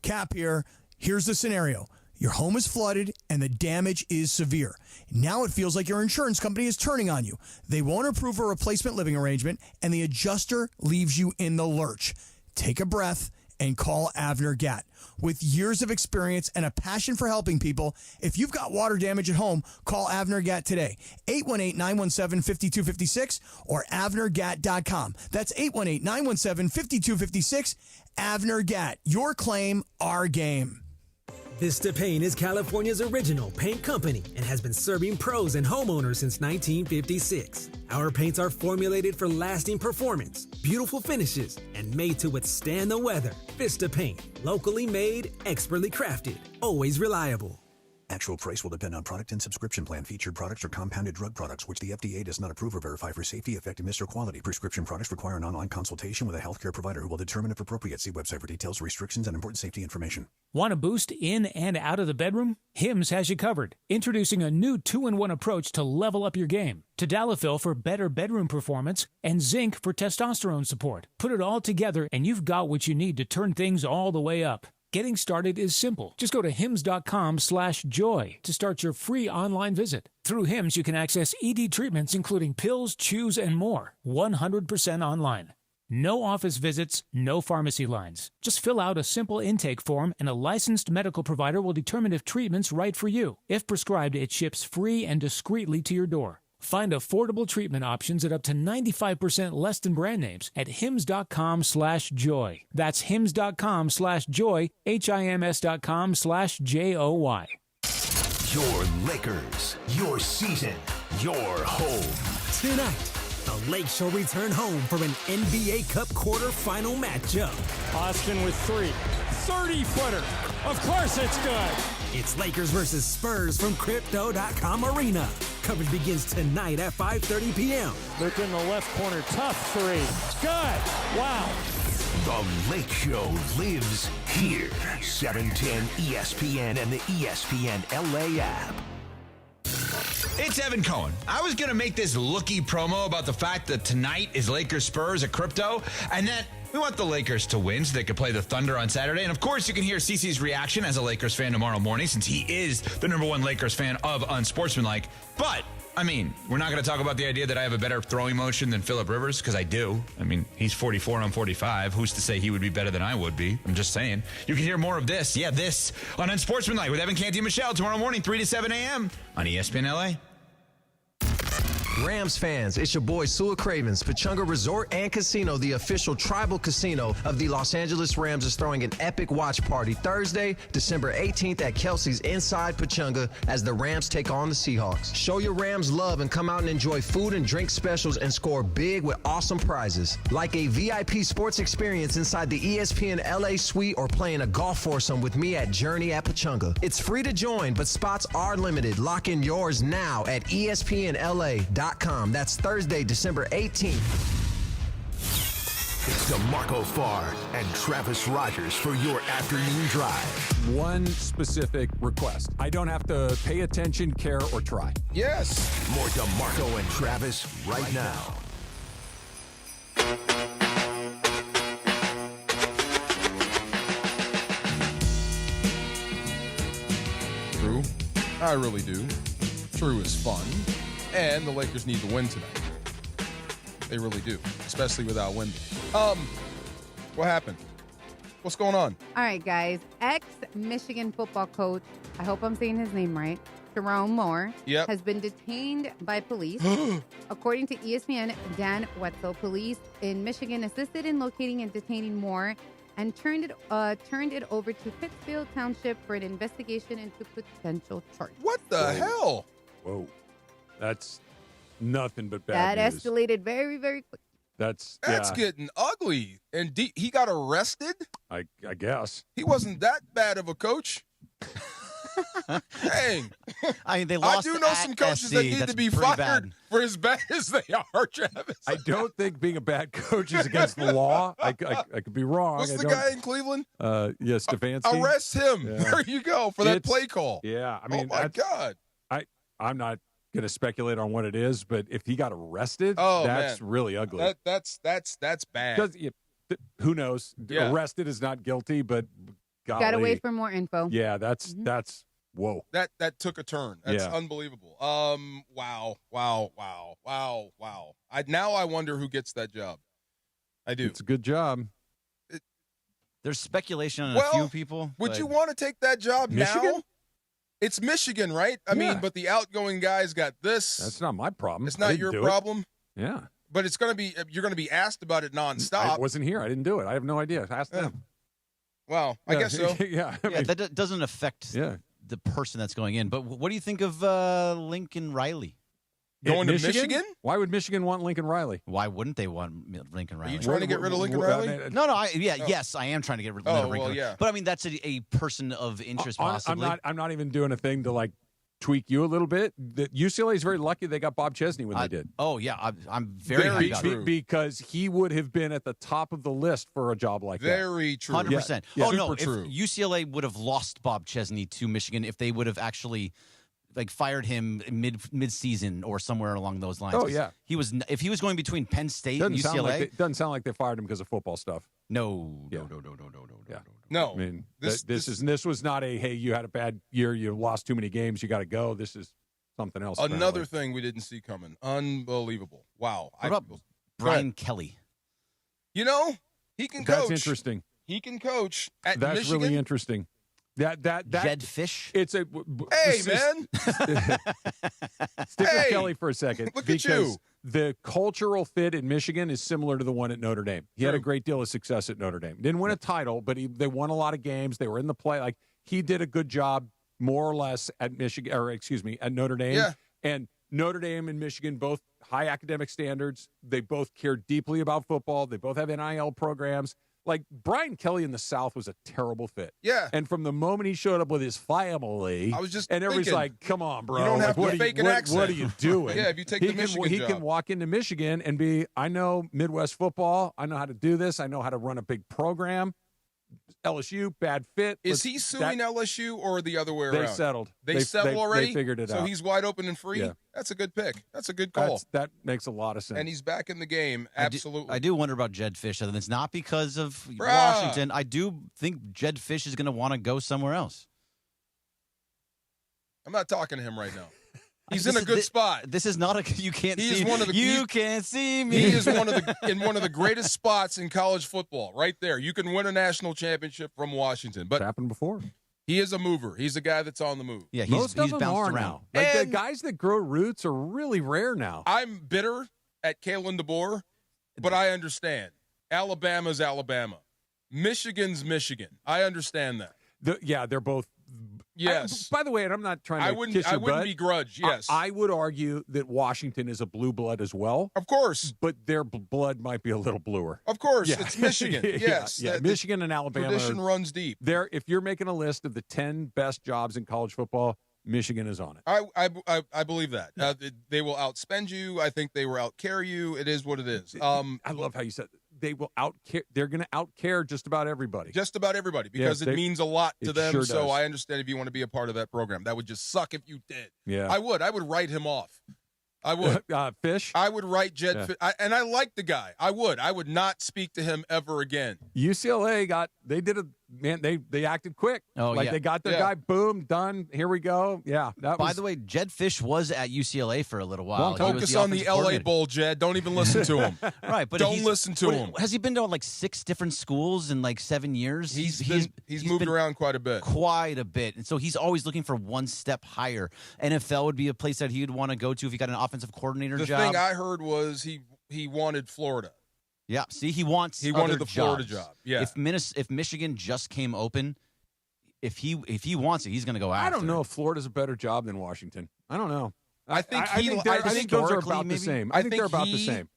Cap here. Here's the scenario. Your home is flooded and the damage is severe. Now it feels like your insurance company is turning on you. They won't approve a replacement living arrangement and the adjuster leaves you in the lurch. Take a breath and call Avner Gatt. With years of experience and a passion for helping people, if you've got water damage at home, call Avner Gatt today. 818-917-5256 or avnergatt.com. That's 818-917-5256. Avner Gatt. Your claim, our game. Vista Paint is California's original paint company and has been serving pros and homeowners since 1956. Our paints are formulated for lasting performance, beautiful finishes, and made to withstand the weather. Vista Paint, locally made, expertly crafted, always reliable. Actual price will depend on product and subscription plan. Featured products are compounded drug products, which the FDA does not approve or verify for safety, effectiveness, or quality. Prescription products require an online consultation with a healthcare provider who will determine if appropriate. See website for details, restrictions, and important safety information. Want a boost in and out of the bedroom? Hims has you covered. Introducing a new 2-in-1 approach to level up your game. Tadalafil for better bedroom performance and zinc for testosterone support. Put it all together and you've got what you need to turn things all the way up. Getting started is simple. Just go to hims.com/joy to start your free online visit. Through Hims, you can access ED treatments including pills, chews, and more. 100% online. No office visits, no pharmacy lines. Just fill out a simple intake form and a licensed medical provider will determine if treatment's right for you. If prescribed, it ships free and discreetly to your door. Find affordable treatment options at up to 95% less than brand names at hims.com/joy. That's hims.com/joy, hims.com/joy. Your Lakers, your season, your home. Tonight, the Lake Show return home for an NBA Cup quarterfinal matchup. Austin with 3. 30-footer. Of course it's good. It's Lakers versus Spurs from Crypto.com Arena. Coverage begins tonight at 5:30 p.m. Look in the left corner. Tough 3. Good. Wow. The Lake Show lives here. 710 ESPN and the ESPN LA app. It's Evan Cohen. I was going to make this looky promo about the fact that tonight is Lakers-Spurs at Crypto, and that we want the Lakers to win so they could play the Thunder on Saturday. And, of course, you can hear CeCe's reaction as a Lakers fan tomorrow morning since he is the #1 Lakers fan of Unsportsmanlike. But, I mean, we're not going to talk about the idea that I have a better throwing motion than Phillip Rivers, because I do. I mean, he's 44 and I'm 45. Who's to say he would be better than I would be? I'm just saying. You can hear more of this. Yeah, this on Unsportsmanlike with Evan Canty and Michelle tomorrow morning, 3 to 7 a.m. on ESPN LA. Rams fans, it's your boy Sua Cravens. Pechanga Resort and Casino, the official tribal casino of the Los Angeles Rams, is throwing an epic watch party Thursday, December 18th at Kelsey's inside Pechanga as the Rams take on the Seahawks. Show your Rams love and come out and enjoy food and drink specials and score big with awesome prizes. Like a VIP sports experience inside the ESPN LA suite or playing a golf foursome with me at Journey at Pechanga. It's free to join, but spots are limited. Lock in yours now at ESPNLA.com. That's Thursday, December 18th. It's DeMarco Farr and Travis Rogers for your afternoon drive. One specific request. I don't have to pay attention, care, or try. Yes. More DeMarco and Travis right now. True. I really do. True is fun. And the Lakers need to win tonight. They really do, especially without Wemby. What happened? What's going on? All right, guys. Ex-Michigan football coach, I hope I'm saying his name right, Jerome Moore, has been detained by police. According to ESPN, Dan Wetzel, police in Michigan assisted in locating and detaining Moore and turned it over to Pittsfield Township for an investigation into potential charges. What the hell? Whoa. That's nothing but bad news. That escalated very, very quickly. That's getting ugly. And he got arrested? I guess. He wasn't that bad of a coach. Dang. I mean, they lost. I do know some coaches that need to be fired for as bad as they are, Travis. I don't think being a bad coach is against the law. I could be wrong. What's the guy in Cleveland? Yes, Stefanski. Arrest him. Yeah. There you go for that play call. Yeah, I mean, oh my God. I'm not going to speculate on what it is, but if he got arrested, that's really ugly. That's bad. Who knows? Yeah. Arrested is not guilty, but golly. Gotta wait for more info. Yeah, that's whoa. That took a turn. That's unbelievable. Wow. Now I wonder who gets that job. I do. It's a good job. There's speculation on a few people. Would you want to take that job Michigan? now? It's Michigan, right? I mean, but the outgoing guy's got this. That's not my problem. It's not your problem. Yeah. But it's going to be, you're going to be asked about it nonstop. I wasn't here. I didn't do it. I have no idea. Ask them. Well, I guess so. That doesn't affect the person that's going in. But what do you think of Lincoln Riley? Going to Michigan? Why would Michigan want Lincoln Riley? Why wouldn't they want Lincoln Riley? Are you trying to get rid of Lincoln Riley? No. Yes, I am trying to get rid of Lincoln Riley. Yeah. But I mean, that's a person of interest, possibly. I'm not even doing a thing to like tweak you a little bit. UCLA is very lucky they got Bob Chesney when they did. Oh yeah, I'm very happy about it. Because he would have been at the top of the list for a job like that. Very true. 100%. Yeah, Oh no, true. if UCLA would have lost Bob Chesney to Michigan, if they would have actually fired him mid season or somewhere along those lines. Oh yeah, if he was going between Penn State and UCLA, doesn't sound like they fired him because of football stuff. No. I mean, this was not a hey, you had a bad year, you lost too many games, you got to go. This is something else. Another thing we didn't see coming. Unbelievable. Wow. What about Brian Kelly? You know, he can coach. That's interesting. He can coach at That's Michigan. really interesting. That Jed Fish. It's a hey man. Stick with Kelly for a second. Look at you. The cultural fit in Michigan is similar to the one at Notre Dame. He had a great deal of success at Notre Dame. Didn't win a title, but they won a lot of games. They were in the play. Like he did a good job, more or less, at at Notre Dame. Yeah. And Notre Dame and Michigan, both high academic standards. They both care deeply about football. They both have NIL programs. Like, Brian Kelly in the South was a terrible fit. Yeah. And from the moment he showed up with his family, I was just and everybody's thinking, like, come on, bro. You don't have like, to fake an accent. What are you doing? Yeah, if you take the Michigan he job. can walk into Michigan and be, I know Midwest football. I know how to do this. I know how to run a big program. LSU, bad fit. Is he suing LSU or the other way around? They settled. They settled already? They figured it out. So he's wide open and free? Yeah. That's a good pick. That's a good call. That makes a lot of sense. And he's back in the game. Absolutely. I do wonder about Jed Fish. And it's not because of Washington. I do think Jed Fish is going to want to go somewhere else. I'm not talking to him right now. He's in a good spot. This is not a you can't He see is one of the you can't see me. He is one of the greatest spots in college football. Right there, you can win a national championship from Washington. But it's happened before. He is a mover. He's a guy that's on the move. Yeah, Most of them bounced are around now. Like the guys that grow roots are really rare now. I'm bitter at Kalen DeBoer, but I understand. Alabama's Alabama. Michigan's Michigan. I understand that. They're both. Yes. By the way, and I'm not trying to kiss your I wouldn't butt. begrudge. Yes. I would argue that Washington is a blue blood as well. Of course. But their blood might be a little bluer. Of course. Yeah. It's Michigan. Yes. Yeah. Michigan and Alabama. Tradition runs deep. If you're making a list of the 10 best jobs in college football, Michigan is on it. I believe that. They will outspend you. I think they will outcare you. It is what it is. I love how you said they will outcare. They're going to outcare just about everybody. Just about everybody because it means a lot to them. Sure so does. I understand if you want to be a part of that program. That would just suck if you did. Yeah. I would write him off. I would. Fish? I would write Jed Fish. And I like the guy. I would not speak to him ever again. UCLA they acted quick. Oh, yeah. They got their guy, boom, done. Here we go. Yeah. By the way, Jed Fish was at UCLA for a little while. Focus on the LA Bowl, Jed. Don't even listen to him. Right, but don't listen to him. Has he been to like 6 different schools in like 7 years? He's moved around quite a bit. Quite a bit. And so he's always looking for one step higher. NFL would be a place that he would want to go to if he got an offensive coordinator job. The thing I heard was he wanted Florida. Yeah, see, he wanted the Florida job. Yeah, if Michigan just came open, if he wants it, he's going to go after. I don't know if Florida's a better job than Washington. I don't know. I think those are about the same. I think they're about the same.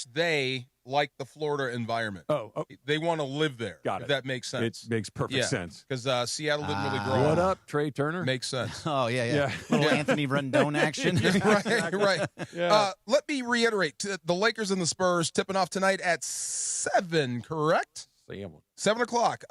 / they like the Florida environment. Oh. They want to live there. Got it. If that makes sense. It makes perfect sense. Because Seattle didn't really grow. What up, Trey Turner? Makes sense. Oh yeah. Little Anthony Rendon action. right. Yeah. Let me reiterate: the Lakers and the Spurs tipping off tonight at 7. Correct? 7 o'clock.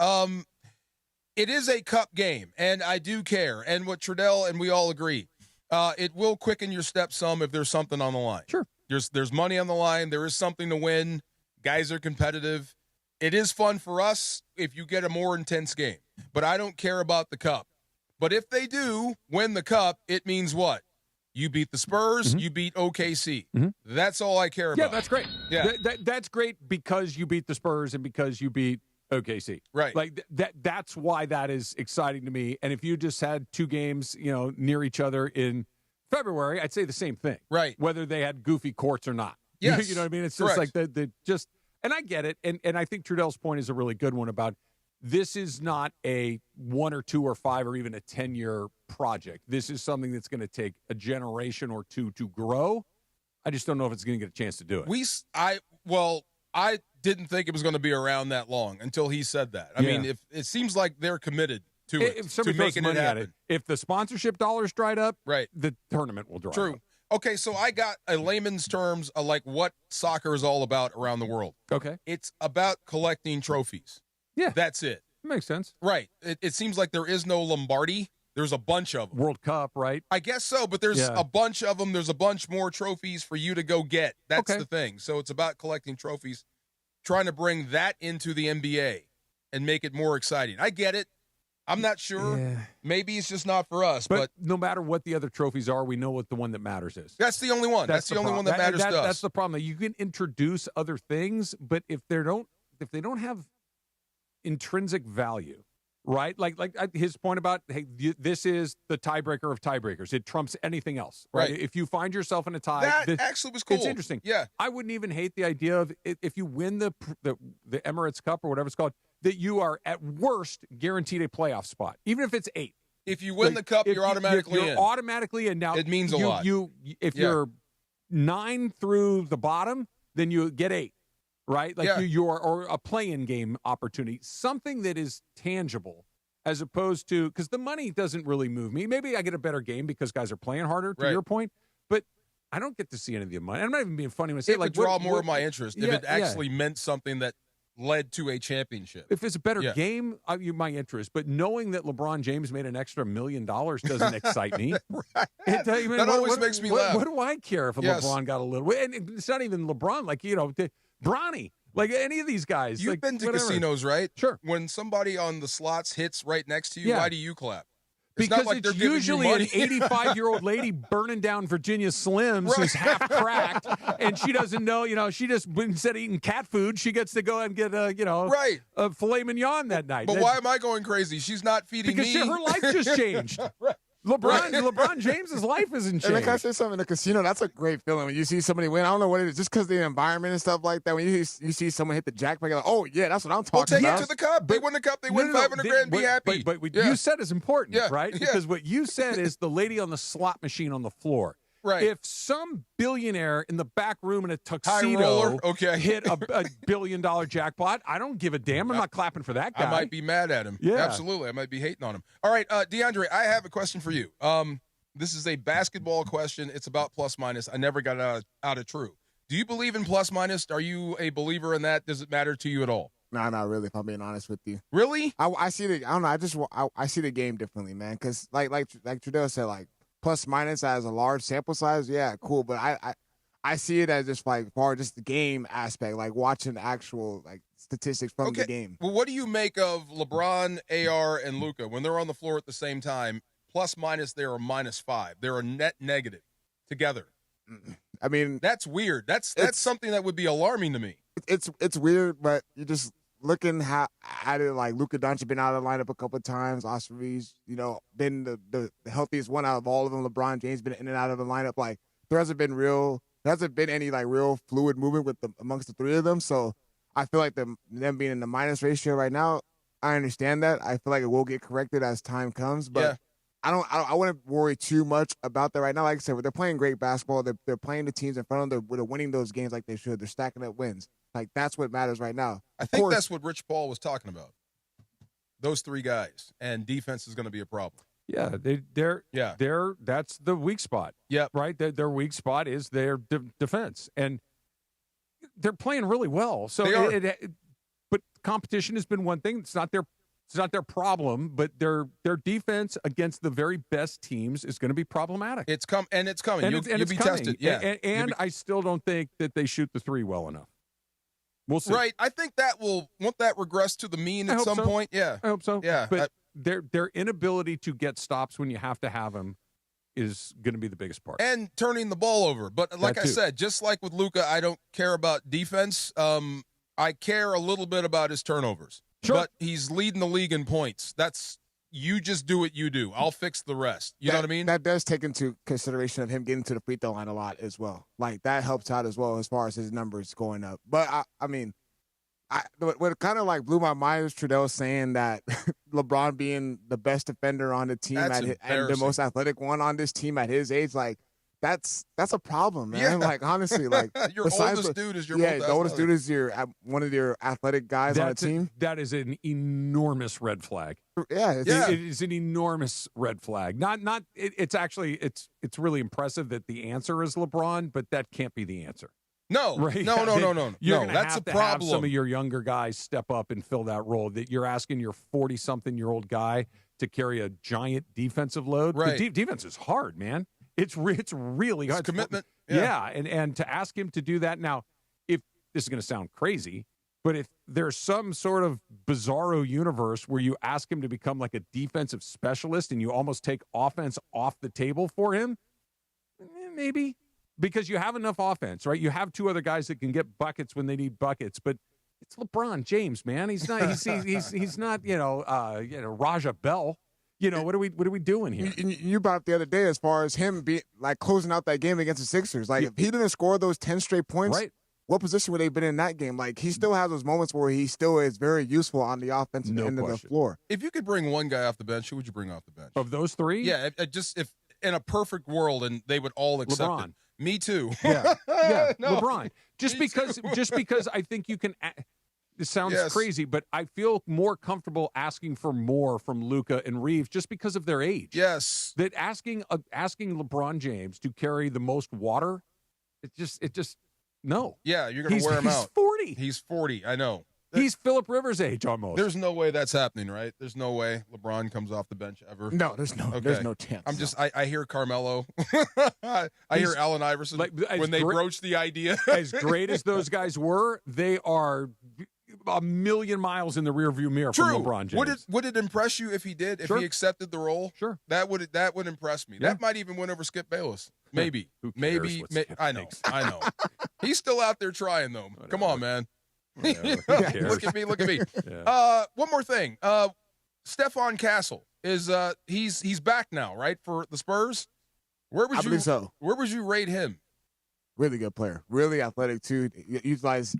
It is a cup game, and I do care. And what Trudell and we all agree, it will quicken your steps some if there's something on the line. Sure. There's money on the line. There is something to win. Guys are competitive. It is fun for us if you get a more intense game. But I don't care about the cup. But if they do win the cup, it means what? You beat the Spurs. You beat OKC. That's all I care about. Yeah, that's great. Yeah. That's great because you beat the Spurs and because you beat OKC. Right. Like that's why that is exciting to me. And if you just had 2 games, near each other in February, I'd say the same thing. Right. Whether they had goofy courts or not. Yes. You know what I mean? It's just like and I get it. And I think Trudell's point is a really good one about this is not a 1 or 2 or 5 or even a 10-year project. This is something that's going to take a generation or two to grow. I just don't know if it's going to get a chance to do it. I didn't think it was going to be around that long until he said that. I mean, if it seems like they're committed to it, if somebody to throws making money it at happen. it, if the sponsorship dollars dried up, right, the tournament will dry up. True. Okay, so I got a layman's terms of like what soccer is all about around the world. Okay. It's about collecting trophies. Yeah. That's it. Makes sense. Right. It seems like there is no Lombardi. There's a bunch of them. World Cup, right? I guess so, but there's a bunch of them. There's a bunch more trophies for you to go get. That's the thing. So it's about collecting trophies, trying to bring that into the NBA and make it more exciting. I get it. I'm not sure. Yeah. Maybe it's just not for us. But no matter what the other trophies are, we know what the one that matters is. That's the only one. That's the only one that matters to us. That's the problem. You can introduce other things, but if they don't have intrinsic value, right? Like his point about, hey, this is the tiebreaker of tiebreakers. It trumps anything else, right? If you find yourself in a tie, that actually was cool. It's interesting. Yeah, I wouldn't even hate the idea of if you win the Emirates Cup or whatever it's called, that you are at worst guaranteed a playoff spot, even if it's 8. If you win the cup, you're automatically in. You're automatically in. Now it means a lot. If you're 9 through the bottom, then you get 8. Right? Like you're or a play-in game opportunity, something that is tangible, as opposed to, because the money doesn't really move me. Maybe I get a better game because guys are playing harder, to your point, but I don't get to see any of the money. I'm not even being funny when I say it would draw more of my interest if it actually meant something that led to a championship. If it's a better game, my interest. But knowing that LeBron James made an extra $1 million doesn't excite me. Right. That always makes me laugh. What do I care if LeBron got a little? And it's not even LeBron. Like, Bronny. Like any of these guys. You've been to casinos, right? Sure. When somebody on the slots hits right next to you, why do you clap? Because it's usually an 85-year-old lady burning down Virginia Slims who's half cracked, and she doesn't know, she just, instead of eating cat food, she gets to go and get a filet mignon that night. But why am I going crazy? She's not feeding me. Because her life just changed. Right. LeBron James's life isn't changed. And like I said, something in the casino, that's a great feeling when you see somebody win. I don't know what it is, just because the environment and stuff like that. When you see someone hit the jackpot, you're like, oh yeah, that's what I'm talking about. Well, take it to the cup. They win the cup. They win $500,000. Be happy. But what you said is important, right? Because what you said is the lady on the slot machine on the floor. Right. If some billionaire in the back room in a tuxedo hit a $1 billion jackpot, I don't give a damn. I'm not clapping for that guy. I might be mad at him. Yeah. Absolutely. I might be hating on him. All right, DeAndre, I have a question for you. This is a basketball question. It's about plus minus. I never got out of true. Do you believe in plus minus? Are you a believer in that? Does it matter to you at all? No, not really. If I'm being honest with you. Really? I see the. I don't know. I see the game differently, man. Because like Trudell said, like plus minus as a large sample size, yeah, cool. But I see it as just like far just the game aspect, like watching actual like statistics from the game. Well, what do you make of LeBron, AR, and Luka when they're on the floor at the same time? Plus minus, they're a -5. They're a net negative together. I mean, that's weird. That's something that would be alarming to me. It's weird, but you're just looking at it like Luka Doncic been out of the lineup a couple of times. Austin Reeves, been the healthiest one out of all of them. LeBron James been in and out of the lineup. Like there hasn't been any like real fluid movement amongst the three of them. So I feel like them being in the minus ratio right now, I understand that. I feel like it will get corrected as time comes, but. Yeah. I wouldn't worry too much about that right now. Like I said, they're playing great basketball. They're playing the teams in front of them. They're winning those games like they should. They're stacking up wins. Like that's what matters right now. I think that's what Rich Paul was talking about. Those three guys, and defense is going to be a problem. Yeah, that's the weak spot. Yeah, right. Their weak spot is their defense, and they're playing really well. So, but competition has been one thing. It's not their problem, but their defense against the very best teams is going to be problema't. It's coming. You'll be tested. Yeah, and I still don't think that they shoot the three well enough. We'll see. Right. I think won't that regress to the mean at some point? Yeah, I hope so. Yeah, but their inability to get stops when you have to have them is going to be the biggest part. And turning the ball over. But like I said, just like with Luka, I don't care about defense. I care a little bit about his turnovers. Sure. But he's leading the league in points. You just do what you do. I'll fix the rest. You know what I mean? That does take into consideration of him getting to the free throw line a lot as well. Like that helps out as well as far as his numbers going up. But I mean, What kind of like blew my mind is Trudell saying that LeBron being the best defender on the team and the most athletic one on this team at his age, like that's a problem, man. Yeah. Like honestly, like your oldest dude is your most the oldest dude is one of your athletic guys on the team. That is an enormous red flag. Yeah, it is an enormous red flag. It's actually it's really impressive that the answer is LeBron, but that can't be the answer. No, right? no. You're gonna That's have a to problem. have some of your younger guys step up and fill that role. That you're asking your 40-something-year-old guy to carry a giant defensive load. Right. The defense is hard, man. It's really hard. It's commitment. Yeah, and to ask him to do that now, if this is going to sound crazy, but if there's some sort of bizarro universe where you ask him to become like a defensive specialist and you almost take offense off the table for him, maybe. Because you have enough offense, right? You have two other guys that can get buckets when they need buckets, but it's LeBron James, man. He's not. He's not. Raja Bell. What are we doing here? You brought up the other day as far as him being like closing out that game against the Sixers. Like if he didn't score those 10 straight points, right? What position would they have been in that game? Like he still has those moments where he still is very useful on the offensive end of the floor. If you could bring one guy off the bench, who would you bring off the bench? Of those three? Yeah, if in a perfect world and they would all accept LeBron. it. Me too. Yeah, No. LeBron. Just because I think you can. This sounds crazy, but I feel more comfortable asking for more from Luka and Reeves just because of their age. Yes, that asking LeBron James to carry the most water, it just no. Yeah, you're going to wear him out. He's 40. He's 40. I know. He's Phillip Rivers' age almost. There's no way that's happening, right? There's no way LeBron comes off the bench ever. No, there's no chance. I hear Carmelo. I hear Allen Iverson when they broach the idea. As great as those guys were, they are a million miles in the rearview mirror from LeBron James. Would it impress you if he did? If he accepted the role? Sure. That would impress me. Yeah. That might even win over Skip Bayless. Maybe. Who cares what Skip I know. He's still out there trying though. Whatever. Come on, man. Look at me. Yeah. One more thing. Stephon Castle is he's back now, right? For the Spurs. Where would I believe so. Where would you rate him? Really good player, really athletic too. He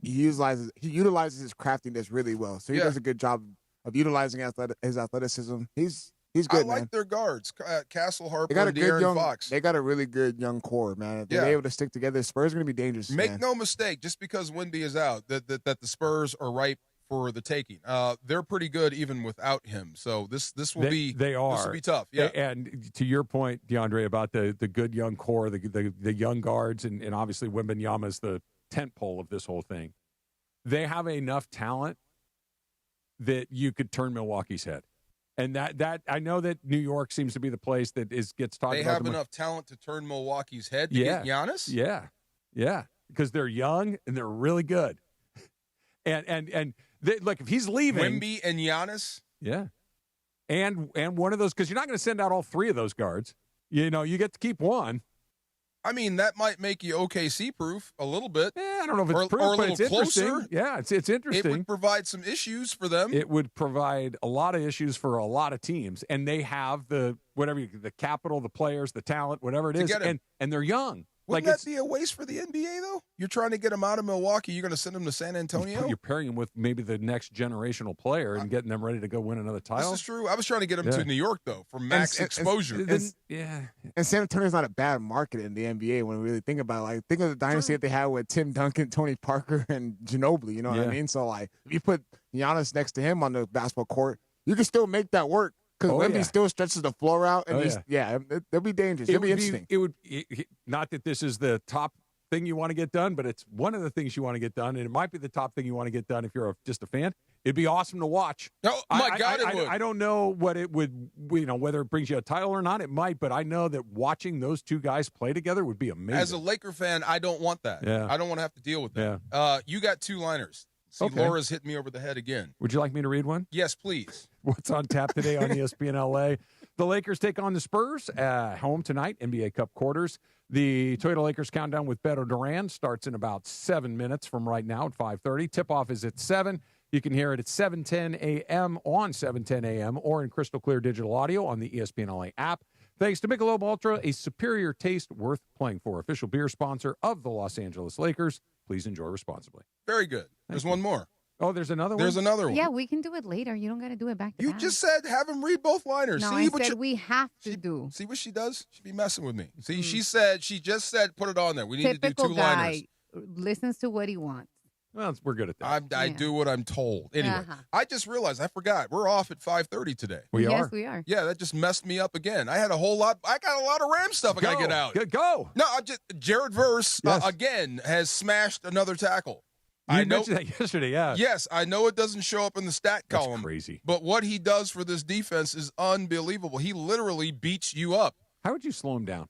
utilizes his craftiness really well. So he does a good job of utilizing his athleticism. He's good. I like man. their guards, Castle, Harper, They got a and good De'Aaron Fox. They got a really good young core, man. If they're able to stick together, the Spurs are going to be dangerous. Make no mistake, just because Wemby is out, that the Spurs are ripe for the taking. They're pretty good even without him. So this will be tough. Yeah. And to your point, DeAndre, about the good young core, the young guards, and obviously Wembanyama is the tent pole of this whole thing. They have enough talent that you could turn Milwaukee's head. And that I know that New York seems to be the place that gets talked about. They have enough talent to turn Milwaukee's head to get Giannis? Yeah. Because they're young and they're really good. And look, if he's leaving, Wemby and Giannis, and one of those, because you're not going to send out all three of those guards. You get to keep one. I mean, that might make you OKC proof a little bit. Yeah, I don't know if it's proof, or a but little it's closer. interesting. Yeah, it's interesting. It would provide some issues for them. It would provide a lot of issues for a lot of teams, and they have the capital, the players, the talent, whatever it is, and they're young. Wouldn't that be a waste for the NBA, though? You're trying to get him out of Milwaukee. You're going to send him to San Antonio? You're pairing him with maybe the next generational player and getting them ready to go win another title. This is true. I was trying to get him to New York, though, for max exposure. And San Antonio's not a bad market in the NBA when we really think about it. Like, think of the dynasty that they had with Tim Duncan, Tony Parker, and Ginobili. You know what I mean? So, like, if you put Giannis next to him on the basketball court, you can still make that work. Because Wemby still stretches the floor out, and it'll be dangerous. It'll be interesting. Not that this is the top thing you want to get done, but it's one of the things you want to get done, and it might be the top thing you want to get done if you're just a fan. It'd be awesome to watch. Oh my God, it would. I don't know what it would, whether it brings you a title or not. It might, but I know that watching those two guys play together would be amazing. As a Laker fan, I don't want that. Yeah. I don't want to have to deal with that. Yeah. You got two-liners. See, Laura's hitting me over the head again. Would you like me to read one? Yes, please. What's on tap today on ESPN LA? The Lakers take on the Spurs home tonight, NBA Cup quarters. The Toyota Lakers countdown with Beto Duran starts in about 7 minutes from right now at 5:30. Tip-off is at 7. You can hear it at 7:10 a.m. on 7:10 a.m. or in crystal clear digital audio on the ESPN LA app. Thanks to Michelob Ultra, a superior taste worth playing for. Official beer sponsor of the Los Angeles Lakers. Please enjoy responsibly. Very good. There's one more. Oh, there's another one? There's another one. Yeah, we can do it later. You don't got to do it back to You back. just said have him read both liners. No, See I what said we have to do. See what she does? She be messing with me. See, she just said put it on there. We need Typical to do 2 liners. guy listens to what he wants. Well, we're good at that. I do what I'm told. Anyway, I just realized I forgot. We're off at 5:30 today. Yes, we are. Yeah, that just messed me up again. I got a lot of Rams stuff I got to get out. Go. No, Jared Verse, again, has smashed another tackle. You mentioned that yesterday, yeah. Yes, I know it doesn't show up in the stat column. That's crazy. But what he does for this defense is unbelievable. He literally beats you up. How would you slow him down?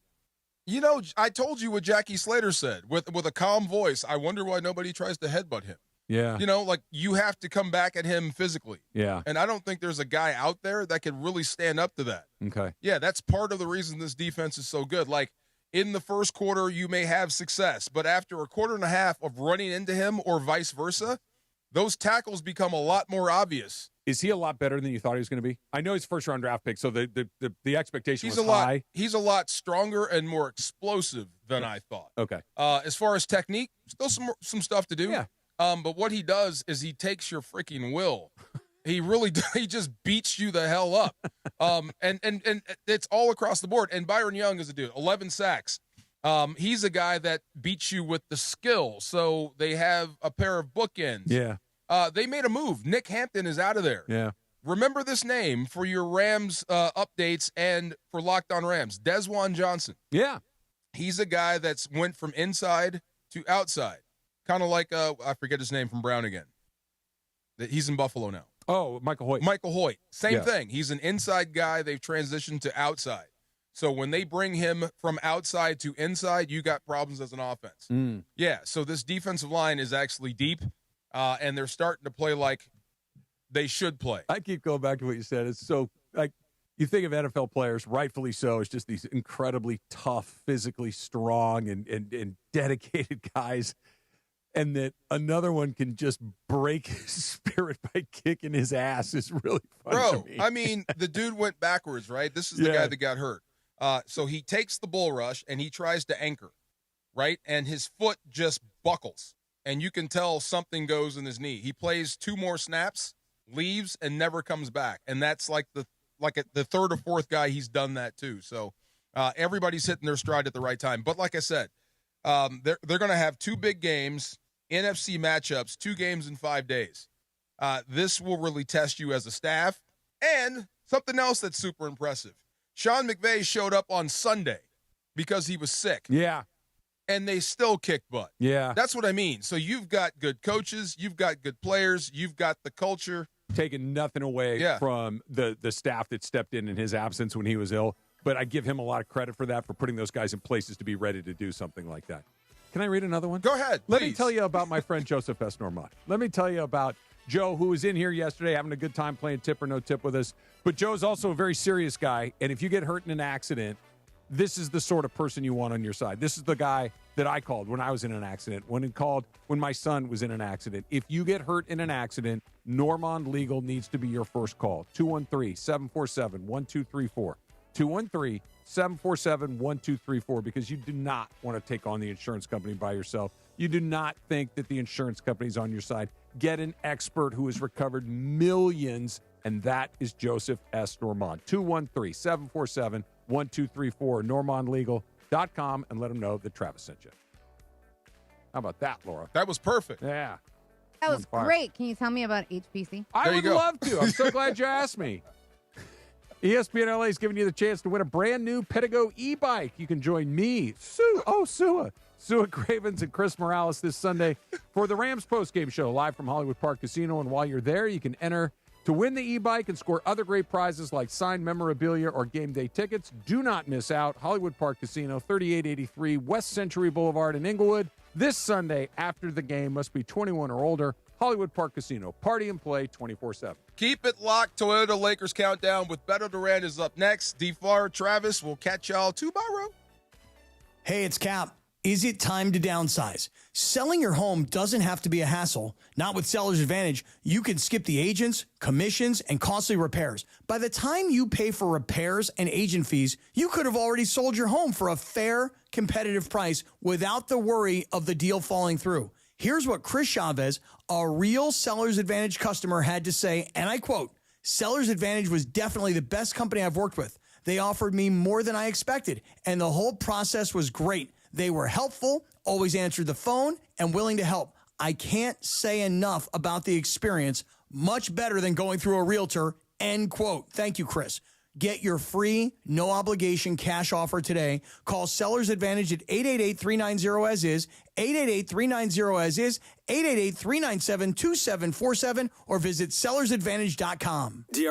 You know, I told you what Jackie Slater said with a calm voice. I wonder why nobody tries to headbutt him. Yeah. You know, like you have to come back at him physically. Yeah. And I don't think there's a guy out there that could really stand up to that. Okay. Yeah, that's part of the reason this defense is so good. Like in the first quarter, you may have success, but after a quarter and a half of running into him or vice versa, those tackles become a lot more obvious. Is he a lot better than you thought he was going to be? I know he's first-round draft pick, so the expectation was high. He's a lot stronger and more explosive than I thought. Okay. As far as technique, still some stuff to do. Yeah. But what he does is he takes your freaking will. He really he just beats you the hell up. And it's all across the board. And Byron Young is a dude, 11 sacks. He's a guy that beats you with the skill. So they have a pair of bookends. Yeah. They made a move. Nick Hampton is out of there. Yeah. Remember this name for your Rams updates and for Locked On Rams. Desjuan Johnson. Yeah. He's a guy that's went from inside to outside. Kind of like, I forget his name from Brown again. He's in Buffalo now. Oh, Michael Hoyt. Michael Hoyt. Same thing. He's an inside guy. They've transitioned to outside. So when they bring him from outside to inside, you got problems as an offense. Yeah, so this defensive line is actually deep, and they're starting to play like they should play. I keep going back to what you said. It's so, like, you think of NFL players, rightfully so, it's just these incredibly tough, physically strong, and dedicated guys. And that another one can just break his spirit by kicking his ass is really funny to me. I mean, the dude went backwards, right? This is the guy that got hurt. So he takes the bull rush and he tries to anchor, right? And his foot just buckles. And you can tell something goes in his knee. He plays 2 more snaps, leaves, and never comes back. And that's like the third or fourth guy he's done that to. So everybody's hitting their stride at the right time. But like I said, they're going to have 2 big games. NFC matchups, 2 games in 5 days. This will really test you as a staff. And something else that's super impressive. Sean McVay showed up on Sunday because he was sick. Yeah. And they still kicked butt. Yeah. That's what I mean. So you've got good coaches, you've got good players, you've got the culture. Taking nothing away from the staff that stepped in his absence when he was ill. But I give him a lot of credit for that, for putting those guys in places to be ready to do something like that. Can I read another one? Go ahead, Let me tell you about my friend Joseph S. Normand. Let me tell you about Joe, who was in here yesterday having a good time playing tip or no tip with us. But Joe's also a very serious guy, and if you get hurt in an accident, this is the sort of person you want on your side. This is the guy that I called when I was in an accident, when my son was in an accident. If you get hurt in an accident, Normand Legal needs to be your first call. 213-747-1234. 213-747-1234, because you do not want to take on the insurance company by yourself. You do not think that the insurance company's on your side. Get an expert who has recovered millions, and that is Joseph S. Normand. 213-747-1234, normandlegal.com, and let them know that Travis sent you. How about that, Laura? That was perfect. Yeah. That was great. Can you tell me about HPC? I would love to. I'm so glad you asked me. ESPN LA is giving you the chance to win a brand new Pedigo e-bike. You can join me, Sua Cravens, and Chris Morales this Sunday for the Rams postgame show live from Hollywood Park Casino. And while you're there, you can enter to win the e-bike and score other great prizes like signed memorabilia or game day tickets. Do not miss out. Hollywood Park Casino, 3883 West Century Boulevard in Inglewood. This Sunday after the game. Must be 21 or older. Hollywood Park Casino. Party and play 24/7. Keep it locked. Toyota Lakers Countdown with Beto Duran is up next. DeFar, Travis, we'll catch y'all tomorrow. Hey, it's Cap. Is it time to downsize? Selling your home doesn't have to be a hassle. Not with Seller's Advantage. You can skip the agents, commissions, and costly repairs. By the time you pay for repairs and agent fees, you could have already sold your home for a fair, competitive price without the worry of the deal falling through. Here's what Chris Chavez, a real Sellers Advantage customer, had to say, and I quote, "Sellers Advantage was definitely the best company I've worked with. They offered me more than I expected, and the whole process was great. They were helpful, always answered the phone, and willing to help. I can't say enough about the experience. Much better than going through a realtor," end quote. Thank you, Chris. Get your free, no-obligation cash offer today. Call Sellers Advantage at 888-390-AS-IS, 888-390-AS-IS, 888-397-2747, or visit sellersadvantage.com. DRE